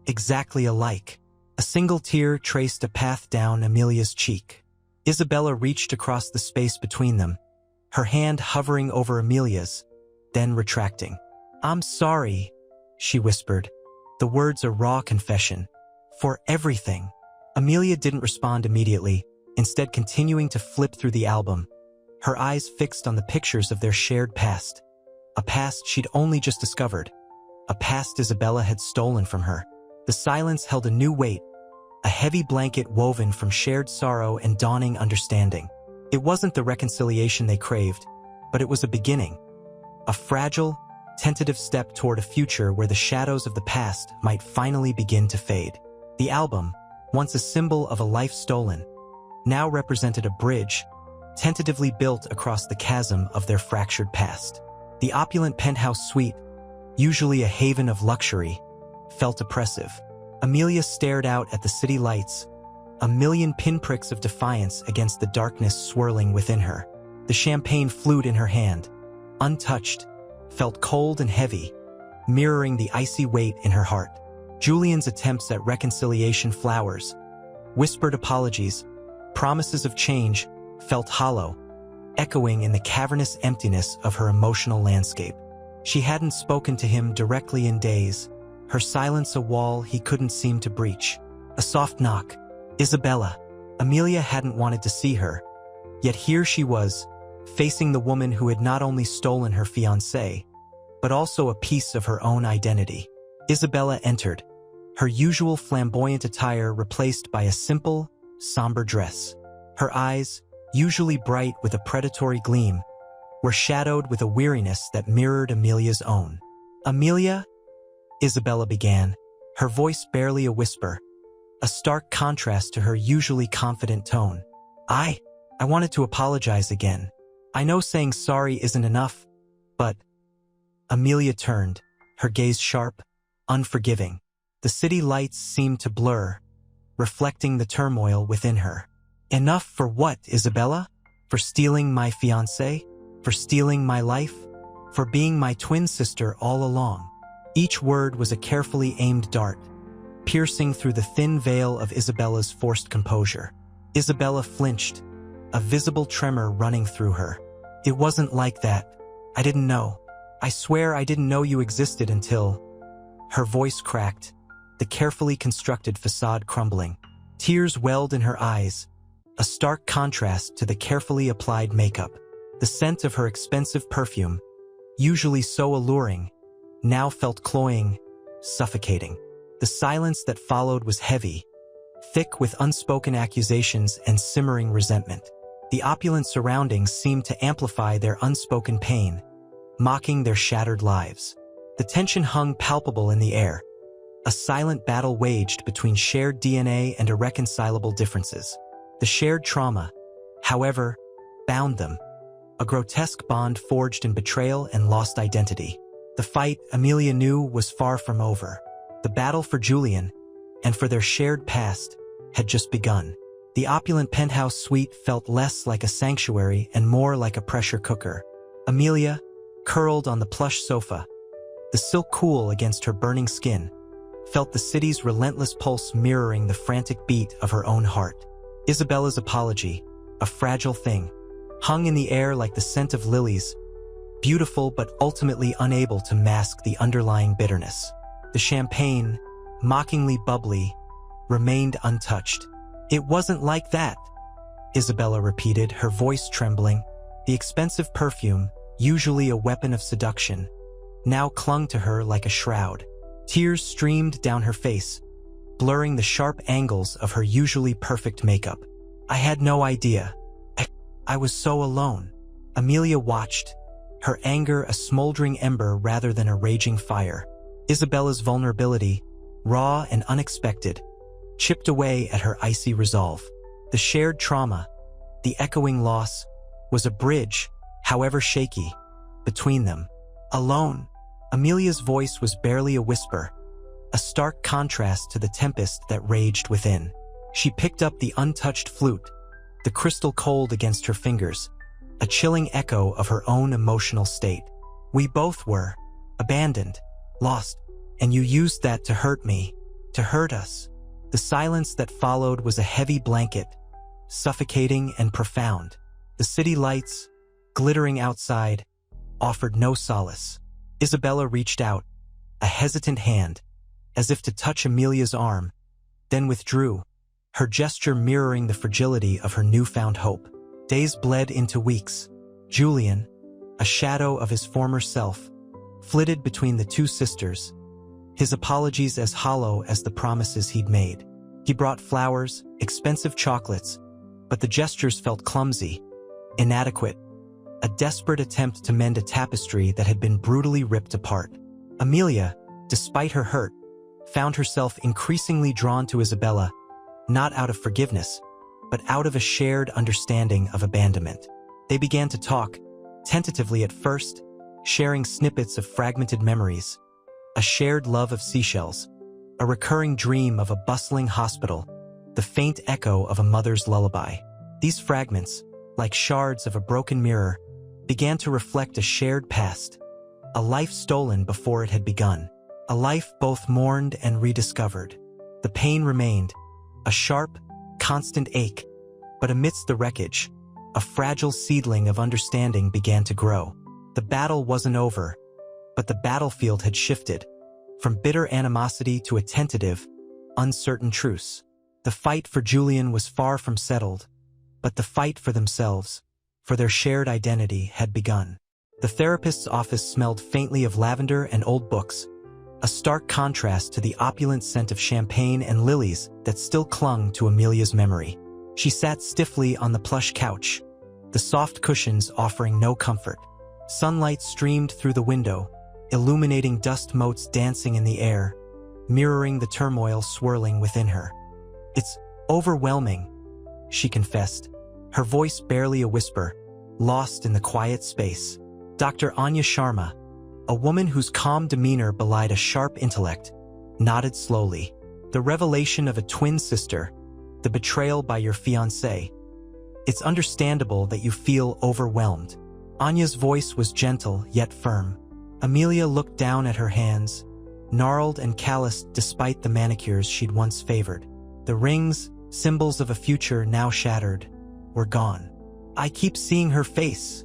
exactly alike." A single tear traced a path down Amelia's cheek. Isabella reached across the space between them, her hand hovering over Amelia's, then retracting. "I'm sorry," she whispered, the words a raw confession. "For everything." Amelia didn't respond immediately, instead continuing to flip through the album, her eyes fixed on the pictures of their shared past. A past she'd only just discovered, a past Isabella had stolen from her. The silence held a new weight, a heavy blanket woven from shared sorrow and dawning understanding. It wasn't the reconciliation they craved, but it was a beginning. A fragile, tentative step toward a future where the shadows of the past might finally begin to fade. The album, once a symbol of a life stolen, now represented a bridge, tentatively built across the chasm of their fractured past. The opulent penthouse suite, usually a haven of luxury, felt oppressive. Amelia stared out at the city lights, a million pinpricks of defiance against the darkness swirling within her. The champagne flute in her hand, untouched, felt cold and heavy, mirroring the icy weight in her heart. Julian's attempts at reconciliation, flowers, whispered apologies, promises of change, felt hollow, echoing in the cavernous emptiness of her emotional landscape. She hadn't spoken to him directly in days, her silence a wall he couldn't seem to breach. A soft knock. Isabella. Amelia hadn't wanted to see her, yet here she was, facing the woman who had not only stolen her fiancé, but also a piece of her own identity. Isabella entered, her usual flamboyant attire replaced by a simple, somber dress. Her eyes, usually bright with a predatory gleam, were shadowed with a weariness that mirrored Amelia's own. "Amelia?" Isabella began, her voice barely a whisper, a stark contrast to her usually confident tone. I wanted to apologize again. I know saying sorry isn't enough, but..." Amelia turned, her gaze sharp, unforgiving. The city lights seemed to blur, reflecting the turmoil within her. "Enough for what, Isabella? For stealing my fiancé? For stealing my life? For being my twin sister all along?" Each word was a carefully aimed dart, piercing through the thin veil of Isabella's forced composure. Isabella flinched, a visible tremor running through her. "It wasn't like that. I didn't know. I swear I didn't know you existed until..." Her voice cracked, the carefully constructed facade crumbling. Tears welled in her eyes, a stark contrast to the carefully applied makeup. The scent of her expensive perfume, usually so alluring, now felt cloying, suffocating. The silence that followed was heavy, thick with unspoken accusations and simmering resentment. The opulent surroundings seemed to amplify their unspoken pain, mocking their shattered lives. The tension hung palpable in the air, a silent battle waged between shared DNA and irreconcilable differences. The shared trauma, however, bound them, a grotesque bond forged in betrayal and lost identity. The fight, Amelia knew, was far from over. The battle for Julian, and for their shared past, had just begun. The opulent penthouse suite felt less like a sanctuary and more like a pressure cooker. Amelia, curled on the plush sofa, the silk cool against her burning skin, felt the city's relentless pulse mirroring the frantic beat of her own heart. Isabella's apology, a fragile thing, hung in the air like the scent of lilies, beautiful but ultimately unable to mask the underlying bitterness. The champagne, mockingly bubbly, remained untouched. "It wasn't like that," Isabella repeated, her voice trembling. The expensive perfume, usually a weapon of seduction, now clung to her like a shroud. Tears streamed down her face, blurring the sharp angles of her usually perfect makeup. "I had no idea. I was so alone." Amelia watched, her anger a smoldering ember rather than a raging fire. Isabella's vulnerability, raw and unexpected, chipped away at her icy resolve. The shared trauma, the echoing loss, was a bridge, however shaky, between them. Alone, Amelia's voice was barely a whisper, a stark contrast to the tempest that raged within. She picked up the untouched flute, the crystal cold against her fingers, a chilling echo of her own emotional state. "We both were abandoned, lost, and you used that to hurt me, to hurt us." The silence that followed was a heavy blanket, suffocating and profound. The city lights, glittering outside, offered no solace. Isabella reached out, a hesitant hand, as if to touch Amelia's arm, then withdrew, her gesture mirroring the fragility of her newfound hope. Days bled into weeks. Julian, a shadow of his former self, flitted between the two sisters, his apologies as hollow as the promises he'd made. He brought flowers, expensive chocolates, but the gestures felt clumsy, inadequate, a desperate attempt to mend a tapestry that had been brutally ripped apart. Amelia, despite her hurt, found herself increasingly drawn to Isabella, not out of forgiveness, but out of a shared understanding of abandonment. They began to talk, tentatively at first, sharing snippets of fragmented memories, a shared love of seashells, a recurring dream of a bustling hospital, the faint echo of a mother's lullaby. These fragments, like shards of a broken mirror, began to reflect a shared past, a life stolen before it had begun, a life both mourned and rediscovered. The pain remained, a sharp, constant ache, but amidst the wreckage, a fragile seedling of understanding began to grow. The battle wasn't over, but the battlefield had shifted, from bitter animosity to a tentative, uncertain truce. The fight for Julian was far from settled, but the fight for themselves, for their shared identity, had begun. The therapist's office smelled faintly of lavender and old books, a stark contrast to the opulent scent of champagne and lilies that still clung to Amelia's memory. She sat stiffly on the plush couch, the soft cushions offering no comfort. Sunlight streamed through the window, illuminating dust motes dancing in the air, mirroring the turmoil swirling within her. "It's overwhelming," she confessed, her voice barely a whisper, lost in the quiet space. Dr. Anya Sharma, a woman whose calm demeanor belied a sharp intellect, nodded slowly. "The revelation of a twin sister, the betrayal by your fiancé. It's understandable that you feel overwhelmed." Anya's voice was gentle yet firm. Amelia looked down at her hands, gnarled and calloused despite the manicures she'd once favored. The rings, symbols of a future now shattered, were gone. "I keep seeing her face,"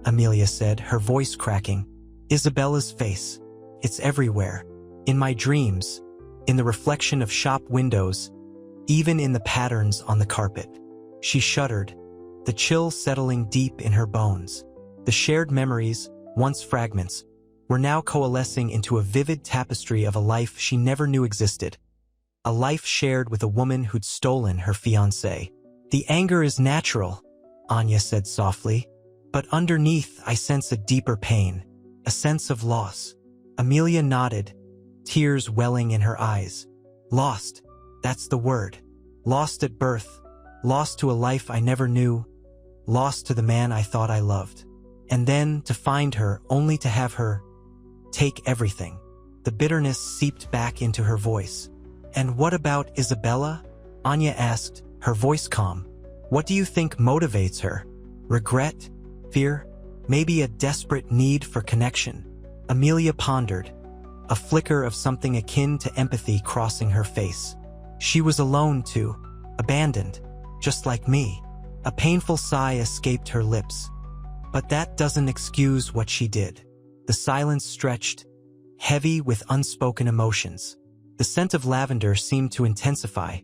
Amelia said, her voice cracking. "Isabella's face. It's everywhere. In my dreams, in the reflection of shop windows, even in the patterns on the carpet." She shuddered, the chill settling deep in her bones. The shared memories, once fragments, were now coalescing into a vivid tapestry of a life she never knew existed. A life shared with a woman who'd stolen her fiancé. "The anger is natural," Anya said softly, "but underneath I sense a deeper pain, a sense of loss." Amelia nodded, tears welling in her eyes. "Lost, that's the word. Lost at birth, lost to a life I never knew, lost to the man I thought I loved." And then to find her only to have her take everything. The bitterness seeped back into her voice. "And what about Isabella?" Anya asked, her voice calm. "What do you think motivates her? Regret? Fear? Maybe a desperate need for connection?" Amelia pondered, a flicker of something akin to empathy crossing her face. She was alone too, abandoned, just like me. A painful sigh escaped her lips. But that doesn't excuse what she did. The silence stretched, heavy with unspoken emotions. The scent of lavender seemed to intensify,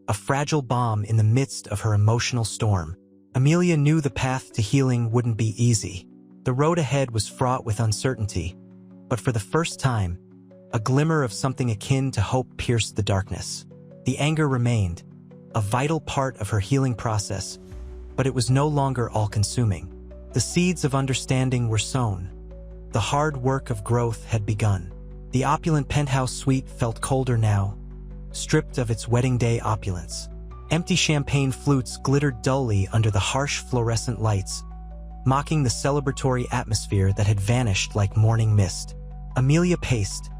a fragile balm in the midst of her emotional storm. Amelia knew the path to healing wouldn't be easy. The road ahead was fraught with uncertainty, but for the first time, a glimmer of something akin to hope pierced the darkness. The anger remained, a vital part of her healing process, but it was no longer all-consuming. The seeds of understanding were sown. The hard work of growth had begun. The opulent penthouse suite felt colder now, stripped of its wedding day opulence. Empty champagne flutes glittered dully under the harsh fluorescent lights, mocking the celebratory atmosphere that had vanished like morning mist. Amelia paced,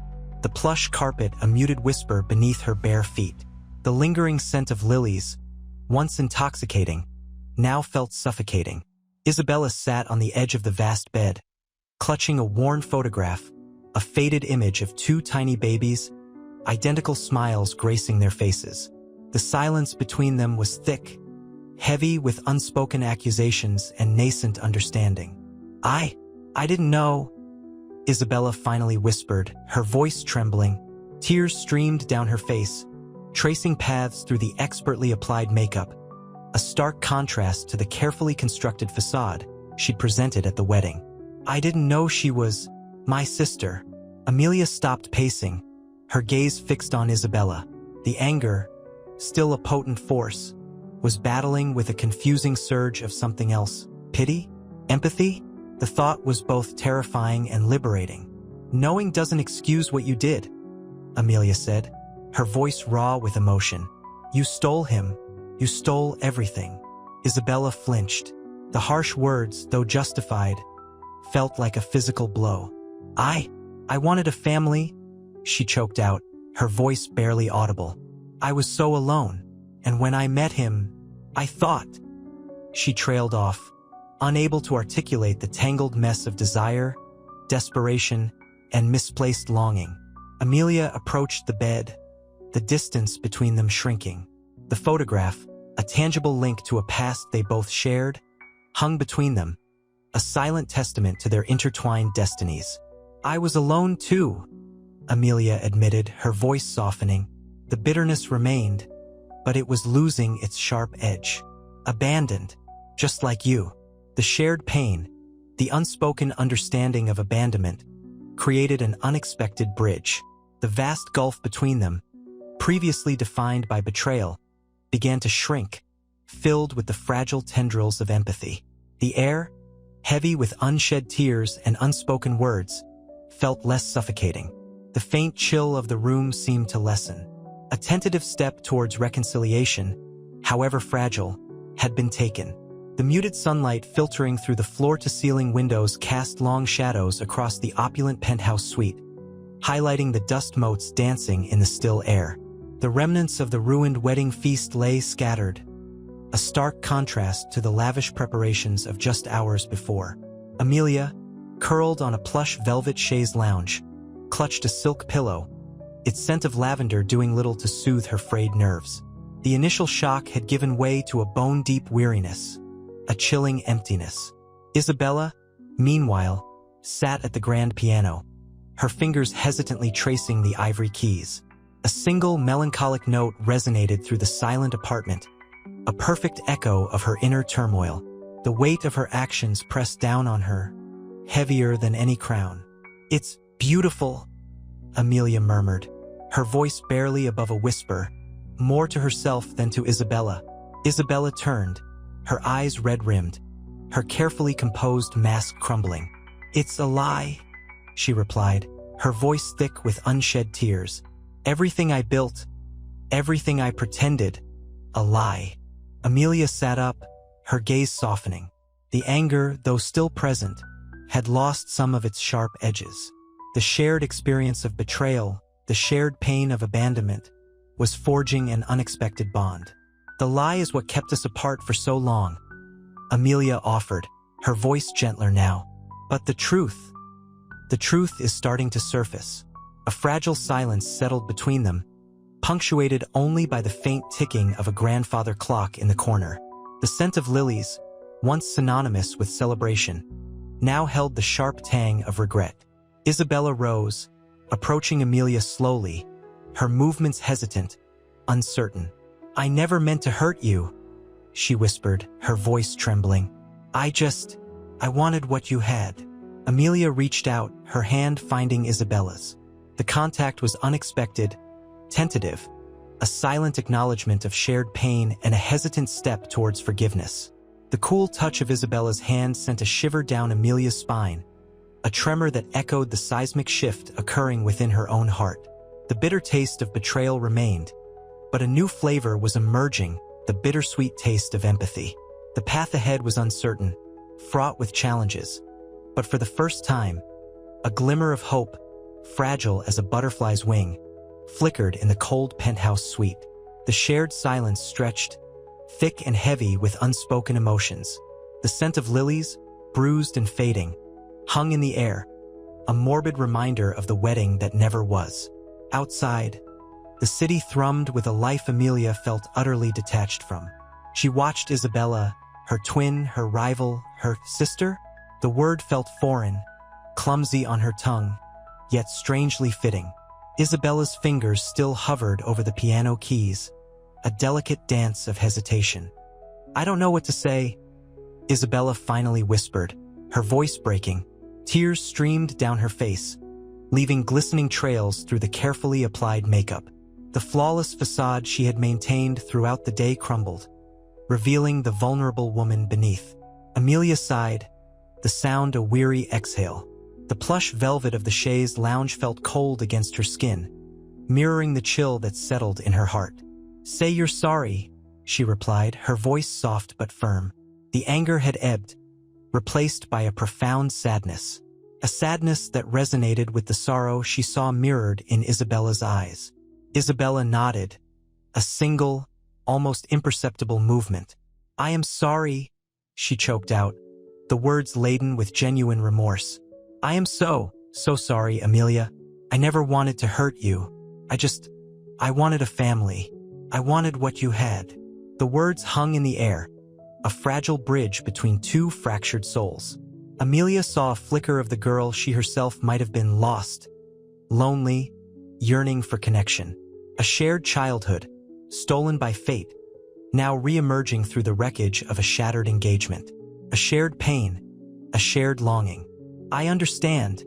the plush carpet a muted whisper beneath her bare feet. The lingering scent of lilies, once intoxicating, now felt suffocating. Isabella sat on the edge of the vast bed, clutching a worn photograph, a faded image of two tiny babies, identical smiles gracing their faces. The silence between them was thick, heavy with unspoken accusations and nascent understanding. I didn't know," Isabella finally whispered, her voice trembling. Tears streamed down her face, tracing paths through the expertly applied makeup, a stark contrast to the carefully constructed facade she'd presented at the wedding. "I didn't know she was my sister." Amelia stopped pacing, her gaze fixed on Isabella. The anger, still a potent force, was battling with a confusing surge of something else. Pity? Empathy? The thought was both terrifying and liberating. "Knowing doesn't excuse what you did," Amelia said, her voice raw with emotion. "You stole him. You stole everything." Isabella flinched. The harsh words, though justified, felt like a physical blow. I wanted a family," she choked out, her voice barely audible. "I was so alone, and when I met him, I thought—" She trailed off, unable to articulate the tangled mess of desire, desperation, and misplaced longing. Amelia approached the bed, the distance between them shrinking. The photograph, a tangible link to a past they both shared, hung between them, a silent testament to their intertwined destinies. "I was alone too," Amelia admitted, her voice softening. The bitterness remained, but it was losing its sharp edge. "Abandoned, just like you." The shared pain, the unspoken understanding of abandonment, created an unexpected bridge. The vast gulf between them, previously defined by betrayal, began to shrink, filled with the fragile tendrils of empathy. The air, heavy with unshed tears and unspoken words, felt less suffocating. The faint chill of the room seemed to lessen. A tentative step towards reconciliation, however fragile, had been taken. The muted sunlight filtering through the floor-to-ceiling windows cast long shadows across the opulent penthouse suite, highlighting the dust motes dancing in the still air. The remnants of the ruined wedding feast lay scattered, a stark contrast to the lavish preparations of just hours before. Amelia, curled on a plush velvet chaise lounge, clutched a silk pillow, its scent of lavender doing little to soothe her frayed nerves. The initial shock had given way to a bone-deep weariness, a chilling emptiness. Isabella, meanwhile, sat at the grand piano, her fingers hesitantly tracing the ivory keys. A single melancholic note resonated through the silent apartment, a perfect echo of her inner turmoil. The weight of her actions pressed down on her, heavier than any crown. "It's beautiful," Amelia murmured, her voice barely above a whisper, more to herself than to Isabella. Isabella turned, her eyes red-rimmed, her carefully composed mask crumbling. "It's a lie," she replied, her voice thick with unshed tears. "Everything I built, everything I pretended, a lie." Amelia sat up, her gaze softening. The anger, though still present, had lost some of its sharp edges. The shared experience of betrayal, the shared pain of abandonment, was forging an unexpected bond. "The lie is what kept us apart for so long," Amelia offered, her voice gentler now. "But the truth is starting to surface." A fragile silence settled between them, punctuated only by the faint ticking of a grandfather clock in the corner. The scent of lilies, once synonymous with celebration, now held the sharp tang of regret. Isabella rose, approaching Amelia slowly, her movements hesitant, uncertain. "I never meant to hurt you," she whispered, her voice trembling. I wanted what you had." Amelia reached out, her hand finding Isabella's. The contact was unexpected, tentative, a silent acknowledgement of shared pain and a hesitant step towards forgiveness. The cool touch of Isabella's hand sent a shiver down Amelia's spine, a tremor that echoed the seismic shift occurring within her own heart. The bitter taste of betrayal remained, but a new flavor was emerging, the bittersweet taste of empathy. The path ahead was uncertain, fraught with challenges, but for the first time, a glimmer of hope, fragile as a butterfly's wing, flickered in the cold penthouse suite. The shared silence stretched, thick and heavy with unspoken emotions. The scent of lilies, bruised and fading, hung in the air, a morbid reminder of the wedding that never was. Outside, the city thrummed with a life Amelia felt utterly detached from. She watched Isabella, her twin, her rival, her sister. The word felt foreign, clumsy on her tongue, yet strangely fitting. Isabella's fingers still hovered over the piano keys, a delicate dance of hesitation. "I don't know what to say," Isabella finally whispered, her voice breaking. Tears streamed down her face, leaving glistening trails through the carefully applied makeup. The flawless facade she had maintained throughout the day crumbled, revealing the vulnerable woman beneath. Amelia sighed, the sound a weary exhale. The plush velvet of the chaise lounge felt cold against her skin, mirroring the chill that settled in her heart. "Say you're sorry," she replied, her voice soft but firm. The anger had ebbed, replaced by a profound sadness, a sadness that resonated with the sorrow she saw mirrored in Isabella's eyes. Isabella nodded, a single, almost imperceptible movement. "I am sorry," she choked out, the words laden with genuine remorse. "I am so sorry, Amelia. I never wanted to hurt you. I wanted a family. I wanted what you had." The words hung in the air, a fragile bridge between two fractured souls. Amelia saw a flicker of the girl she herself might have been, lost, lonely, yearning for connection. A shared childhood, stolen by fate, now re-emerging through the wreckage of a shattered engagement. A shared pain, a shared longing. "I understand,"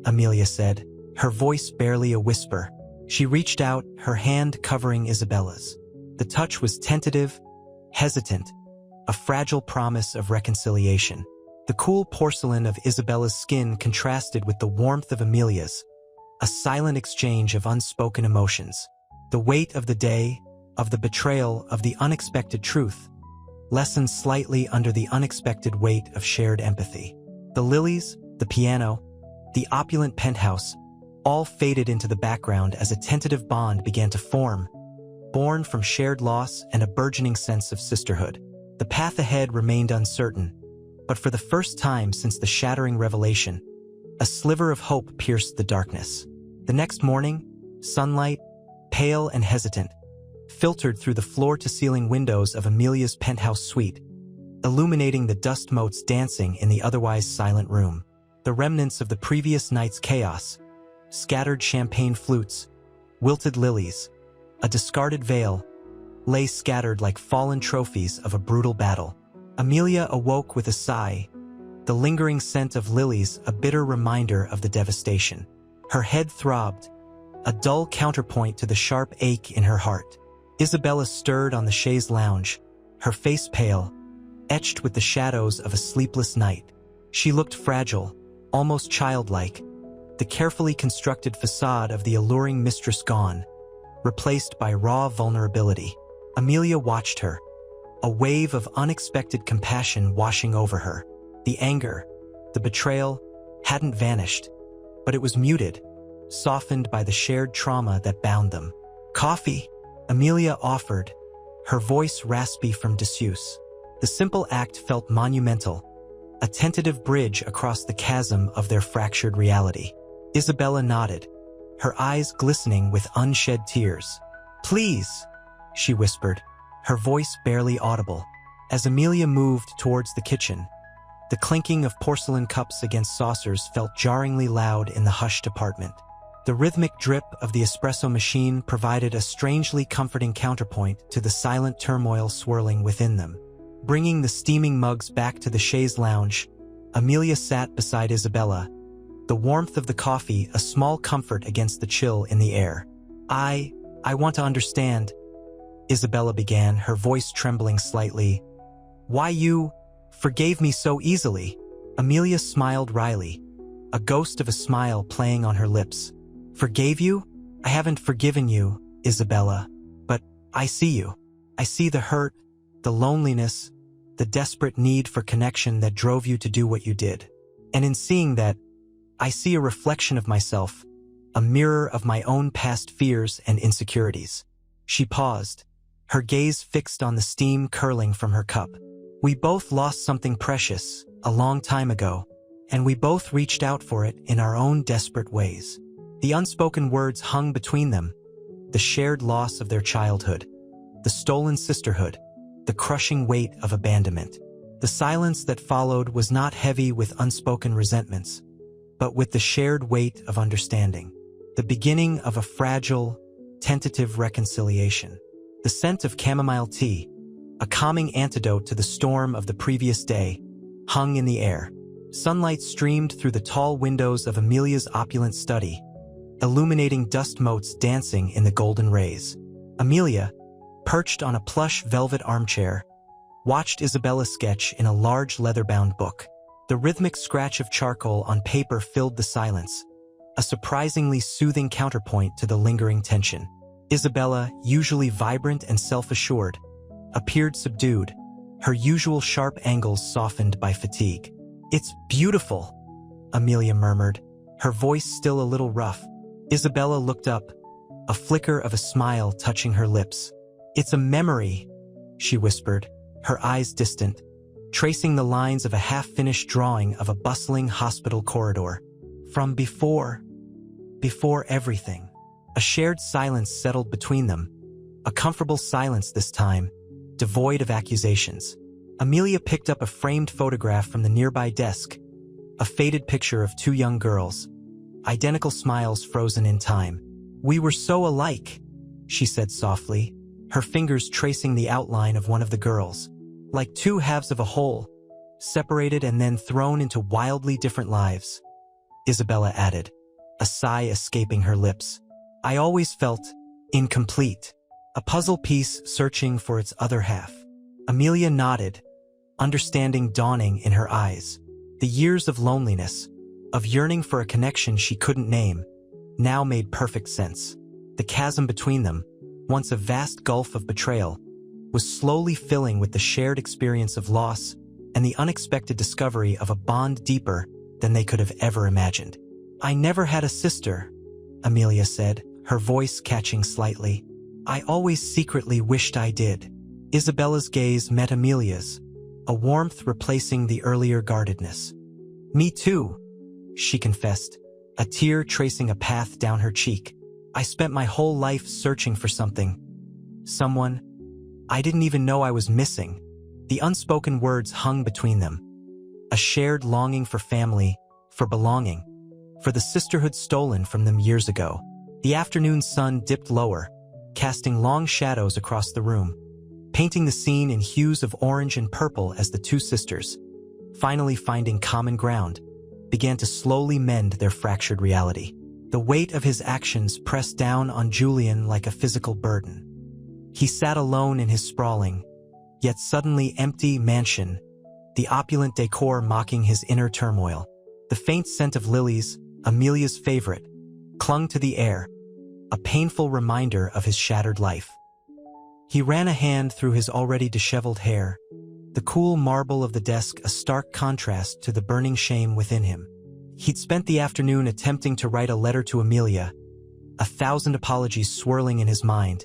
Amelia said, her voice barely a whisper. She reached out, her hand covering Isabella's. The touch was tentative, hesitant, a fragile promise of reconciliation. The cool porcelain of Isabella's skin contrasted with the warmth of Amelia's, a silent exchange of unspoken emotions. The weight of the day, of the betrayal, of the unexpected truth, lessened slightly under the unexpected weight of shared empathy. The lilies, the piano, the opulent penthouse, all faded into the background as a tentative bond began to form, born from shared loss and a burgeoning sense of sisterhood. The path ahead remained uncertain, but for the first time since the shattering revelation, a sliver of hope pierced the darkness. The next morning, sunlight, pale and hesitant, filtered through the floor-to-ceiling windows of Amelia's penthouse suite, illuminating the dust motes dancing in the otherwise silent room. The remnants of the previous night's chaos, scattered champagne flutes, wilted lilies, a discarded veil, lay scattered like fallen trophies of a brutal battle. Amelia awoke with a sigh, the lingering scent of lilies a bitter reminder of the devastation. Her head throbbed, a dull counterpoint to the sharp ache in her heart. Isabella stirred on the chaise lounge, her face pale, etched with the shadows of a sleepless night. She looked fragile, almost childlike, the carefully constructed facade of the alluring mistress gone, replaced by raw vulnerability. Amelia watched her, a wave of unexpected compassion washing over her. The anger, the betrayal, hadn't vanished, but it was muted, softened by the shared trauma that bound them. "Coffee," Amelia offered, her voice raspy from disuse. The simple act felt monumental, a tentative bridge across the chasm of their fractured reality. Isabella nodded, her eyes glistening with unshed tears. "Please," she whispered, her voice barely audible. As Amelia moved towards the kitchen, the clinking of porcelain cups against saucers felt jarringly loud in the hushed apartment. The rhythmic drip of the espresso machine provided a strangely comforting counterpoint to the silent turmoil swirling within them. Bringing the steaming mugs back to the chaise lounge, Amelia sat beside Isabella, the warmth of the coffee a small comfort against the chill in the air. I want to understand," Isabella began, her voice trembling slightly. "Why you forgave me so easily?" Amelia smiled wryly, a ghost of a smile playing on her lips. "Forgave you? I haven't forgiven you, Isabella. But I see you. I see the hurt, the loneliness, the desperate need for connection that drove you to do what you did. And in seeing that, I see a reflection of myself, a mirror of my own past fears and insecurities." She paused, her gaze fixed on the steam curling from her cup. "We both lost something precious a long time ago, and we both reached out for it in our own desperate ways." The unspoken words hung between them, the shared loss of their childhood, the stolen sisterhood, the crushing weight of abandonment. The silence that followed was not heavy with unspoken resentments, but with the shared weight of understanding, the beginning of a fragile, tentative reconciliation. The scent of chamomile tea, a calming antidote to the storm of the previous day, hung in the air. Sunlight streamed through the tall windows of Amelia's opulent study, illuminating dust motes dancing in the golden rays. Amelia, perched on a plush velvet armchair, watched Isabella sketch in a large leather-bound book. The rhythmic scratch of charcoal on paper filled the silence, a surprisingly soothing counterpoint to the lingering tension. Isabella, usually vibrant and self-assured, appeared subdued, her usual sharp angles softened by fatigue. "It's beautiful," Amelia murmured, her voice still a little rough. Isabella looked up, a flicker of a smile touching her lips. "It's a memory," she whispered, her eyes distant, tracing the lines of a half-finished drawing of a bustling hospital corridor. "From before everything." A shared silence settled between them, a comfortable silence this time, devoid of accusations. Amelia picked up a framed photograph from the nearby desk, a faded picture of two young girls, identical smiles frozen in time. "We were so alike," she said softly, her fingers tracing the outline of one of the girls. "Like two halves of a whole, separated and then thrown into wildly different lives," Isabella added, a sigh escaping her lips. "I always felt incomplete, a puzzle piece searching for its other half." Amelia nodded, understanding dawning in her eyes. The years of loneliness, of yearning for a connection she couldn't name, now made perfect sense. The chasm between them, once a vast gulf of betrayal, was slowly filling with the shared experience of loss and the unexpected discovery of a bond deeper than they could have ever imagined. "I never had a sister," Amelia said, her voice catching slightly. "I always secretly wished I did." Isabella's gaze met Amelia's, a warmth replacing the earlier guardedness. "Me too," she confessed, a tear tracing a path down her cheek. "I spent my whole life searching for someone I didn't even know I was missing." The unspoken words hung between them, a shared longing for family, for belonging, for the sisterhood stolen from them years ago. The afternoon sun dipped lower, casting long shadows across the room, painting the scene in hues of orange and purple as the two sisters, finally finding common ground, began to slowly mend their fractured reality. The weight of his actions pressed down on Julian like a physical burden. He sat alone in his sprawling, yet suddenly empty mansion, the opulent decor mocking his inner turmoil. The faint scent of lilies, Amelia's favorite, clung to the air, a painful reminder of his shattered life. He ran a hand through his already disheveled hair, the cool marble of the desk a stark contrast to the burning shame within him. He'd spent the afternoon attempting to write a letter to Amelia, 1,000 apologies swirling in his mind,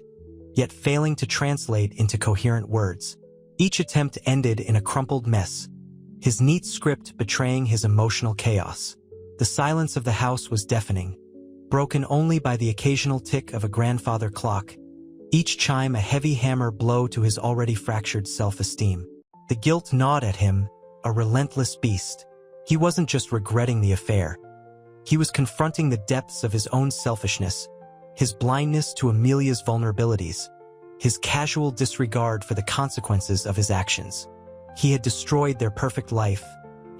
yet failing to translate into coherent words. Each attempt ended in a crumpled mess, his neat script betraying his emotional chaos. The silence of the house was deafening, broken only by the occasional tick of a grandfather clock, each chime a heavy hammer blow to his already fractured self-esteem. The guilt gnawed at him, a relentless beast. He wasn't just regretting the affair. He was confronting the depths of his own selfishness, his blindness to Amelia's vulnerabilities, his casual disregard for the consequences of his actions. He had destroyed their perfect life,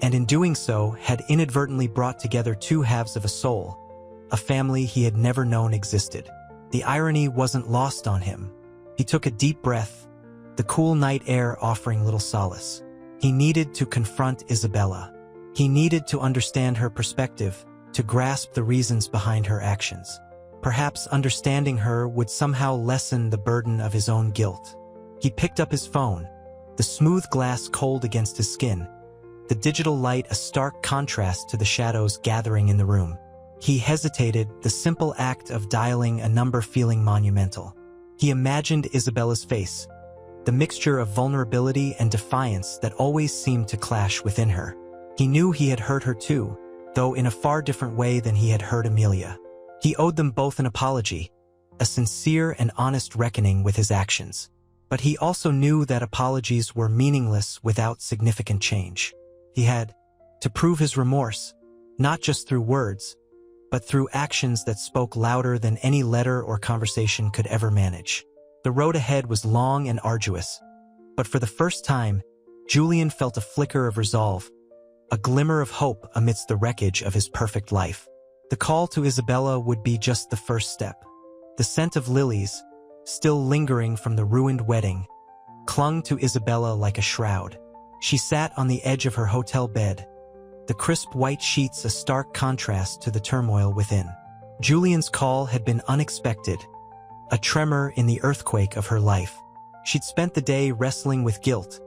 and in doing so had inadvertently brought together two halves of a soul, a family he had never known existed. The irony wasn't lost on him. He took a deep breath, the cool night air offering little solace. He needed to confront Isabella. He needed to understand her perspective, to grasp the reasons behind her actions. Perhaps understanding her would somehow lessen the burden of his own guilt. He picked up his phone, the smooth glass cold against his skin, the digital light a stark contrast to the shadows gathering in the room. He hesitated, the simple act of dialing a number feeling monumental. He imagined Isabella's face, the mixture of vulnerability and defiance that always seemed to clash within her. He knew he had hurt her too, though in a far different way than he had hurt Amelia. He owed them both an apology, a sincere and honest reckoning with his actions. But he also knew that apologies were meaningless without significant change. He had to prove his remorse, not just through words, but through actions that spoke louder than any letter or conversation could ever manage. The road ahead was long and arduous, but for the first time, Julian felt a flicker of resolve, a glimmer of hope amidst the wreckage of his perfect life. The call to Isabella would be just the first step. The scent of lilies, still lingering from the ruined wedding, clung to Isabella like a shroud. She sat on the edge of her hotel bed, the crisp white sheets a stark contrast to the turmoil within. Julian's call had been unexpected, a tremor in the earthquake of her life. She'd spent the day wrestling with guilt,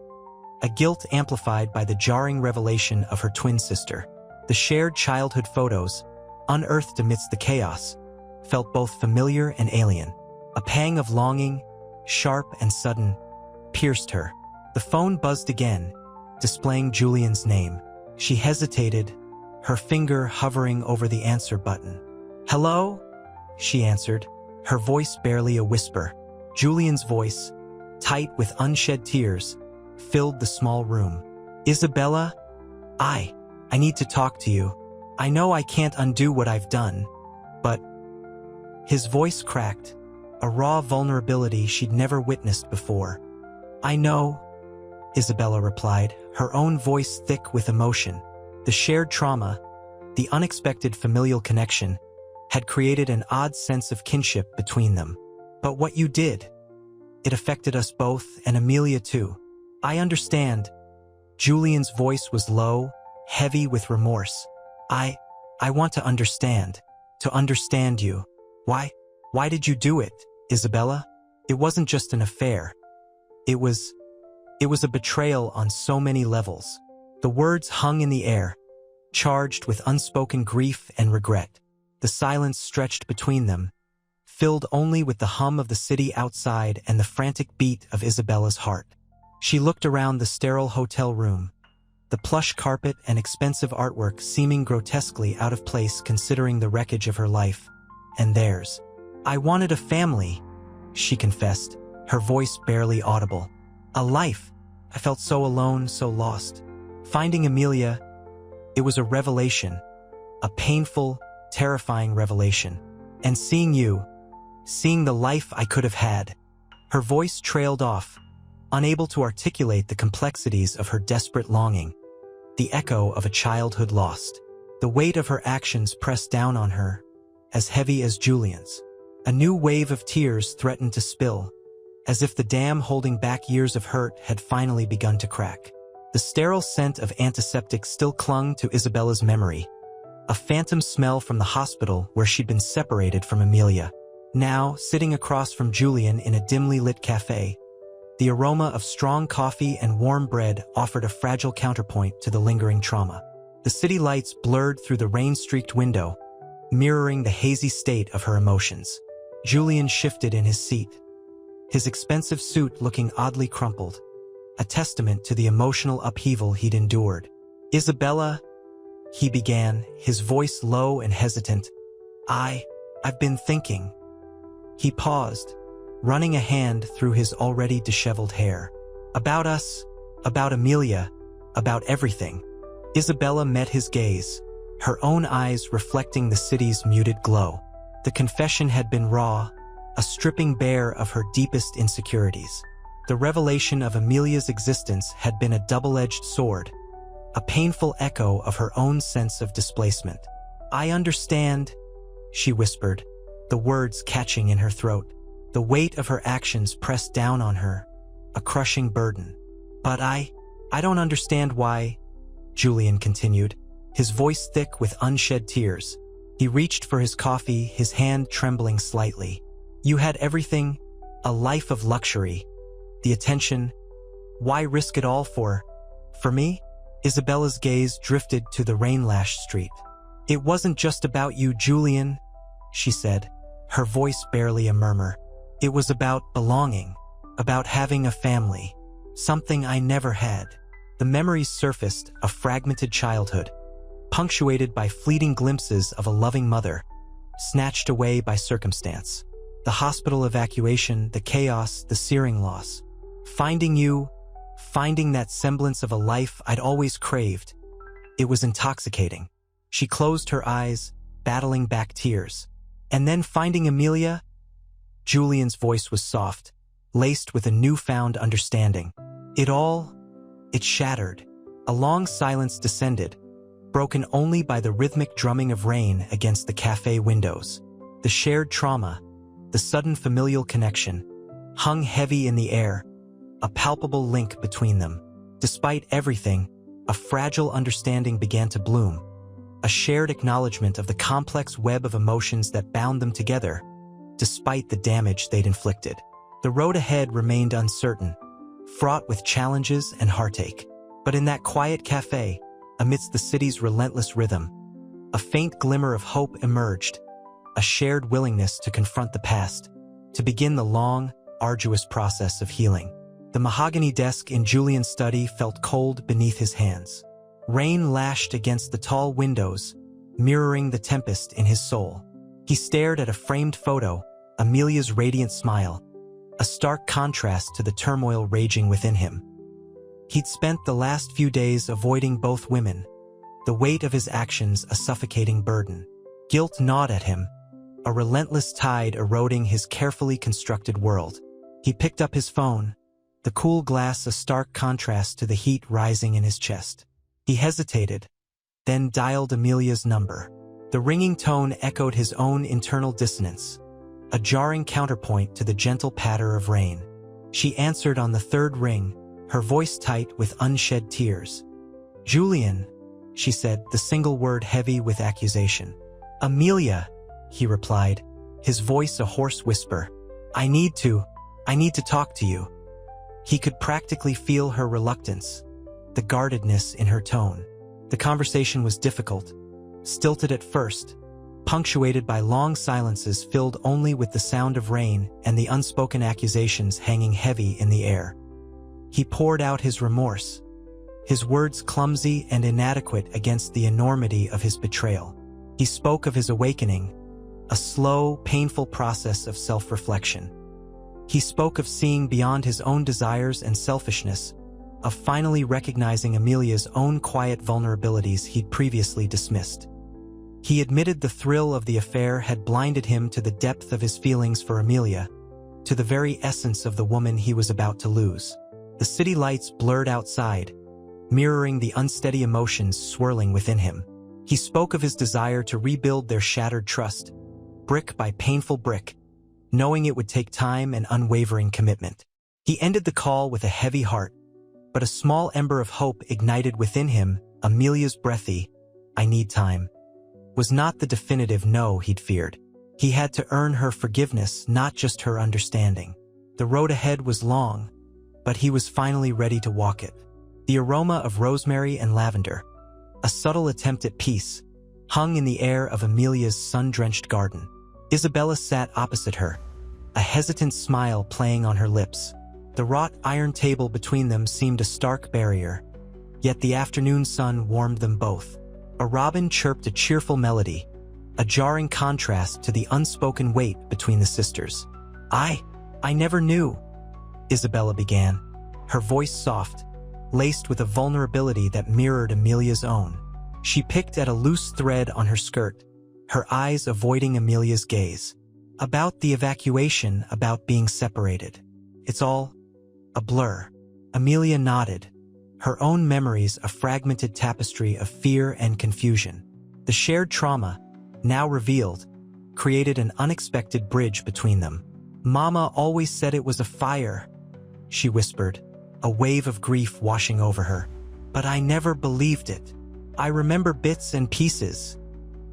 a guilt amplified by the jarring revelation of her twin sister. The shared childhood photos, unearthed amidst the chaos, felt both familiar and alien. A pang of longing, sharp and sudden, pierced her. The phone buzzed again, displaying Julian's name. She hesitated, her finger hovering over the answer button. "Hello?" she answered, her voice barely a whisper. Julian's voice, tight with unshed tears, filled the small room. "Isabella? I need to talk to you. I know I can't undo what I've done, but..." His voice cracked, a raw vulnerability she'd never witnessed before. "I know," Isabella replied, her own voice thick with emotion. The shared trauma, the unexpected familial connection, had created an odd sense of kinship between them. "But what you did, it affected us both and Amelia too. I understand." Julian's voice was low, heavy with remorse. I want to understand you. Why did you do it, Isabella? It wasn't just an affair. It was a betrayal on so many levels." The words hung in the air, charged with unspoken grief and regret. The silence stretched between them, filled only with the hum of the city outside and the frantic beat of Isabella's heart. She looked around the sterile hotel room, the plush carpet and expensive artwork seeming grotesquely out of place considering the wreckage of her life and theirs. "I wanted a family," she confessed, her voice barely audible. "A life. I felt so alone, so lost. Finding Amelia, it was a revelation, a painful, terrifying revelation. And seeing you, seeing the life I could have had." Her voice trailed off, unable to articulate the complexities of her desperate longing, the echo of a childhood lost. The weight of her actions pressed down on her, as heavy as Julian's. A new wave of tears threatened to spill, as if the dam holding back years of hurt had finally begun to crack. The sterile scent of antiseptic still clung to Isabella's memory, a phantom smell from the hospital where she'd been separated from Amelia. Now, sitting across from Julian in a dimly lit cafe, the aroma of strong coffee and warm bread offered a fragile counterpoint to the lingering trauma. The city lights blurred through the rain-streaked window, mirroring the hazy state of her emotions. Julian shifted in his seat, his expensive suit looking oddly crumpled, a testament to the emotional upheaval he'd endured. "Isabella," he began, his voice low and hesitant. I've been thinking." He paused, running a hand through his already disheveled hair. "About us, about Amelia, about everything." Isabella met his gaze, her own eyes reflecting the city's muted glow. The confession had been raw, a stripping bare of her deepest insecurities. The revelation of Amelia's existence had been a double-edged sword, a painful echo of her own sense of displacement. "I understand," she whispered, the words catching in her throat. The weight of her actions pressed down on her, a crushing burden. "But I don't understand why," Julian continued, his voice thick with unshed tears. He reached for his coffee, his hand trembling slightly. "You had everything, a life of luxury, the attention. Why risk it all for me?" Isabella's gaze drifted to the rain-lashed street. "It wasn't just about you, Julian," she said, her voice barely a murmur. "It was about belonging, about having a family, something I never had." The memories surfaced, a fragmented childhood, punctuated by fleeting glimpses of a loving mother, snatched away by circumstance. The hospital evacuation, the chaos, the searing loss. Finding that semblance of a life I'd always craved. It was intoxicating. She closed her eyes, battling back tears. "And then finding Amelia?" Julian's voice was soft, laced with a newfound understanding. It shattered. A long silence descended, broken only by the rhythmic drumming of rain against the cafe windows. The shared trauma, the sudden familial connection, hung heavy in the air, a palpable link between them. Despite everything, a fragile understanding began to bloom, a shared acknowledgement of the complex web of emotions that bound them together, despite the damage they'd inflicted. The road ahead remained uncertain, fraught with challenges and heartache. But in that quiet cafe, amidst the city's relentless rhythm, a faint glimmer of hope emerged, a shared willingness to confront the past, to begin the long, arduous process of healing. The mahogany desk in Julian's study felt cold beneath his hands. Rain lashed against the tall windows, mirroring the tempest in his soul. He stared at a framed photo, Amelia's radiant smile, a stark contrast to the turmoil raging within him. He'd spent the last few days avoiding both women, the weight of his actions a suffocating burden. Guilt gnawed at him, a relentless tide eroding his carefully constructed world. He picked up his phone, the cool glass a stark contrast to the heat rising in his chest. He hesitated, then dialed Amelia's number. The ringing tone echoed his own internal dissonance, a jarring counterpoint to the gentle patter of rain. She answered on the third ring, her voice tight with unshed tears. "Julian," she said, the single word heavy with accusation. "Amelia," he replied, his voice a hoarse whisper. I need to talk to you." He could practically feel her reluctance, the guardedness in her tone. The conversation was difficult, stilted at first, punctuated by long silences filled only with the sound of rain and the unspoken accusations hanging heavy in the air. He poured out his remorse, his words clumsy and inadequate against the enormity of his betrayal. He spoke of his awakening, a slow, painful process of self-reflection. He spoke of seeing beyond his own desires and selfishness, of finally recognizing Amelia's own quiet vulnerabilities he'd previously dismissed. He admitted the thrill of the affair had blinded him to the depth of his feelings for Amelia, to the very essence of the woman he was about to lose. The city lights blurred outside, mirroring the unsteady emotions swirling within him. He spoke of his desire to rebuild their shattered trust, brick by painful brick, knowing it would take time and unwavering commitment. He ended the call with a heavy heart, but a small ember of hope ignited within him. Amelia's breathy, "I need time," was not the definitive no he'd feared. He had to earn her forgiveness, not just her understanding. The road ahead was long, but he was finally ready to walk it. The aroma of rosemary and lavender, a subtle attempt at peace, hung in the air of Amelia's sun-drenched garden. Isabella sat opposite her, a hesitant smile playing on her lips. The wrought iron table between them seemed a stark barrier, yet the afternoon sun warmed them both. A robin chirped a cheerful melody, a jarring contrast to the unspoken weight between the sisters. I never knew," Isabella began, her voice soft, laced with a vulnerability that mirrored Amelia's own. She picked at a loose thread on her skirt, her eyes avoiding Amelia's gaze. "About the evacuation, about being separated. It's all a blur." Amelia nodded, her own memories a fragmented tapestry of fear and confusion. The shared trauma, now revealed, created an unexpected bridge between them. "Mama always said it was a fire," she whispered, a wave of grief washing over her. "But I never believed it. I remember bits and pieces,"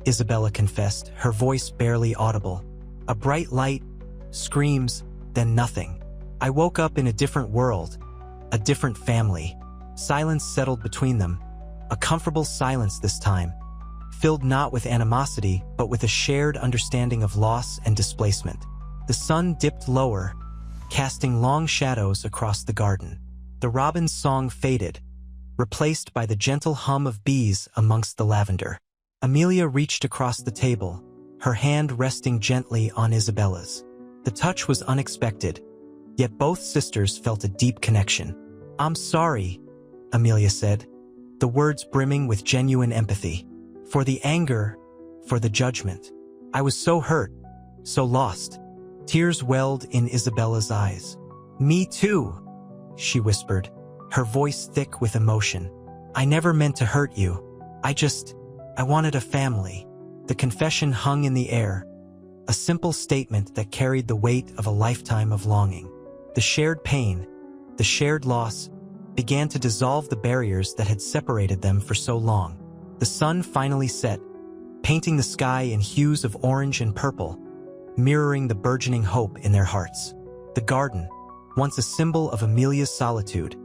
Isabella confessed, her voice barely audible. "A bright light, screams, then nothing. I woke up in a different world, a different family." Silence settled between them, a comfortable silence this time, filled not with animosity but with a shared understanding of loss and displacement. The sun dipped lower, casting long shadows across the garden. The robin's song faded, replaced by the gentle hum of bees amongst the lavender. Amelia reached across the table, her hand resting gently on Isabella's. The touch was unexpected, yet both sisters felt a deep connection. "I'm sorry," Amelia said, the words brimming with genuine empathy. "For the anger, for the judgment. I was so hurt, so lost." Tears welled in Isabella's eyes. "Me too," she whispered, her voice thick with emotion. "I never meant to hurt you. I wanted a family." The confession hung in the air, a simple statement that carried the weight of a lifetime of longing. The shared pain, the shared loss, began to dissolve the barriers that had separated them for so long. The sun finally set, painting the sky in hues of orange and purple, mirroring the burgeoning hope in their hearts. The garden, once a symbol of Amelia's solitude,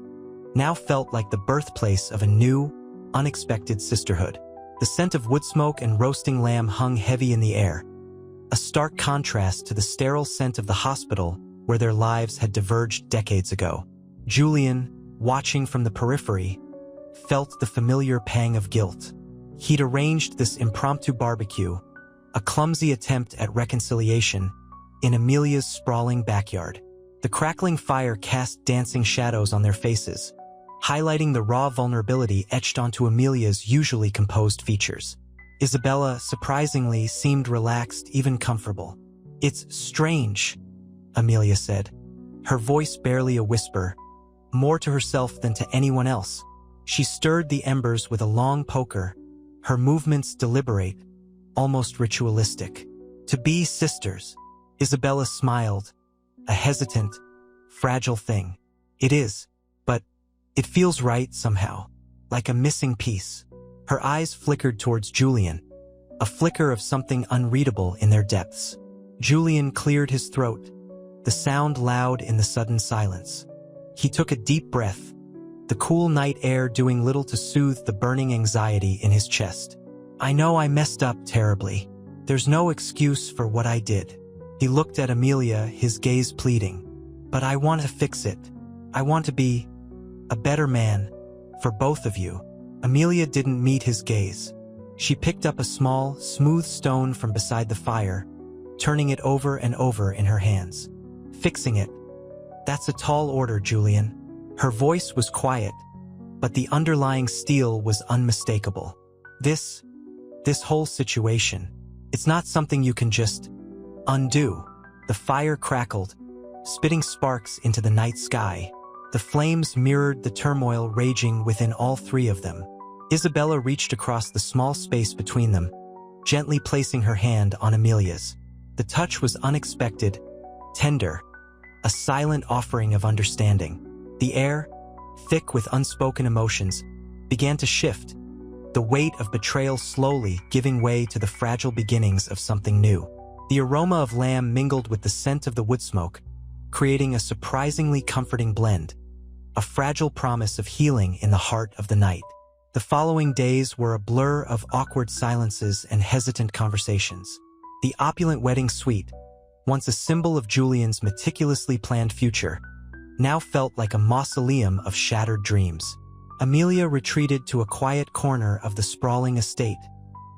now felt like the birthplace of a new, unexpected sisterhood. The scent of wood smoke and roasting lamb hung heavy in the air, a stark contrast to the sterile scent of the hospital where their lives had diverged decades ago. Julian, watching from the periphery, felt the familiar pang of guilt. He'd arranged this impromptu barbecue, a clumsy attempt at reconciliation, in Amelia's sprawling backyard. The crackling fire cast dancing shadows on their faces, highlighting the raw vulnerability etched onto Amelia's usually composed features. Isabella, surprisingly, seemed relaxed, even comfortable. "It's strange," Amelia said, her voice barely a whisper, more to herself than to anyone else. She stirred the embers with a long poker, her movements deliberate, almost ritualistic. "To be sisters," Isabella smiled, a hesitant, fragile thing. "It is, but it feels right somehow, like a missing piece." Her eyes flickered towards Julian, a flicker of something unreadable in their depths. Julian cleared his throat, the sound loud in the sudden silence. He took a deep breath, the cool night air doing little to soothe the burning anxiety in his chest. "I know I messed up terribly. There's no excuse for what I did." He looked at Amelia, his gaze pleading. "But I want to fix it. I want to be a better man for both of you." Amelia didn't meet his gaze. She picked up a small, smooth stone from beside the fire, turning it over and over in her hands. "Fixing it. That's a tall order, Julian." Her voice was quiet, but the underlying steel was unmistakable. This whole situation, it's not something you can just undo." The fire crackled, spitting sparks into the night sky. The flames mirrored the turmoil raging within all three of them. Isabella reached across the small space between them, gently placing her hand on Amelia's. The touch was unexpected, tender, a silent offering of understanding. The air, thick with unspoken emotions, began to shift, the weight of betrayal slowly giving way to the fragile beginnings of something new. The aroma of lamb mingled with the scent of the wood smoke, creating a surprisingly comforting blend, a fragile promise of healing in the heart of the night. The following days were a blur of awkward silences and hesitant conversations. The opulent wedding suite, once a symbol of Julian's meticulously planned future, now felt like a mausoleum of shattered dreams. Amelia retreated to a quiet corner of the sprawling estate,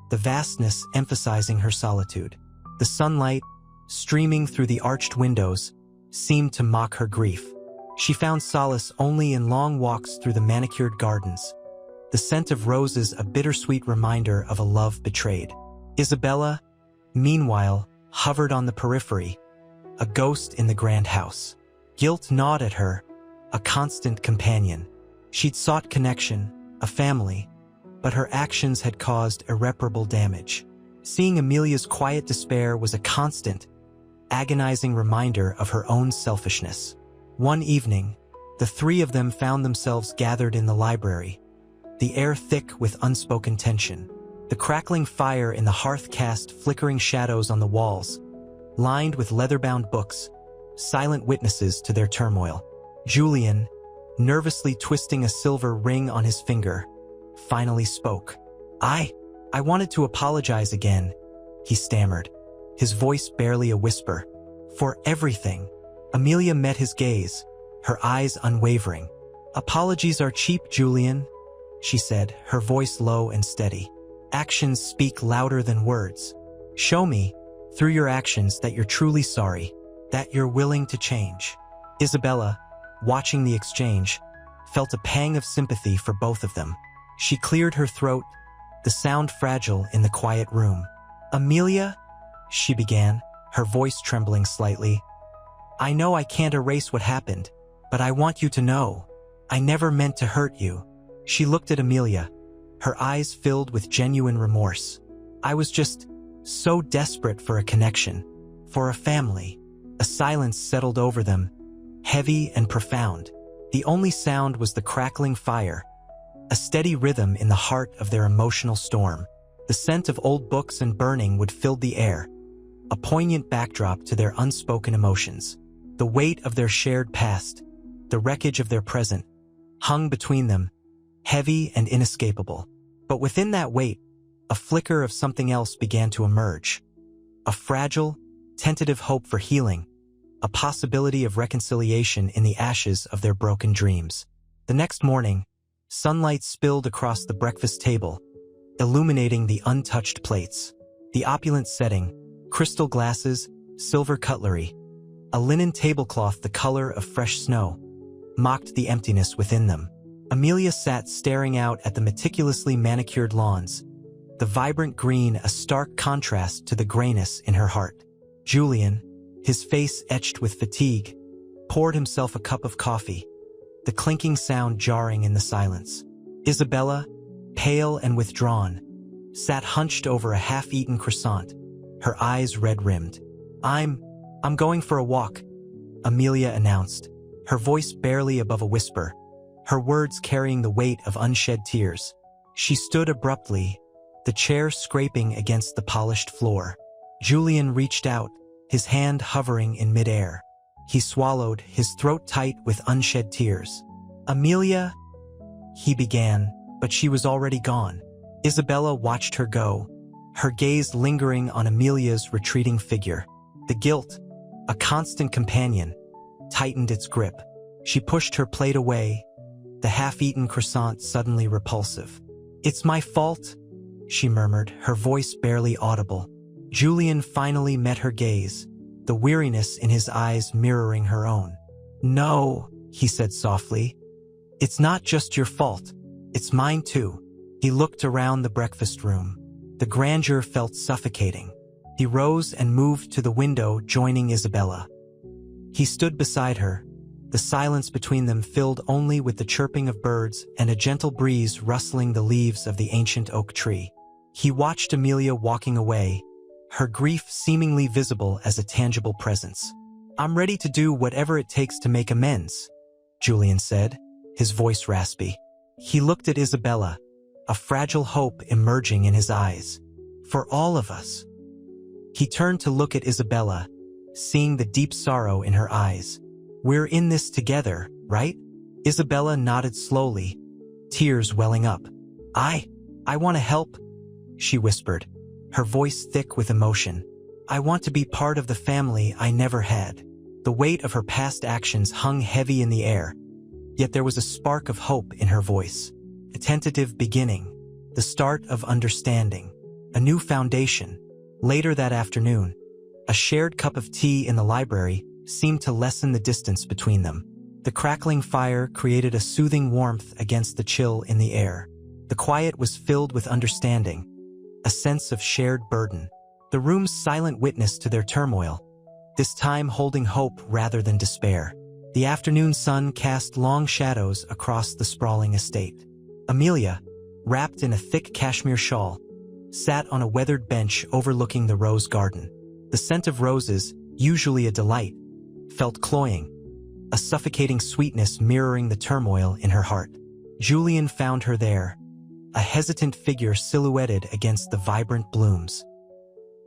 the vastness emphasizing her solitude. The sunlight, streaming through the arched windows, seemed to mock her grief. She found solace only in long walks through the manicured gardens, the scent of roses a bittersweet reminder of a love betrayed. Isabella, meanwhile, hovered on the periphery, a ghost in the grand house. Guilt gnawed at her, a constant companion. She'd sought connection, a family, but her actions had caused irreparable damage. Seeing Amelia's quiet despair was a constant, agonizing reminder of her own selfishness. One evening, the three of them found themselves gathered in the library, the air thick with unspoken tension. The crackling fire in the hearth cast flickering shadows on the walls, lined with leather-bound books, silent witnesses to their turmoil. Julian, nervously twisting a silver ring on his finger, finally spoke. I wanted to apologize again," he stammered, his voice barely a whisper. "For everything." Amelia met his gaze, her eyes unwavering. "Apologies are cheap, Julian," she said, her voice low and steady. "Actions speak louder than words. Show me, through your actions, that you're truly sorry, that you're willing to change." Isabella, watching the exchange, felt a pang of sympathy for both of them. She cleared her throat, the sound fragile in the quiet room. "Amelia," she began, her voice trembling slightly, "I know I can't erase what happened, but I want you to know, I never meant to hurt you." She looked at Amelia, her eyes filled with genuine remorse. "I was just so desperate for a connection, for a family." A silence settled over them, heavy and profound. The only sound was the crackling fire, a steady rhythm in the heart of their emotional storm. The scent of old books and burning wood filled the air, a poignant backdrop to their unspoken emotions. The weight of their shared past, the wreckage of their present, hung between them, heavy and inescapable. But within that weight, a flicker of something else began to emerge. A fragile, tentative hope for healing, a possibility of reconciliation in the ashes of their broken dreams. The next morning, sunlight spilled across the breakfast table, illuminating the untouched plates. The opulent setting, crystal glasses, silver cutlery, a linen tablecloth the color of fresh snow, mocked the emptiness within them. Amelia sat staring out at the meticulously manicured lawns, the vibrant green a stark contrast to the grayness in her heart. Julian, his face etched with fatigue, poured himself a cup of coffee, the clinking sound jarring in the silence. Isabella, pale and withdrawn, sat hunched over a half-eaten croissant, her eyes red-rimmed. I'm going for a walk," Amelia announced, her voice barely above a whisper, her words carrying the weight of unshed tears. She stood abruptly, the chair scraping against the polished floor. Julian reached out, his hand hovering in midair. He swallowed, his throat tight with unshed tears. "Amelia," he began, but she was already gone. Isabella watched her go, her gaze lingering on Amelia's retreating figure. The guilt, a constant companion, tightened its grip. She pushed her plate away, the half-eaten croissant suddenly repulsive. "It's my fault," she murmured, her voice barely audible. Julian finally met her gaze, the weariness in his eyes mirroring her own. "No," he said softly. "It's not just your fault. It's mine too." He looked around the breakfast room. The grandeur felt suffocating. He rose and moved to the window, joining Isabella. He stood beside her, the silence between them filled only with the chirping of birds and a gentle breeze rustling the leaves of the ancient oak tree. He watched Amelia walking away, her grief seemingly visible as a tangible presence. "I'm ready to do whatever it takes to make amends," Julian said, his voice raspy. He looked at Isabella, a fragile hope emerging in his eyes. "For all of us." He turned to look at Isabella, seeing the deep sorrow in her eyes. "We're in this together, right?" Isabella nodded slowly, tears welling up. I want to help," she whispered, her voice thick with emotion. "I want to be part of the family I never had." The weight of her past actions hung heavy in the air, yet there was a spark of hope in her voice. A tentative beginning, the start of understanding, a new foundation. Later that afternoon, a shared cup of tea in the library seemed to lessen the distance between them. The crackling fire created a soothing warmth against the chill in the air. The quiet was filled with understanding, a sense of shared burden. The room's silent witness to their turmoil, this time holding hope rather than despair. The afternoon sun cast long shadows across the sprawling estate. Amelia, wrapped in a thick cashmere shawl, sat on a weathered bench overlooking the rose garden. The scent of roses, usually a delight, felt cloying, a suffocating sweetness mirroring the turmoil in her heart. Julian found her there, a hesitant figure silhouetted against the vibrant blooms.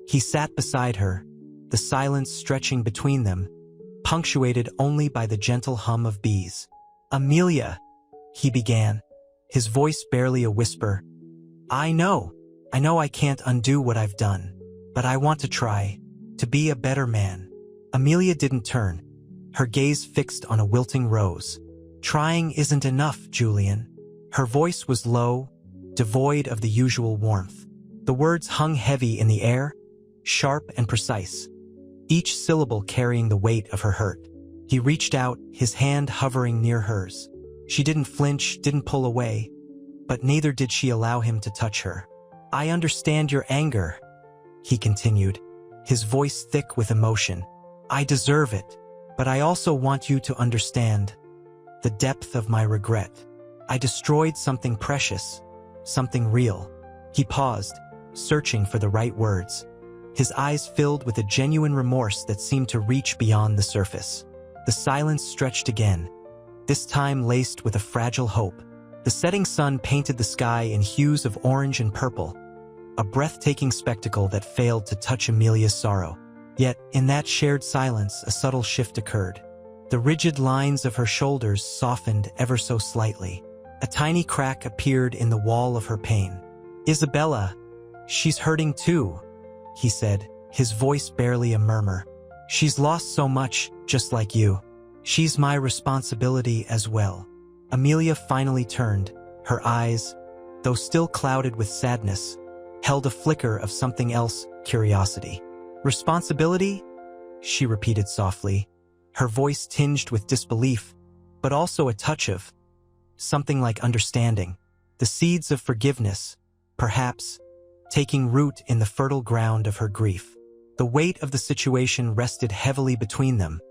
He sat beside her, the silence stretching between them, punctuated only by the gentle hum of bees. "Amelia," he began, his voice barely a whisper. I know I can't undo what I've done, but I want to try, to be a better man." Amelia didn't turn, her gaze fixed on a wilting rose. "Trying isn't enough, Julian." Her voice was low, devoid of the usual warmth. The words hung heavy in the air, sharp and precise, each syllable carrying the weight of her hurt. He reached out, his hand hovering near hers. She didn't flinch, didn't pull away, but neither did she allow him to touch her. "I understand your anger," he continued, his voice thick with emotion. "I deserve it, but I also want you to understand the depth of my regret. I destroyed something precious, something real." He paused, searching for the right words, his eyes filled with a genuine remorse that seemed to reach beyond the surface. The silence stretched again, this time laced with a fragile hope. The setting sun painted the sky in hues of orange and purple, a breathtaking spectacle that failed to touch Amelia's sorrow. Yet, in that shared silence, a subtle shift occurred. The rigid lines of her shoulders softened ever so slightly. A tiny crack appeared in the wall of her pain. "Isabella, she's hurting too," he said, his voice barely a murmur. "She's lost so much, just like you. She's my responsibility as well." Amelia finally turned, her eyes, though still clouded with sadness, held a flicker of something else, curiosity. "Responsibility?" she repeated softly, her voice tinged with disbelief, but also a touch of something like understanding. The seeds of forgiveness, perhaps, taking root in the fertile ground of her grief. The weight of the situation rested heavily between them,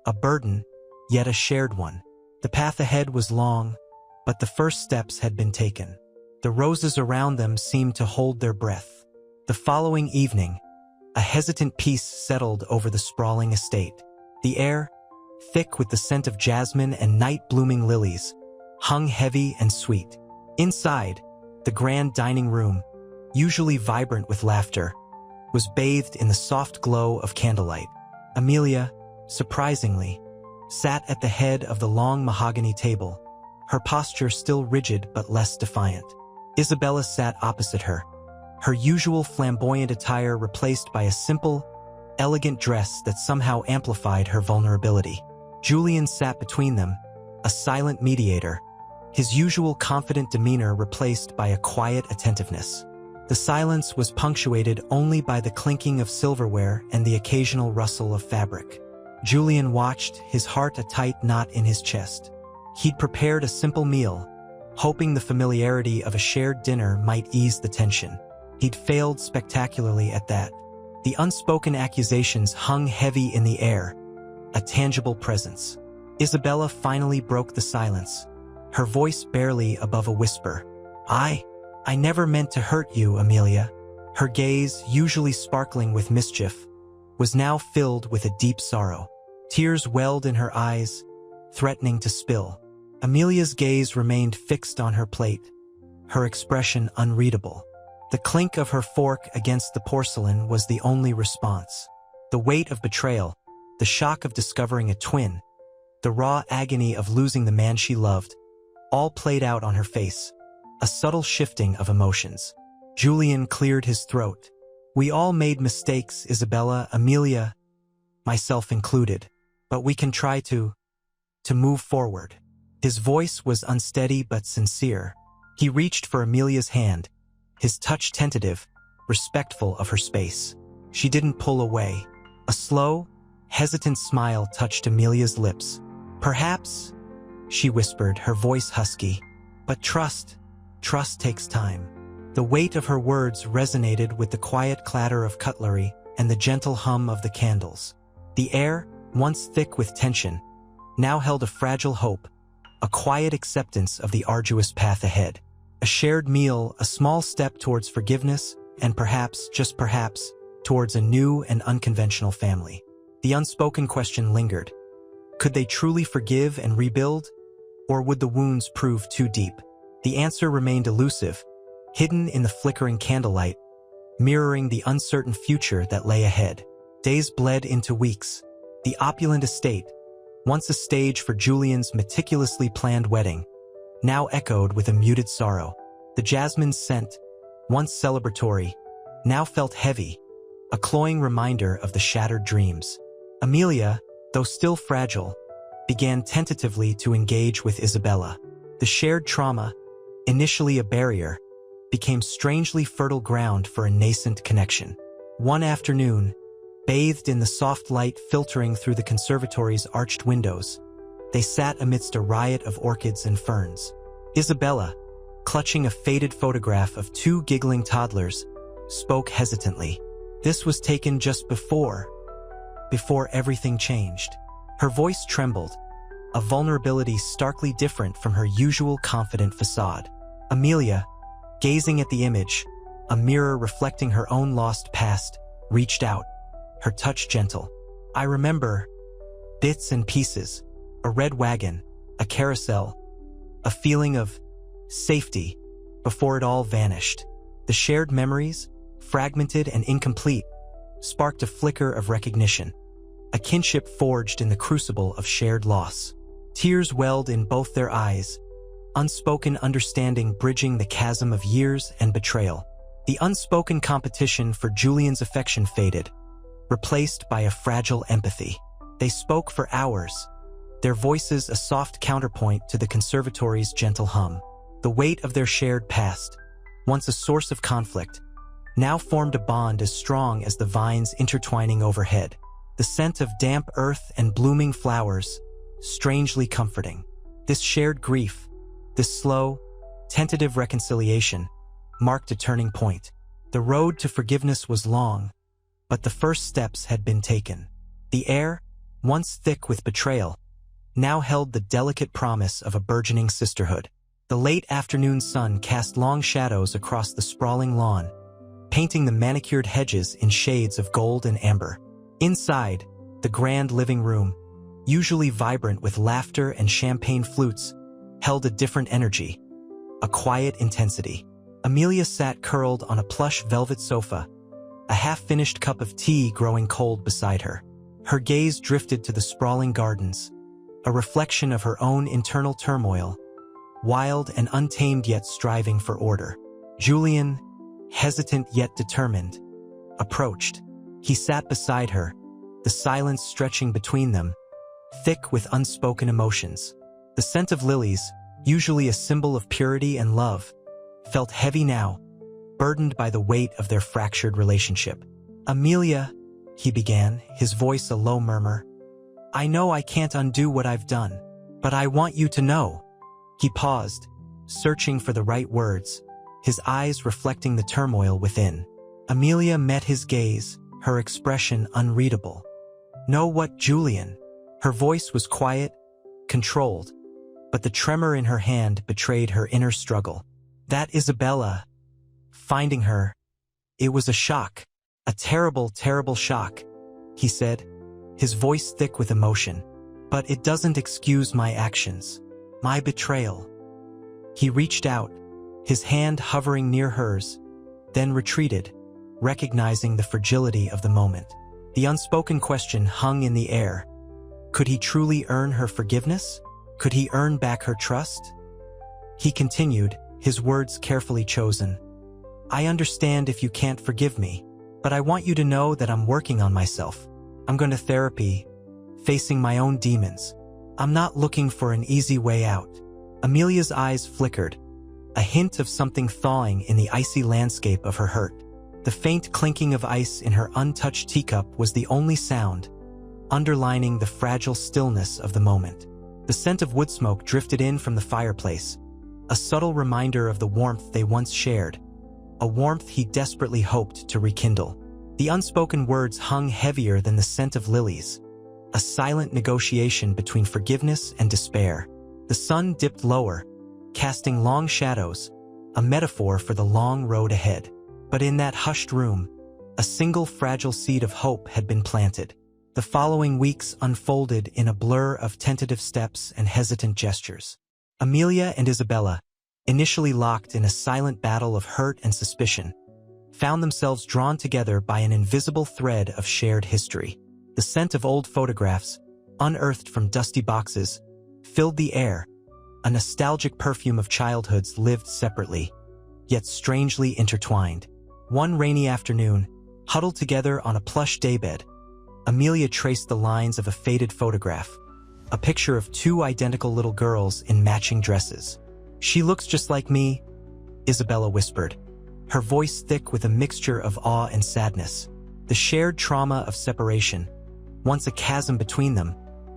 a burden, yet a shared one. The path ahead was long, but the first steps had been taken. The roses around them seemed to hold their breath. The following evening, a hesitant peace settled over the sprawling estate. The air, thick with the scent of jasmine and night-blooming lilies, hung heavy and sweet. Inside, the grand dining room, usually vibrant with laughter, was bathed in the soft glow of candlelight. Amelia, surprisingly, sat at the head of the long mahogany table, her posture still rigid but less defiant. Isabella sat opposite her, her usual flamboyant attire replaced by a simple, elegant dress that somehow amplified her vulnerability. Julian sat between them, a silent mediator, his usual confident demeanor replaced by a quiet attentiveness. The silence was punctuated only by the clinking of silverware and the occasional rustle of fabric. Julian watched, his heart a tight knot in his chest. He'd prepared a simple meal, hoping the familiarity of a shared dinner might ease the tension. He'd failed spectacularly at that. The unspoken accusations hung heavy in the air, a tangible presence. Isabella finally broke the silence, her voice barely above a whisper. I never meant to hurt you, Amelia." Her gaze, usually sparkling with mischief, was now filled with a deep sorrow. Tears welled in her eyes, threatening to spill. Amelia's gaze remained fixed on her plate, her expression unreadable. The clink of her fork against the porcelain was the only response. The weight of betrayal, the shock of discovering a twin, the raw agony of losing the man she loved, all played out on her face, a subtle shifting of emotions. Julian cleared his throat. We all made mistakes, Isabella, Amelia, myself included, but we can try to move forward. His voice was unsteady but sincere. He reached for Amelia's hand, his touch tentative, respectful of her space. She didn't pull away. A slow, hesitant smile touched Amelia's lips. Perhaps, she whispered, her voice husky, but trust takes time. The weight of her words resonated with the quiet clatter of cutlery and the gentle hum of the candles. The air, once thick with tension, now held a fragile hope, a quiet acceptance of the arduous path ahead. A shared meal, a small step towards forgiveness, and perhaps, just perhaps, towards a new and unconventional family. The unspoken question lingered. Could they truly forgive and rebuild? Or would the wounds prove too deep? The answer remained elusive, hidden in the flickering candlelight, mirroring the uncertain future that lay ahead. Days bled into weeks. The opulent estate, once a stage for Julian's meticulously planned wedding, now echoed with a muted sorrow. The jasmine's scent, once celebratory, now felt heavy, a cloying reminder of the shattered dreams. Amelia, though still fragile, began tentatively to engage with Isabella. The shared trauma, initially a barrier, became strangely fertile ground for a nascent connection. One afternoon, bathed in the soft light filtering through the conservatory's arched windows, they sat amidst a riot of orchids and ferns. Isabella, clutching a faded photograph of two giggling toddlers, spoke hesitantly. This was taken just before everything changed. Her voice trembled, a vulnerability starkly different from her usual confident facade. Amelia, gazing at the image, a mirror reflecting her own lost past, reached out, her touch gentle. I remember bits and pieces, a red wagon, a carousel, a feeling of safety before it all vanished. The shared memories, fragmented and incomplete, sparked a flicker of recognition, a kinship forged in the crucible of shared loss. Tears welled in both their eyes, unspoken understanding bridging the chasm of years and betrayal. The unspoken competition for Julian's affection faded, replaced by a fragile empathy. They spoke for hours, their voices a soft counterpoint to the conservatory's gentle hum. The weight of their shared past, once a source of conflict, now formed a bond as strong as the vines intertwining overhead. The scent of damp earth and blooming flowers, strangely comforting. This shared grief, this slow, tentative reconciliation, marked a turning point. The road to forgiveness was long, but the first steps had been taken. The air, once thick with betrayal, now held the delicate promise of a burgeoning sisterhood. The late afternoon sun cast long shadows across the sprawling lawn, painting the manicured hedges in shades of gold and amber. Inside, the grand living room, usually vibrant with laughter and champagne flutes, held a different energy, a quiet intensity. Amelia sat curled on a plush velvet sofa, a half-finished cup of tea growing cold beside her. Her gaze drifted to the sprawling gardens, a reflection of her own internal turmoil, wild and untamed yet striving for order. Julian, hesitant yet determined, approached. He sat beside her, the silence stretching between them, thick with unspoken emotions. The scent of lilies, usually a symbol of purity and love, felt heavy now, burdened by the weight of their fractured relationship. Amelia, he began, his voice a low murmur. I know I can't undo what I've done, but I want you to know. He paused, searching for the right words, his eyes reflecting the turmoil within. Amelia met his gaze, her expression unreadable. Know what, Julian? Her voice was quiet, controlled, but the tremor in her hand betrayed her inner struggle. That Isabella, finding her, it was a shock, a terrible, terrible shock, he said, his voice thick with emotion. But it doesn't excuse my actions, my betrayal. He reached out, his hand hovering near hers, then retreated, recognizing the fragility of the moment. The unspoken question hung in the air. Could he truly earn her forgiveness? Could he earn back her trust? He continued, his words carefully chosen. I understand if you can't forgive me, but I want you to know that I'm working on myself. I'm going to therapy, facing my own demons. I'm not looking for an easy way out. Amelia's eyes flickered, a hint of something thawing in the icy landscape of her hurt. The faint clinking of ice in her untouched teacup was the only sound, underlining the fragile stillness of the moment. The scent of wood smoke drifted in from the fireplace, a subtle reminder of the warmth they once shared, a warmth he desperately hoped to rekindle. The unspoken words hung heavier than the scent of lilies, a silent negotiation between forgiveness and despair. The sun dipped lower, casting long shadows, a metaphor for the long road ahead. But in that hushed room, a single fragile seed of hope had been planted. The following weeks unfolded in a blur of tentative steps and hesitant gestures. Amelia and Isabella, initially locked in a silent battle of hurt and suspicion, found themselves drawn together by an invisible thread of shared history. The scent of old photographs, unearthed from dusty boxes, filled the air, a nostalgic perfume of childhoods lived separately, yet strangely intertwined. One rainy afternoon, huddled together on a plush daybed, Amelia traced the lines of a faded photograph, a picture of two identical little girls in matching dresses. She looks just like me, Isabella whispered, her voice thick with a mixture of awe and sadness. The shared trauma of separation, once a chasm between them,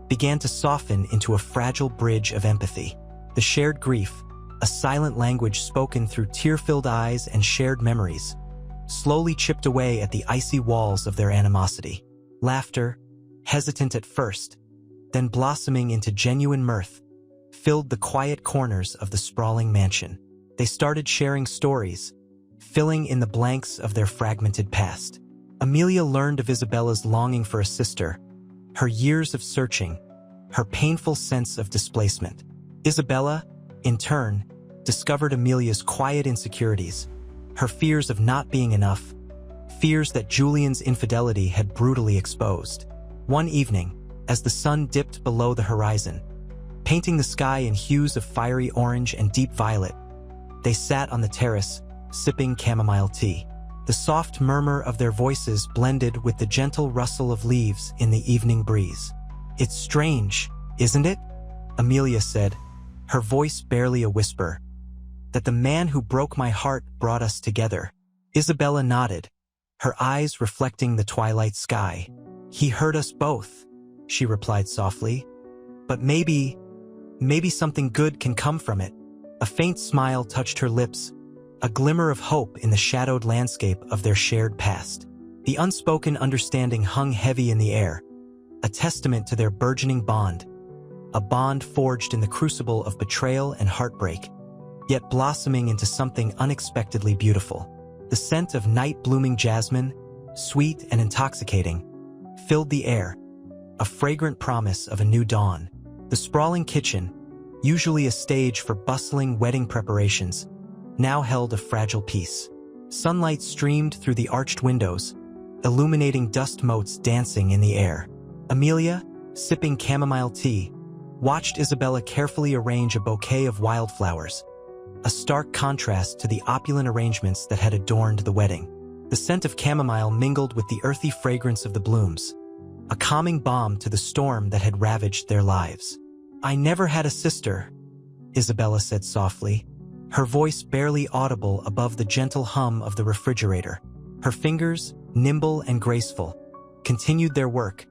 began to soften into a fragile bridge of empathy. The shared grief, a silent language spoken through tear-filled eyes and shared memories, slowly chipped away at the icy walls of their animosity. Laughter, hesitant at first, then blossoming into genuine mirth, filled the quiet corners of the sprawling mansion. They started sharing stories, filling in the blanks of their fragmented past. Amelia learned of Isabella's longing for a sister, her years of searching, her painful sense of displacement. Isabella, in turn, discovered Amelia's quiet insecurities, her fears of not being enough, fears that Julian's infidelity had brutally exposed. One evening, as the sun dipped below the horizon, painting the sky in hues of fiery orange and deep violet, they sat on the terrace, sipping chamomile tea. The soft murmur of their voices blended with the gentle rustle of leaves in the evening breeze. It's strange, isn't it? Amelia said, her voice barely a whisper, that the man who broke my heart brought us together. Isabella nodded, her eyes reflecting the twilight sky. He hurt us both, she replied softly. But maybe something good can come from it. A faint smile touched her lips, a glimmer of hope in the shadowed landscape of their shared past. The unspoken understanding hung heavy in the air, a testament to their burgeoning bond, a bond forged in the crucible of betrayal and heartbreak, yet blossoming into something unexpectedly beautiful. The scent of night-blooming jasmine, sweet and intoxicating, filled the air, a fragrant promise of a new dawn. The sprawling kitchen, usually a stage for bustling wedding preparations, now held a fragile peace. Sunlight streamed through the arched windows, illuminating dust motes dancing in the air. Amelia, sipping chamomile tea, watched Isabella carefully arrange a bouquet of wildflowers, a stark contrast to the opulent arrangements that had adorned the wedding. The scent of chamomile mingled with the earthy fragrance of the blooms, a calming balm to the storm that had ravaged their lives. I never had a sister, Isabella said softly, her voice barely audible above the gentle hum of the refrigerator. Her fingers, nimble and graceful, continued their work,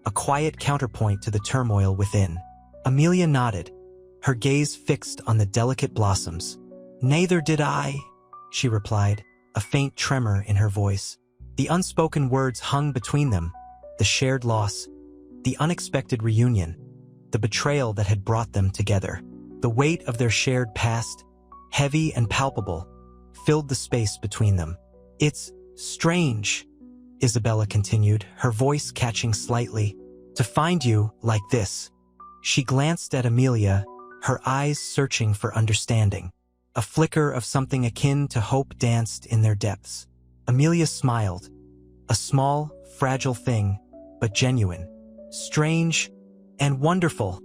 a quiet counterpoint to the turmoil within. Amelia nodded, her gaze fixed on the delicate blossoms. Neither did I, she replied, a faint tremor in her voice. The unspoken words hung between them, the shared loss, the unexpected reunion, the betrayal that had brought them together. The weight of their shared past, heavy and palpable, filled the space between them. It's strange, Isabella continued, her voice catching slightly, to find you like this. She glanced at Amelia, her eyes searching for understanding. A flicker of something akin to hope danced in their depths. Amelia smiled. A small, fragile thing, but genuine. Strange and wonderful,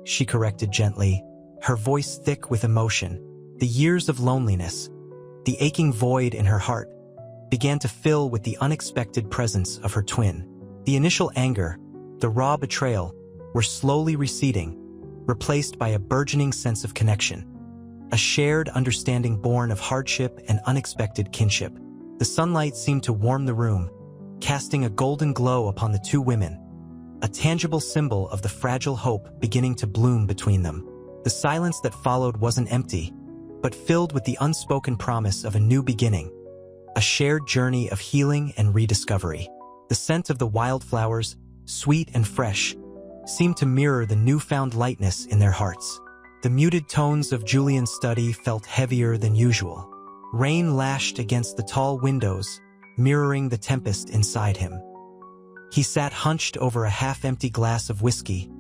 she corrected gently, her voice thick with emotion. The years of loneliness, the aching void in her heart, began to fill with the unexpected presence of her twin. The initial anger, the raw betrayal, were slowly receding, replaced by a burgeoning sense of connection. A shared understanding born of hardship and unexpected kinship. The sunlight seemed to warm the room, casting a golden glow upon the two women, a tangible symbol of the fragile hope beginning to bloom between them. The silence that followed wasn't empty, but filled with the unspoken promise of a new beginning, a shared journey of healing and rediscovery. The scent of the wildflowers, sweet and fresh, seemed to mirror the newfound lightness in their hearts. The muted tones of Julian's study felt heavier than usual. Rain lashed against the tall windows, mirroring the tempest inside him. He sat hunched over a half-empty glass of whiskey,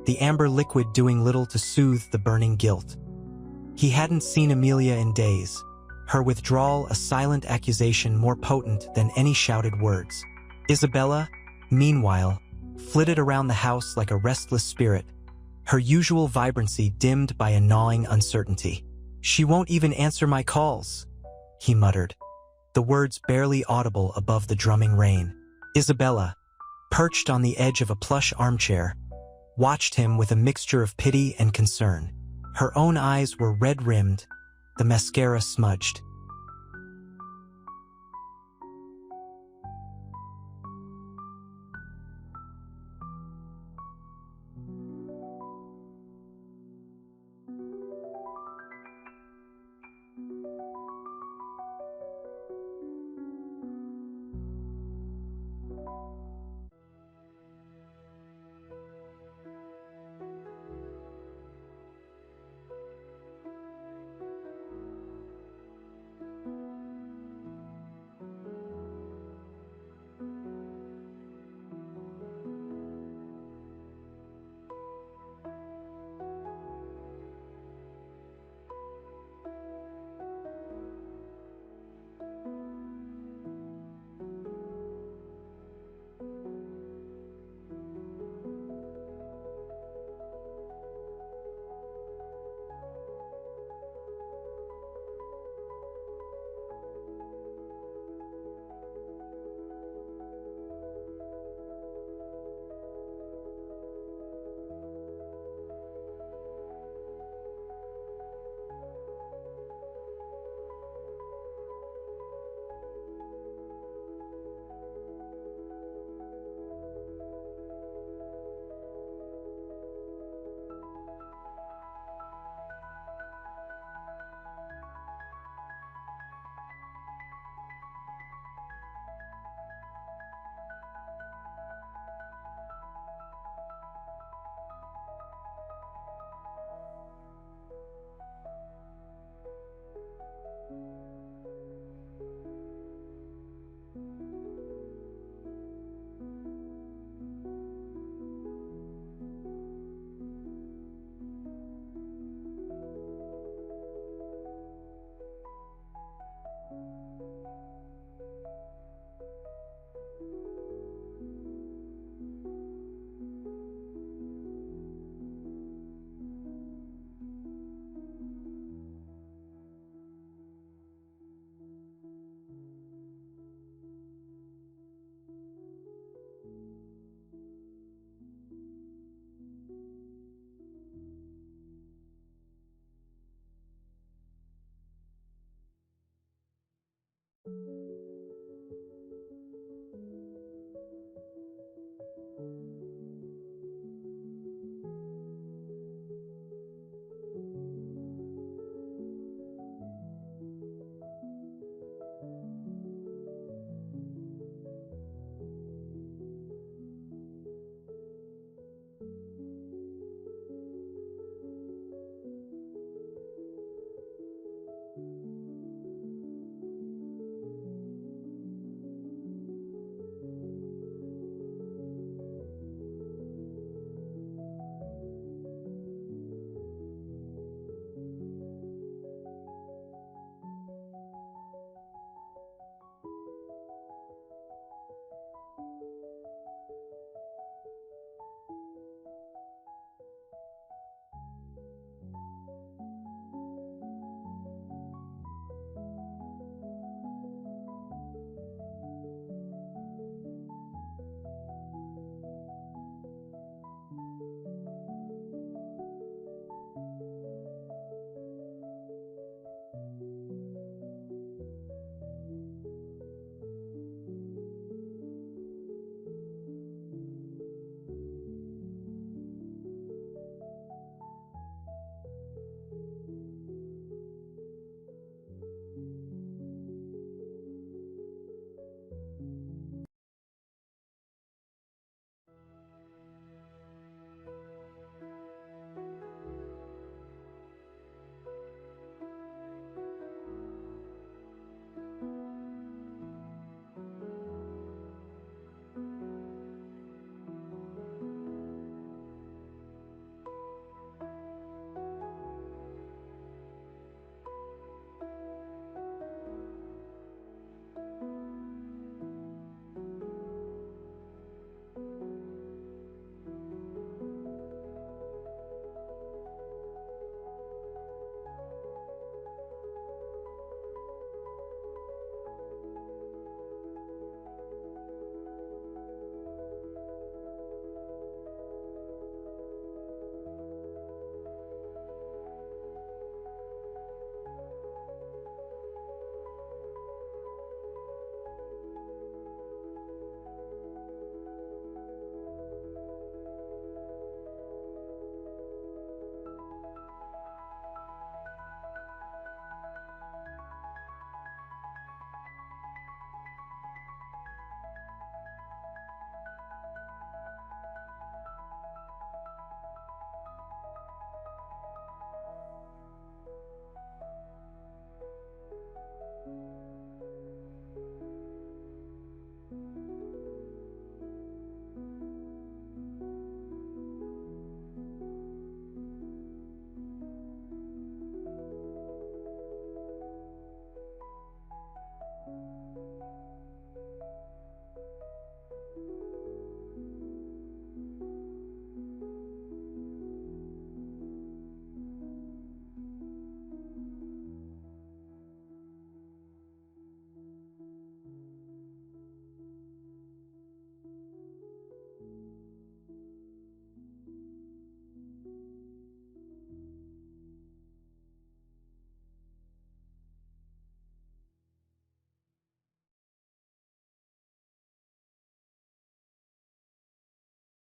the amber liquid doing little to soothe the burning guilt. He hadn't seen Amelia in days, her withdrawal a silent accusation more potent than any shouted words. Isabella, meanwhile, flitted around the house like a restless spirit, her usual vibrancy dimmed by a gnawing uncertainty. "She won't even answer my calls," he muttered, the words barely audible above the drumming rain. Isabella, perched on the edge of a plush armchair, watched him with a mixture of pity and concern. Her own eyes were red-rimmed, the mascara smudged.